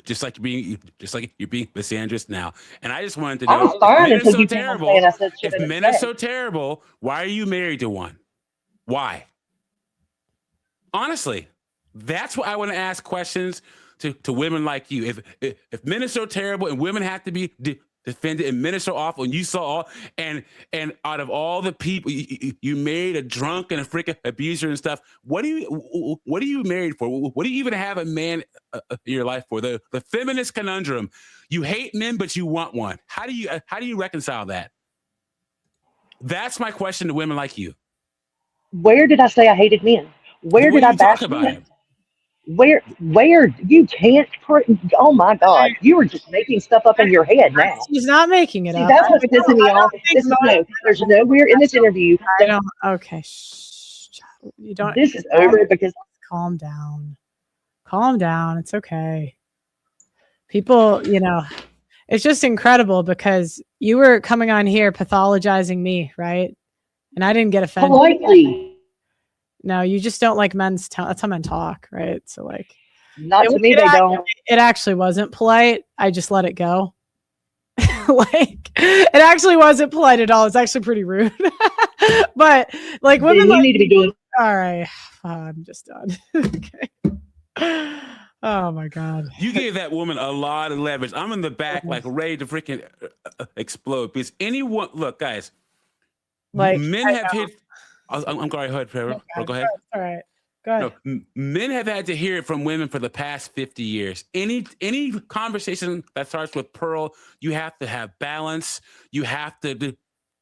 just like you're being misandrous now. And I just wanted to I know, was if fine men are until so you came on saying terrible, I said shit if in the men are chat. so terrible, why are you married to one? Why? Honestly, that's what I want to ask questions to women like you. If men are so terrible and women have to be defended and men are so awful, and you saw all and out of all the people you married a drunk and a freaking abuser and stuff, what are you married for? What do you even have a man in your life for? The feminist conundrum. You hate men, but you want one. How do you reconcile that? That's my question to women like you. Where did I say I hated men? The Where way did I you talk bash about men? it. Where you can't oh my God, you are just making stuff up in your head now. She's not making it See, up. that's what's pissing me off. This is no, there's nowhere in this interview I don't. Okay, shh. You don't. this is over because Calm down. Calm down. It's okay. People, it's just incredible because you were coming on here pathologizing me, right? And I didn't get offended. Politely. No, you just don't like men's tone. That's how men talk, right? So like, Not to me, they don't. It actually wasn't polite. I just let it go. Like, it actually wasn't polite at all. It's actually pretty rude. But like women, you need to be doing. All right, I'm just done. Okay. Oh my God. You gave that woman a lot of leverage. I'm in the back, like ready to freaking explode. Because anyone, look, guys, like men have hit. I'm sorry, go ahead. Go ahead. All right. Go ahead. No, men have had to hear it from women for the past 50 years. Any conversation that starts with Pearl, you have to have balance. You have to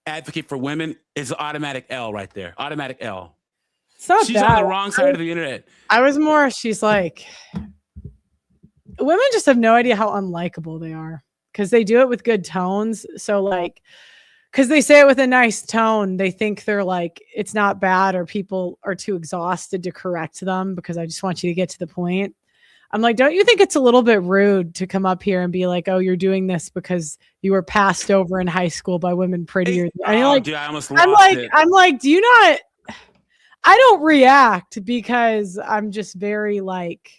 advocate for women. Is automatic L right there. Automatic L. She's bad. On the wrong side of the internet. I was more. She's like, women just have no idea how unlikable they are because they do it with good tones. So like, because they say it with a nice tone, they think they're like, it's not bad, or people are too exhausted to correct them because I just want you to get to the point. I'm like, don't you think it's a little bit rude to come up here and be like, oh, you're doing this because you were passed over in high school by women prettier? And you're like, dude, I almost lost it. I'm like, do you not? I don't react because I'm just very like,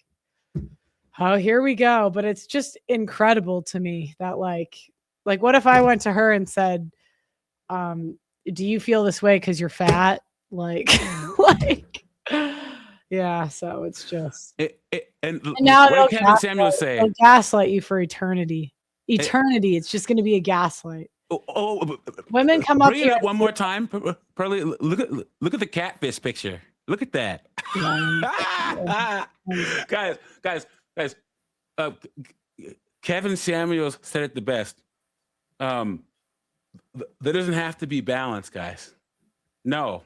oh, here we go. But it's just incredible to me that like what if I went to her and said, do you feel this way because you're fat? Like, yeah. So it's just and now what did Kevin Samuel say? They'll gaslight you for eternity. It's just going to be a gaslight. Women come up bring here it up one more time. Pearly, look at the catfish picture. Look at that. guys. Kevin Samuels said it the best. There doesn't have to be balance, guys. No,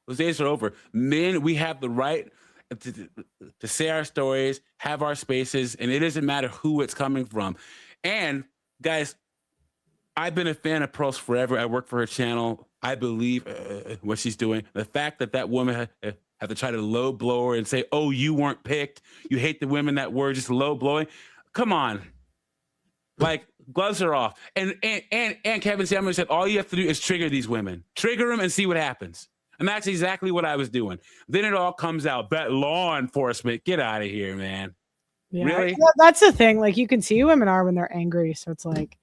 those days are over. Men, we have the right to say our stories, have our spaces, and it doesn't matter who it's coming from. And guys, I've been a fan of Pearl's forever. I work for her channel. I believe what she's doing. The fact that woman had to try to low blow her and say, "Oh, you weren't picked. You hate the women that were just low blowing." Come on. Like, gloves are off. And Kevin Samuel said, all you have to do is trigger these women. Trigger them and see what happens. And that's exactly what I was doing. Then it all comes out. That law enforcement, get out of here, man. Yeah, really? That's the thing. Like, you can see who women are when they're angry. So it's like,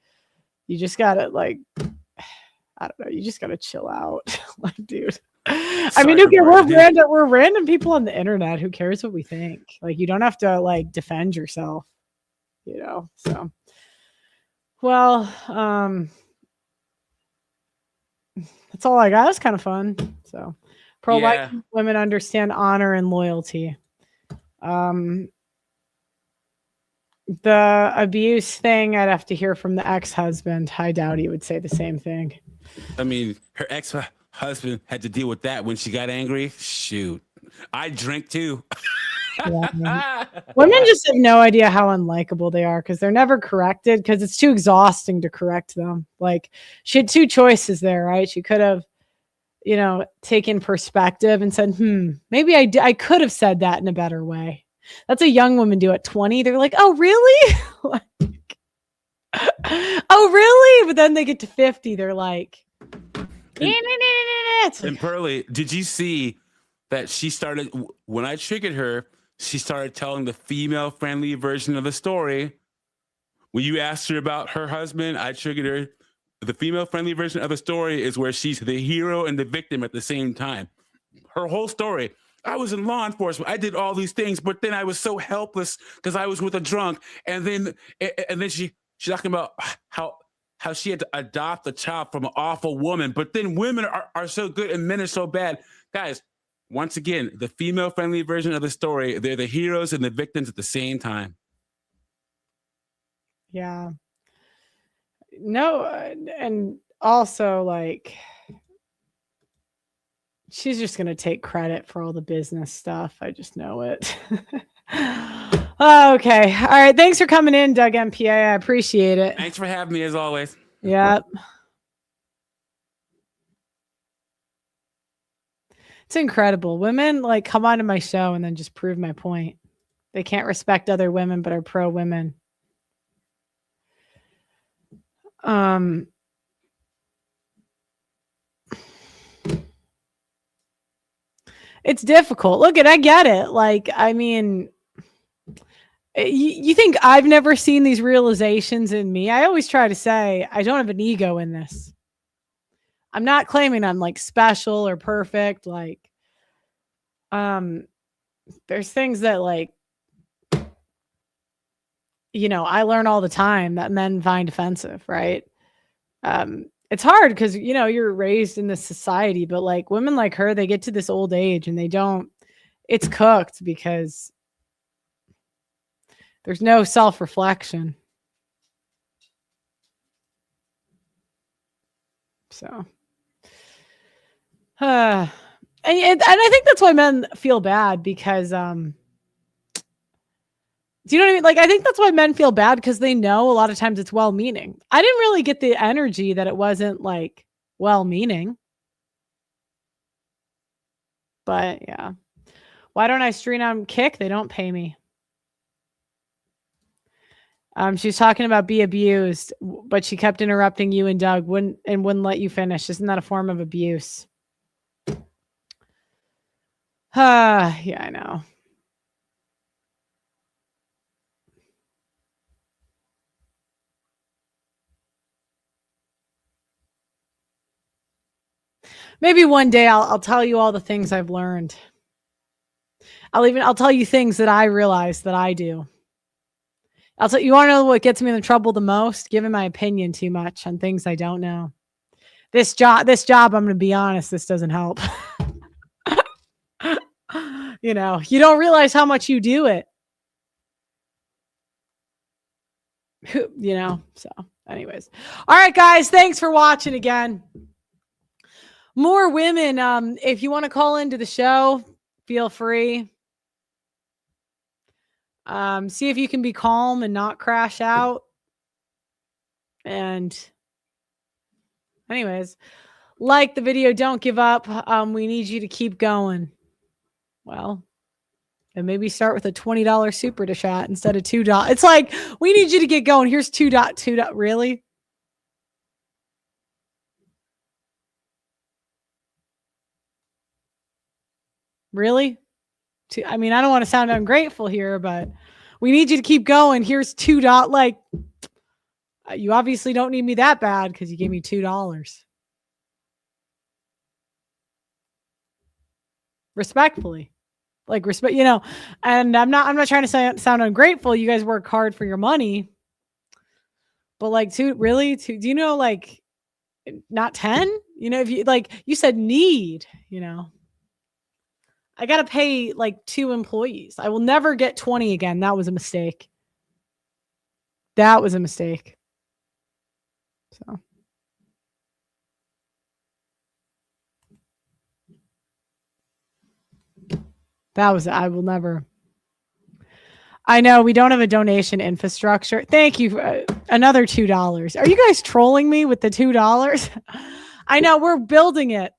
you just gotta like, I don't know. You just gotta chill out. Like, dude. I mean, okay, we're random people on the internet. Who cares what we think? Like, you don't have to like defend yourself, so. Well, that's all I got. It was kind of fun. So, pro-life women understand honor and loyalty. The abuse thing, I'd have to hear from the ex-husband. I doubt he would say the same thing. I mean, her ex-husband had to deal with that when she got angry. Shoot, I drink too. Yeah, women just have no idea how unlikable they are because they're never corrected because it's too exhausting to correct them. Like, she had two choices there, right? She could have, taken perspective and said, maybe I could have said that in a better way. That's a young woman do at 20. They're like, oh, really? Oh, really? But then they get to 50. They're like, and Pearly, did you see that she started, when I triggered her, she started telling the female-friendly version of the story. When you asked her about her husband, I triggered her. The female-friendly version of the story is where she's the hero and the victim at the same time. Her whole story. I was in law enforcement. I did all these things, but then I was so helpless because I was with a drunk. And then she's talking about how she had to adopt a child from an awful woman. But then women are so good and men are so bad. Guys, once again, the female-friendly version of the story, they're the heroes and the victims at the same time. Yeah. No, and also, like, she's just going to take credit for all the business stuff. I just know it. Okay. All right. Thanks for coming in, Doug MPA. I appreciate it. Thanks for having me, as always. Yep. It's incredible. Women like come onto my show and then just prove my point. They can't respect other women, but are pro women. It's difficult. Look, I get it. Like, I mean, you think I've never seen these realizations in me? I always try to say I don't have an ego in this. I'm not claiming I'm like special or perfect. Like, there's things that like, I learn all the time that men find offensive, right? It's hard because, you're raised in this society, but like women like her, they get to this old age and it's cooked because there's no self-reflection. So, and I think that's why men feel bad because, do you know what I mean? Like, I think that's why men feel bad because they know a lot of times it's well-meaning. I didn't really get the energy that it wasn't like well-meaning. But yeah. Why don't I stream on Kick? They don't pay me. She's talking about be abused, but she kept interrupting you and Doug wouldn't let you finish. Isn't that a form of abuse? Yeah, I know. Maybe one day I'll tell you all the things I've learned. I'll tell you things that I realize that I do. You want to know what gets me in trouble the most? Giving my opinion too much on things I don't know. This job, I'm going to be honest, this doesn't help. You don't realize how much you do it. So anyways. All right, guys, thanks for watching again. More women, if you want to call into the show, feel free. See if you can be calm and not crash out. And anyways, like the video, don't give up. We need you to keep going. Well, and maybe start with a $20 super chat instead of $2. It's like, we need you to get going. Here's $2. Really? Really? I mean, I don't want to sound ungrateful here, but we need you to keep going. Here's $2. Like, you obviously don't need me that bad because you gave me $2. Respectfully. Like, respect, and I'm not trying to sound ungrateful. You guys work hard for your money. But like, do you know, like, not 10? If you like, you said need, I got to pay like 2 employees. I will never get 20 again. That was a mistake. So. I will never. I know we don't have a donation infrastructure. Thank you. Another $2. Are you guys trolling me with the $2? I know we're building it.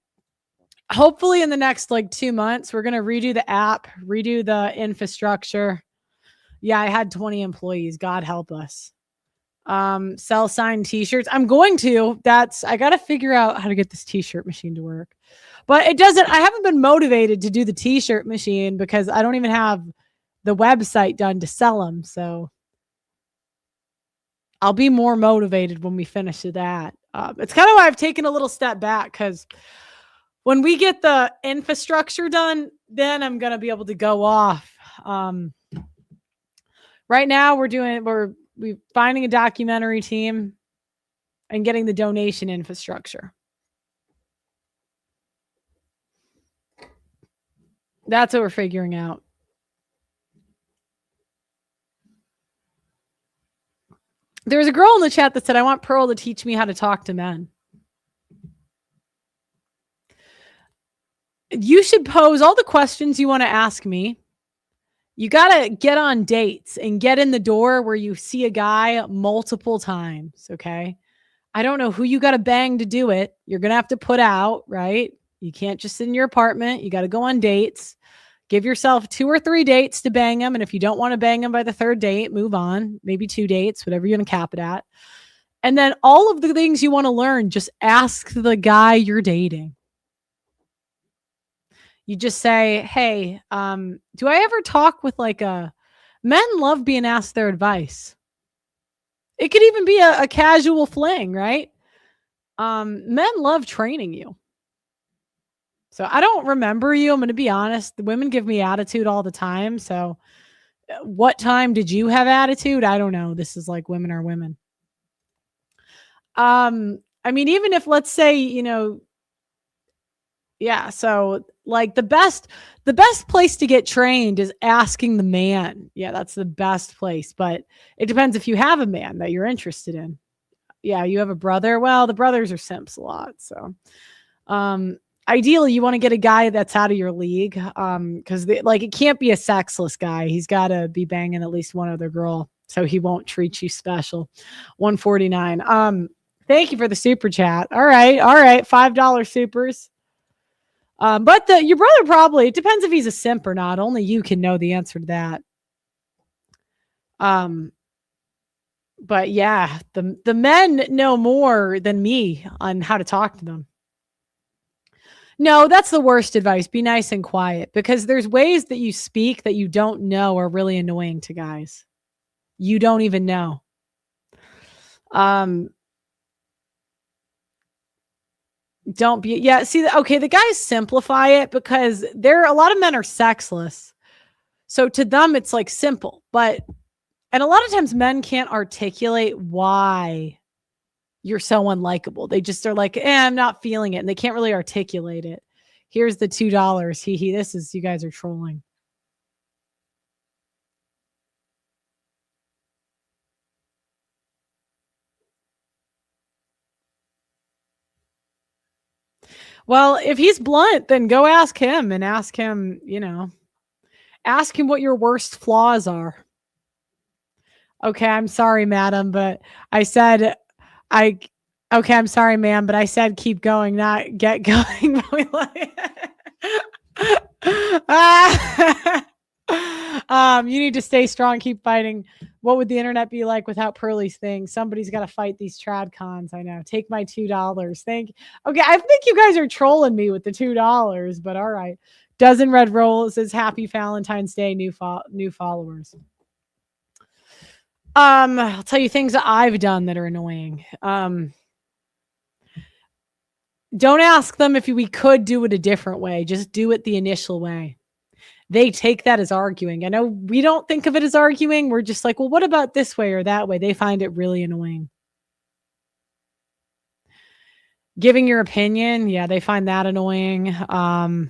Hopefully in the next 2 months, we're going to redo the app, redo the infrastructure. Yeah, I had 20 employees. God help us. Sell signed t-shirts. I'm going to. I got to figure out how to get this t-shirt machine to work. But I haven't been motivated to do the t-shirt machine because I don't even have the website done to sell them. So I'll be more motivated when we finish that. It's kind of why I've taken a little step back because when we get the infrastructure done, then I'm going to be able to go off. Right now we're finding a documentary team and getting the donation infrastructure. That's what we're figuring out. There was a girl in the chat that said, I want Pearl to teach me how to talk to men. You should pose all the questions you want to ask me. You got to get on dates and get in the door where you see a guy multiple times, okay? I don't know who you got to bang to do it. You're going to have to put out, right? You can't just sit in your apartment. You got to go on dates. Give yourself 2 or 3 dates to bang them. And if you don't want to bang them by the 3rd date, move on. Maybe 2 dates, whatever you're going to cap it at. And then all of the things you want to learn, just ask the guy you're dating. You just say, hey, do I ever talk with like men love being asked their advice. It could even be a casual fling, right? Men love training you. So I don't remember you. I'm going to be honest. The women give me attitude all the time. So what time did you have attitude? I don't know. This is like women are women. I mean, even if let's say, yeah, so like the best place to get trained is asking the man. Yeah, that's the best place, but it depends if you have a man that you're interested in. Yeah, you have a brother. Well, the brothers are simps a lot. So ideally you want to get a guy that's out of your league. Because it can't be a sexless guy. He's got to be banging at least one other girl, so he won't treat you special. 149. Thank you for the super chat. All right. $5 supers. But your brother probably, it depends if he's a simp or not. Only you can know the answer to that. But yeah, the men know more than me on how to talk to them. No, that's the worst advice. Be nice and quiet, because there's ways that you speak that you don't know are really annoying to guys. You don't even know. Don't be, yeah. See, okay, the guys simplify it because a lot of men are sexless. So to them, it's like simple, and a lot of times men can't articulate why you're so unlikable. They just are like, I'm not feeling it. And they can't really articulate it. Here's the $2. You guys are trolling. Well, if he's blunt, then go ask him and ask him what your worst flaws are. Okay, I'm sorry, madam, but I'm sorry, ma'am, but I said keep going, not get going. You need to stay strong, keep fighting. What would the internet be like without Pearly's thing? Somebody's got to fight these trad cons. I know. Take my $2. Okay, I think you guys are trolling me with the $2, but all right. Dozen red roses. Happy Valentine's Day, new followers. I'll tell you things that I've done that are annoying. Don't ask them if we could do it a different way. Just do it the initial way. They take that as arguing. I know we don't think of it as arguing. We're just like, well, what about this way or that way? They find it really annoying. Giving your opinion, yeah, they find that annoying. The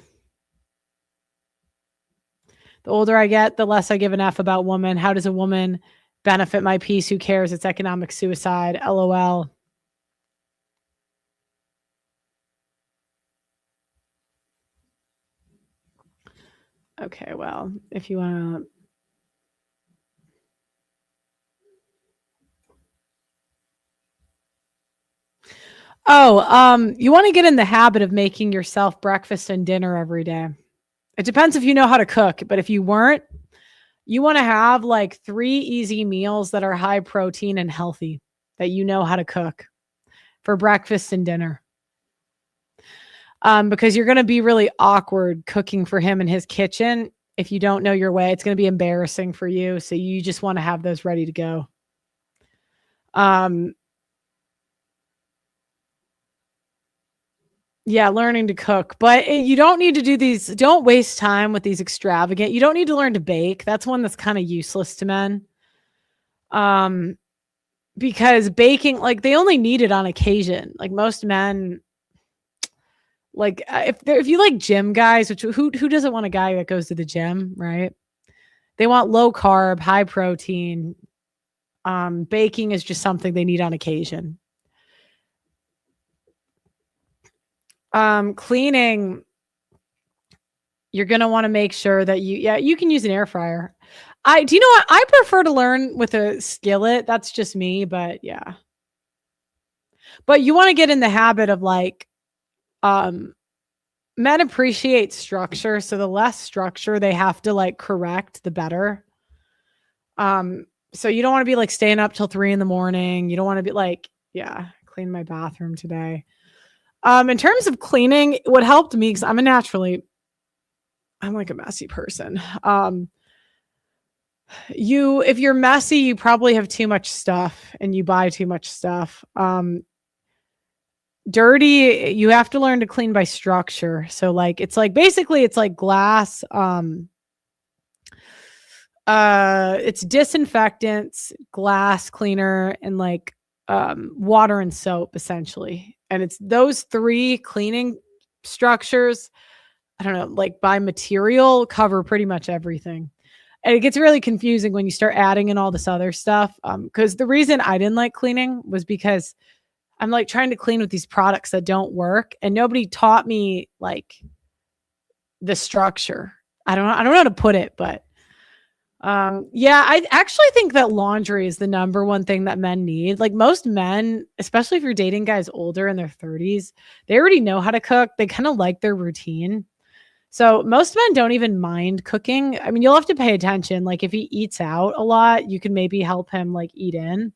older I get, the less I give an F about women. How does a woman benefit my peace? Who cares? It's economic suicide. LOL. Okay, well, if you want to... you want to get in the habit of making yourself breakfast and dinner every day. It depends if you know how to cook, but if you weren't, you want to have like 3 easy meals that are high protein and healthy that you know how to cook for breakfast and dinner. Because you're going to be really awkward cooking for him in his kitchen. If you don't know your way, it's going to be embarrassing for you. So you just want to have those ready to go. Yeah, learning to cook, but you don't need to do these. Don't waste time with these extravagant. You don't need to learn to bake. That's one that's kind of useless to men. Because baking, like they only need it on occasion. Like most men, like if you like gym guys, which who doesn't want a guy that goes to the gym, right? They want low carb, high protein. Baking is just something they need on occasion. Cleaning, you're going to want to make sure that you can use an air fryer. Do you know what? I prefer to learn with a skillet. That's just me, but yeah. But you want to get in the habit of like, men appreciate structure. So the less structure they have to like correct, the better. So you don't want to be like staying up till 3 a.m. You don't want to be like, Yeah, cleaned my bathroom today. In terms of cleaning, what helped me, because I'm like a messy person. If you're messy, you probably have too much stuff and you buy too much stuff. Dirty, you have to learn to clean by structure. So like it's like basically it's like glass. It's disinfectants, glass cleaner, and like water and soap essentially. And it's those three cleaning structures, I don't know, like by material cover pretty much everything. And it gets really confusing when you start adding in all this other stuff. Because the reason I didn't like cleaning was because I'm like trying to clean with these products that don't work, and nobody taught me like the structure. I don't know how to put it, but yeah, I actually think that laundry is the number one thing that men need. Like most men, especially if you're dating guys older in their 30s, they already know how to cook. They kind of like their routine. So most men don't even mind cooking. I mean, you'll have to pay attention. Like if he eats out a lot, you can maybe help him like eat in.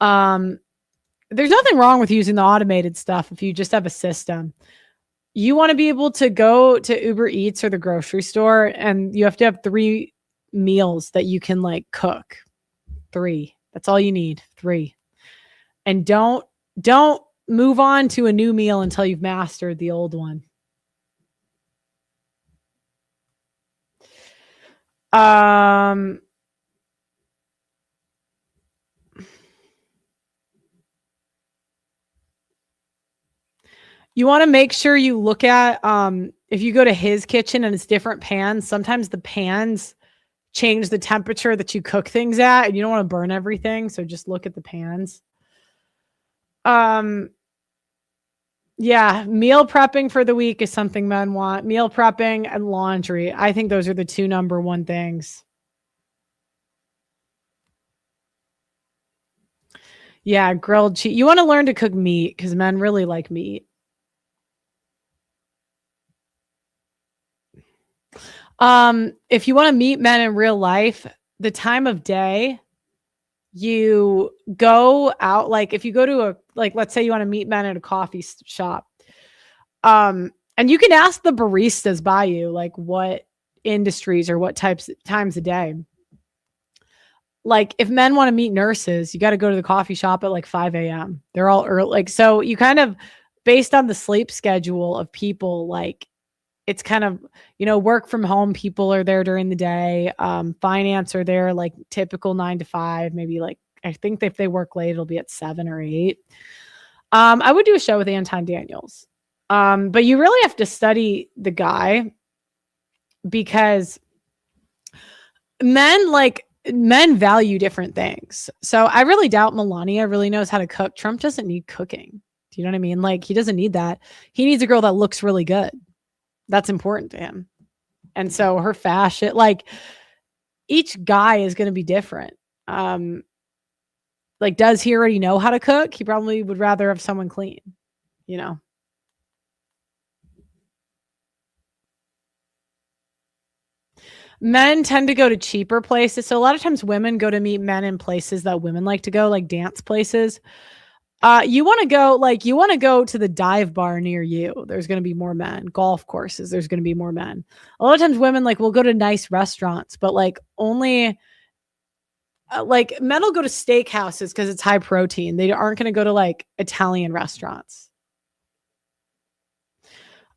There's nothing wrong with using the automated stuff if you just have a system. You want to be able to go to Uber Eats or the grocery store, and you have to have 3 meals that you can like cook. 3. That's all you need. 3. And don't move on to a new meal until you've mastered the old one. You want to make sure you look at if you go to his kitchen and it's different pans, sometimes the pans change the temperature that you cook things at, and you don't want to burn everything, so just look at the pans. Yeah, meal prepping for the week is something men want. Meal prepping and laundry. I think those are the 2 number 1 things. Yeah, grilled cheese. You want to learn to cook meat because men really like meat. If you want to meet men in real life, the time of day, you go out, like if you go to let's say you want to meet men at a coffee shop, and you can ask the baristas by you, like what industries or what times of day. Like if men want to meet nurses, you got to go to the coffee shop at like 5 a.m. They're all early. Like, so you kind of, based on the sleep schedule of people, like it's kind of, work from home people are there during the day. Finance are there like typical 9 to 5, maybe like, I think if they work late, it'll be at 7 or 8. I would do a show with Anton Daniels. But you really have to study the guy, because men value different things. So I really doubt Melania really knows how to cook. Trump doesn't need cooking. Do you know what I mean? Like he doesn't need that. He needs a girl that looks really good. That's important to him. And so her fashion, like each guy is going to be different. Like, does he already know how to cook? He probably would rather have someone clean, Men tend to go to cheaper places. So a lot of times women go to meet men in places that women like to go, like dance places. You want to go to the dive bar near you. There's going to be more men. Golf courses, there's going to be more men. A lot of times women will go to nice restaurants, but only men will go to steakhouses because it's high protein. They aren't going to go to Italian restaurants.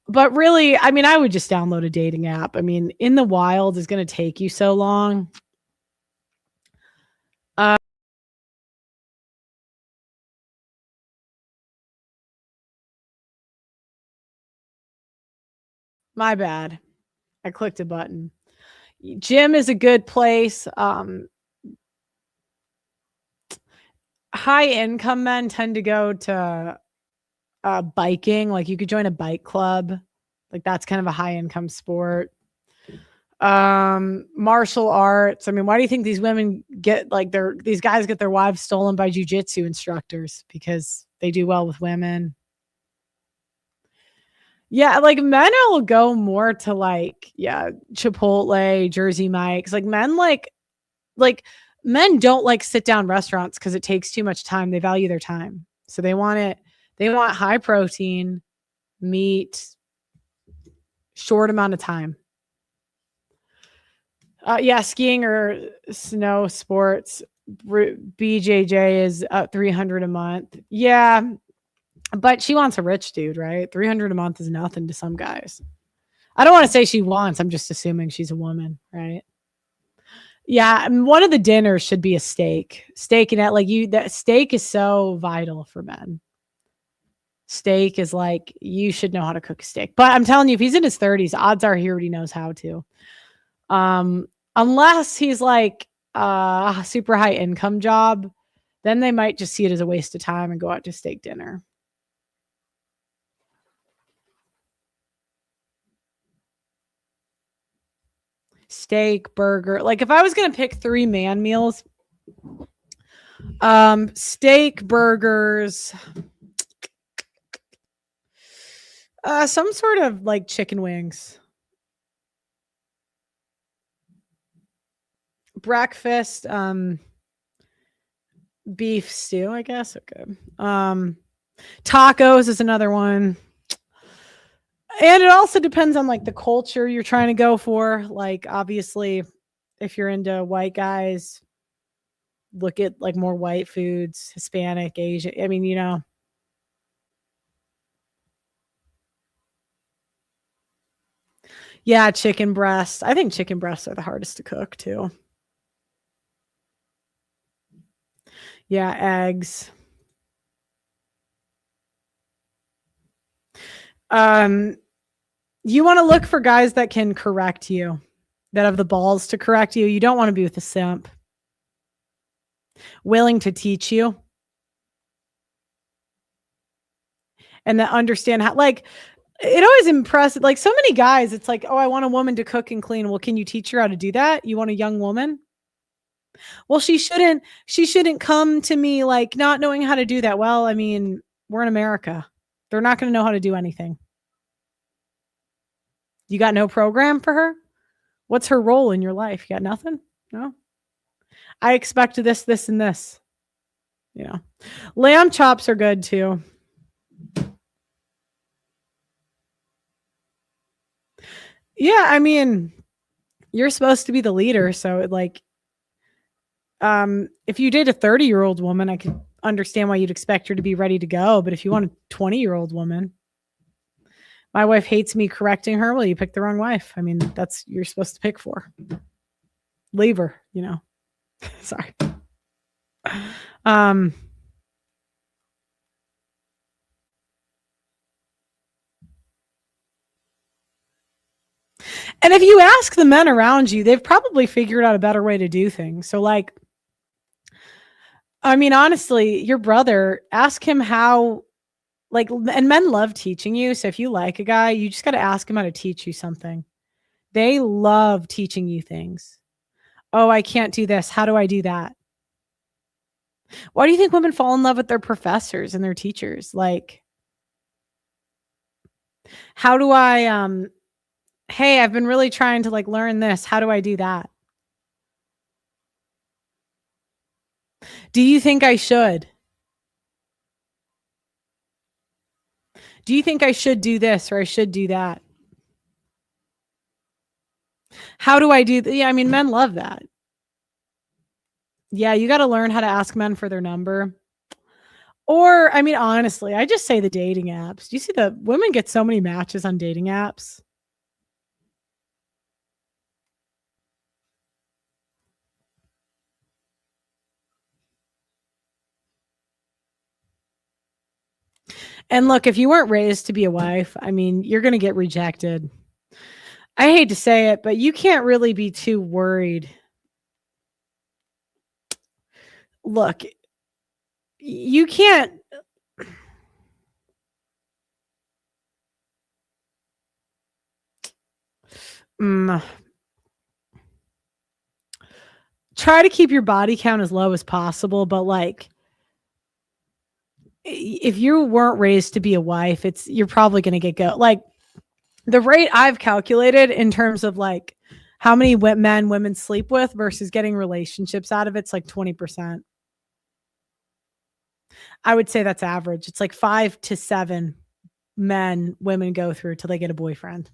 But really, I mean, I would just download a dating app. I mean, In the Wild is going to take you so long. My bad. I clicked a button. Gym is a good place. High income men tend to go to biking. Like you could join a bike club. Like that's kind of a high income sport. Martial arts. I mean, why do you think these women get these guys get their wives stolen by jujitsu instructors? Because they do well with women. Yeah, men will go more to Chipotle, Jersey Mike's. Men men don't like sit down restaurants because it takes too much time. They value their time. So they want high protein, meat, short amount of time. Yeah, skiing or snow sports. BJJ is $300 a month. Yeah, but she wants a rich dude, right? $300 a month is nothing to some guys. I don't want to say she wants. I'm just assuming she's a woman, right? Yeah, one of the dinners should be a steak. Steak and that steak is so vital for men. Steak is like, you should know how to cook a steak. But I'm telling you, if he's in his 30s, odds are he already knows how to. Unless he's like a super high income job, then they might just see it as a waste of time and go out to steak dinner. Steak, burger. Like if I was going to pick 3 man meals, steak, burgers, some sort of like chicken wings. Breakfast, beef stew, I guess. Okay. Tacos is another one. And it also depends on like the culture you're trying to go for. Like obviously, if you're into white guys, look at like more white foods, Hispanic, Asian. I mean, you know. Yeah, chicken breasts. I think chicken breasts are the hardest to cook too. Yeah, eggs. You want to look for guys that can correct you, that have the balls to correct you. You don't want to be with a simp. Willing to teach you. And that understand how, like, it always impresses, like so many guys, it's like, oh, I want a woman to cook and clean. Well, can you teach her how to do that? You want a young woman? Well, she shouldn't come to me like not knowing how to do that. Well, I mean, we're in America. They're not going to know how to do anything. You got no program for her? What's her role in your life? You got nothing? No. I expect this, and this. You know, lamb chops are good too. Yeah, I mean, you're supposed to be the leader, so like, if you date a 30-year-old woman, I could understand why you'd expect her to be ready to go. But if you want a 20-year-old woman, my wife hates me correcting her. Well, you picked the wrong wife. I mean, that's you're supposed to pick for. Leave her, you know. Sorry. And if you ask the men around you, they've probably figured out a better way to do things. So like, I mean, honestly, your brother, ask him how, like, and men love teaching you. So if you like a guy, you just got to ask him how to teach you something. They love teaching you things. Oh, I can't do this. How do I do that? Why do you think women fall in love with their professors and their teachers? Like, how do I, hey, I've been really trying to like learn this. How do I do that? Do you think I should? Do you think I should do this or I should do that? How do I do that? Yeah, I mean, men love that. Yeah, you got to learn how to ask men for their number. Or, I mean, honestly, I just say the dating apps. Do you see the women get so many matches on dating apps? And look, if you weren't raised to be a wife, I mean, you're going to get rejected. I hate to say it, but you can't really be too worried. Look, you can't. Try to keep your body count as low as possible, but like, if you weren't raised to be a wife, you're probably going to get like the rate I've calculated in terms of like how many men women sleep with versus getting relationships out of it's like 20%. I would say that's average. It's like 5 to 7 men women go through till they get a boyfriend.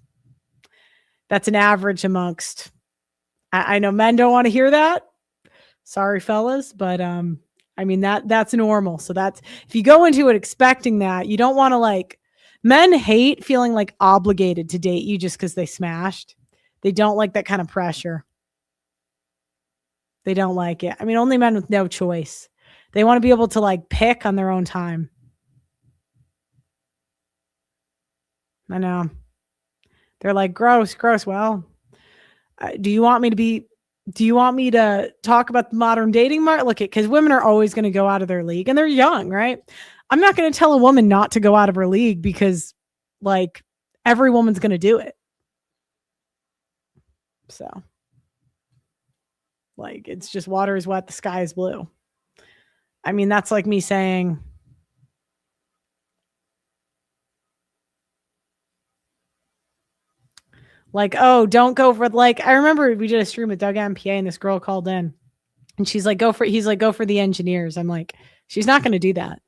That's an average amongst. I know men don't want to hear that. Sorry, fellas, but I mean that's normal. So that's if you go into it expecting that, you don't want to like. Men hate feeling like obligated to date you just because they smashed. They don't like that kind of pressure. They don't like it. I mean, only men with no choice. They want to be able to like pick on their own time. I know. They're like, gross. Well, do you want me to talk about the modern dating market? Look, because women are always going to go out of their league and they're young, right? I'm not going to tell a woman not to go out of her league because like every woman's going to do it. So like, it's just water is wet, the sky is blue. I mean, that's like me saying, like, oh, don't go for like, I remember we did a stream with Doug MPA and this girl called in and he's like, go for the engineers. I'm like, she's not going to do that.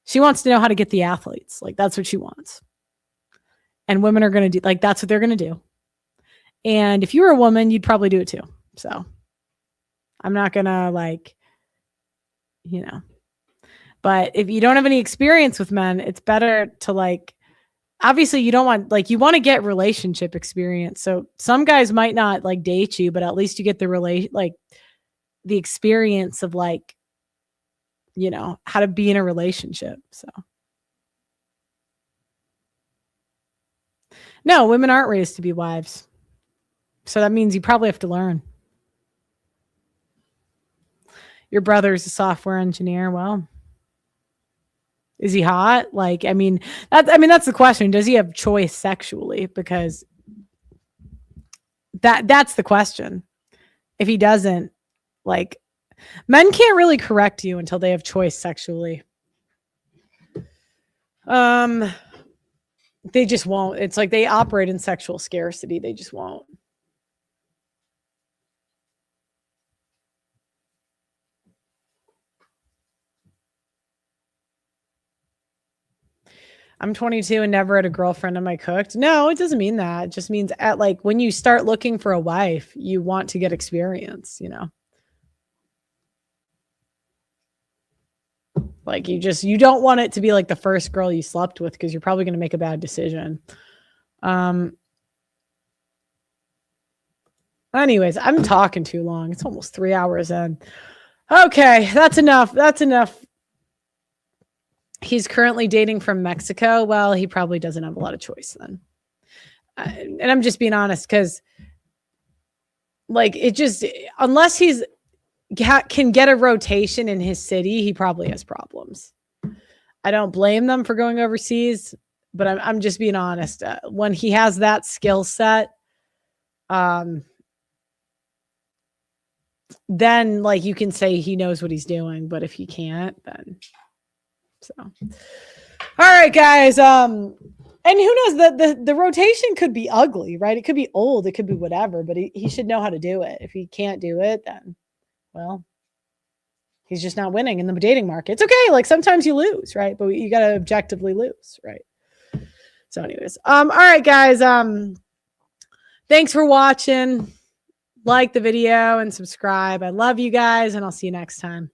She wants to know how to get the athletes. Like, that's what she wants. And women are going to do, like, that's what they're going to do. And if you were a woman, you'd probably do it too. So I'm not going to like, but if you don't have any experience with men, it's better to like, obviously you don't want, like, you want to get relationship experience. So some guys might not like date you, but at least you get the the experience of like, how to be in a relationship. So no, women aren't raised to be wives. So that means you probably have to learn. Your brother's a software engineer. Well, is he hot? Like, that's the question. Does he have choice sexually? Because that's the question. If he doesn't, like, men can't really correct you until they have choice sexually. They just won't. It's like they operate in sexual scarcity. They just won't. I'm 22 and never had a girlfriend am I cooked? No, it doesn't mean that. It just means at like when you start looking for a wife, you want to get experience, Like you don't want it to be like the first girl you slept with because you're probably going to make a bad decision. Anyways, I'm talking too long. It's almost 3 hours in. Okay, that's enough. He's currently dating from Mexico. Well, he probably doesn't have a lot of choice then. And I'm just being honest because like unless he's can get a rotation in his city, he probably has problems. I don't blame them for going overseas, but I'm just being honest. When he has that skill set, then like you can say he knows what he's doing, but if he can't, then so. All right, guys. And who knows, the rotation could be ugly, right? It could be old, it could be whatever, but he should know how to do it. If he can't do it, then well, he's just not winning in the dating market. It's okay. Like sometimes you lose, right? But you got to objectively lose, right? So anyways, all right, guys. Thanks for watching. Like the video and subscribe. I love you guys, and I'll see you next time.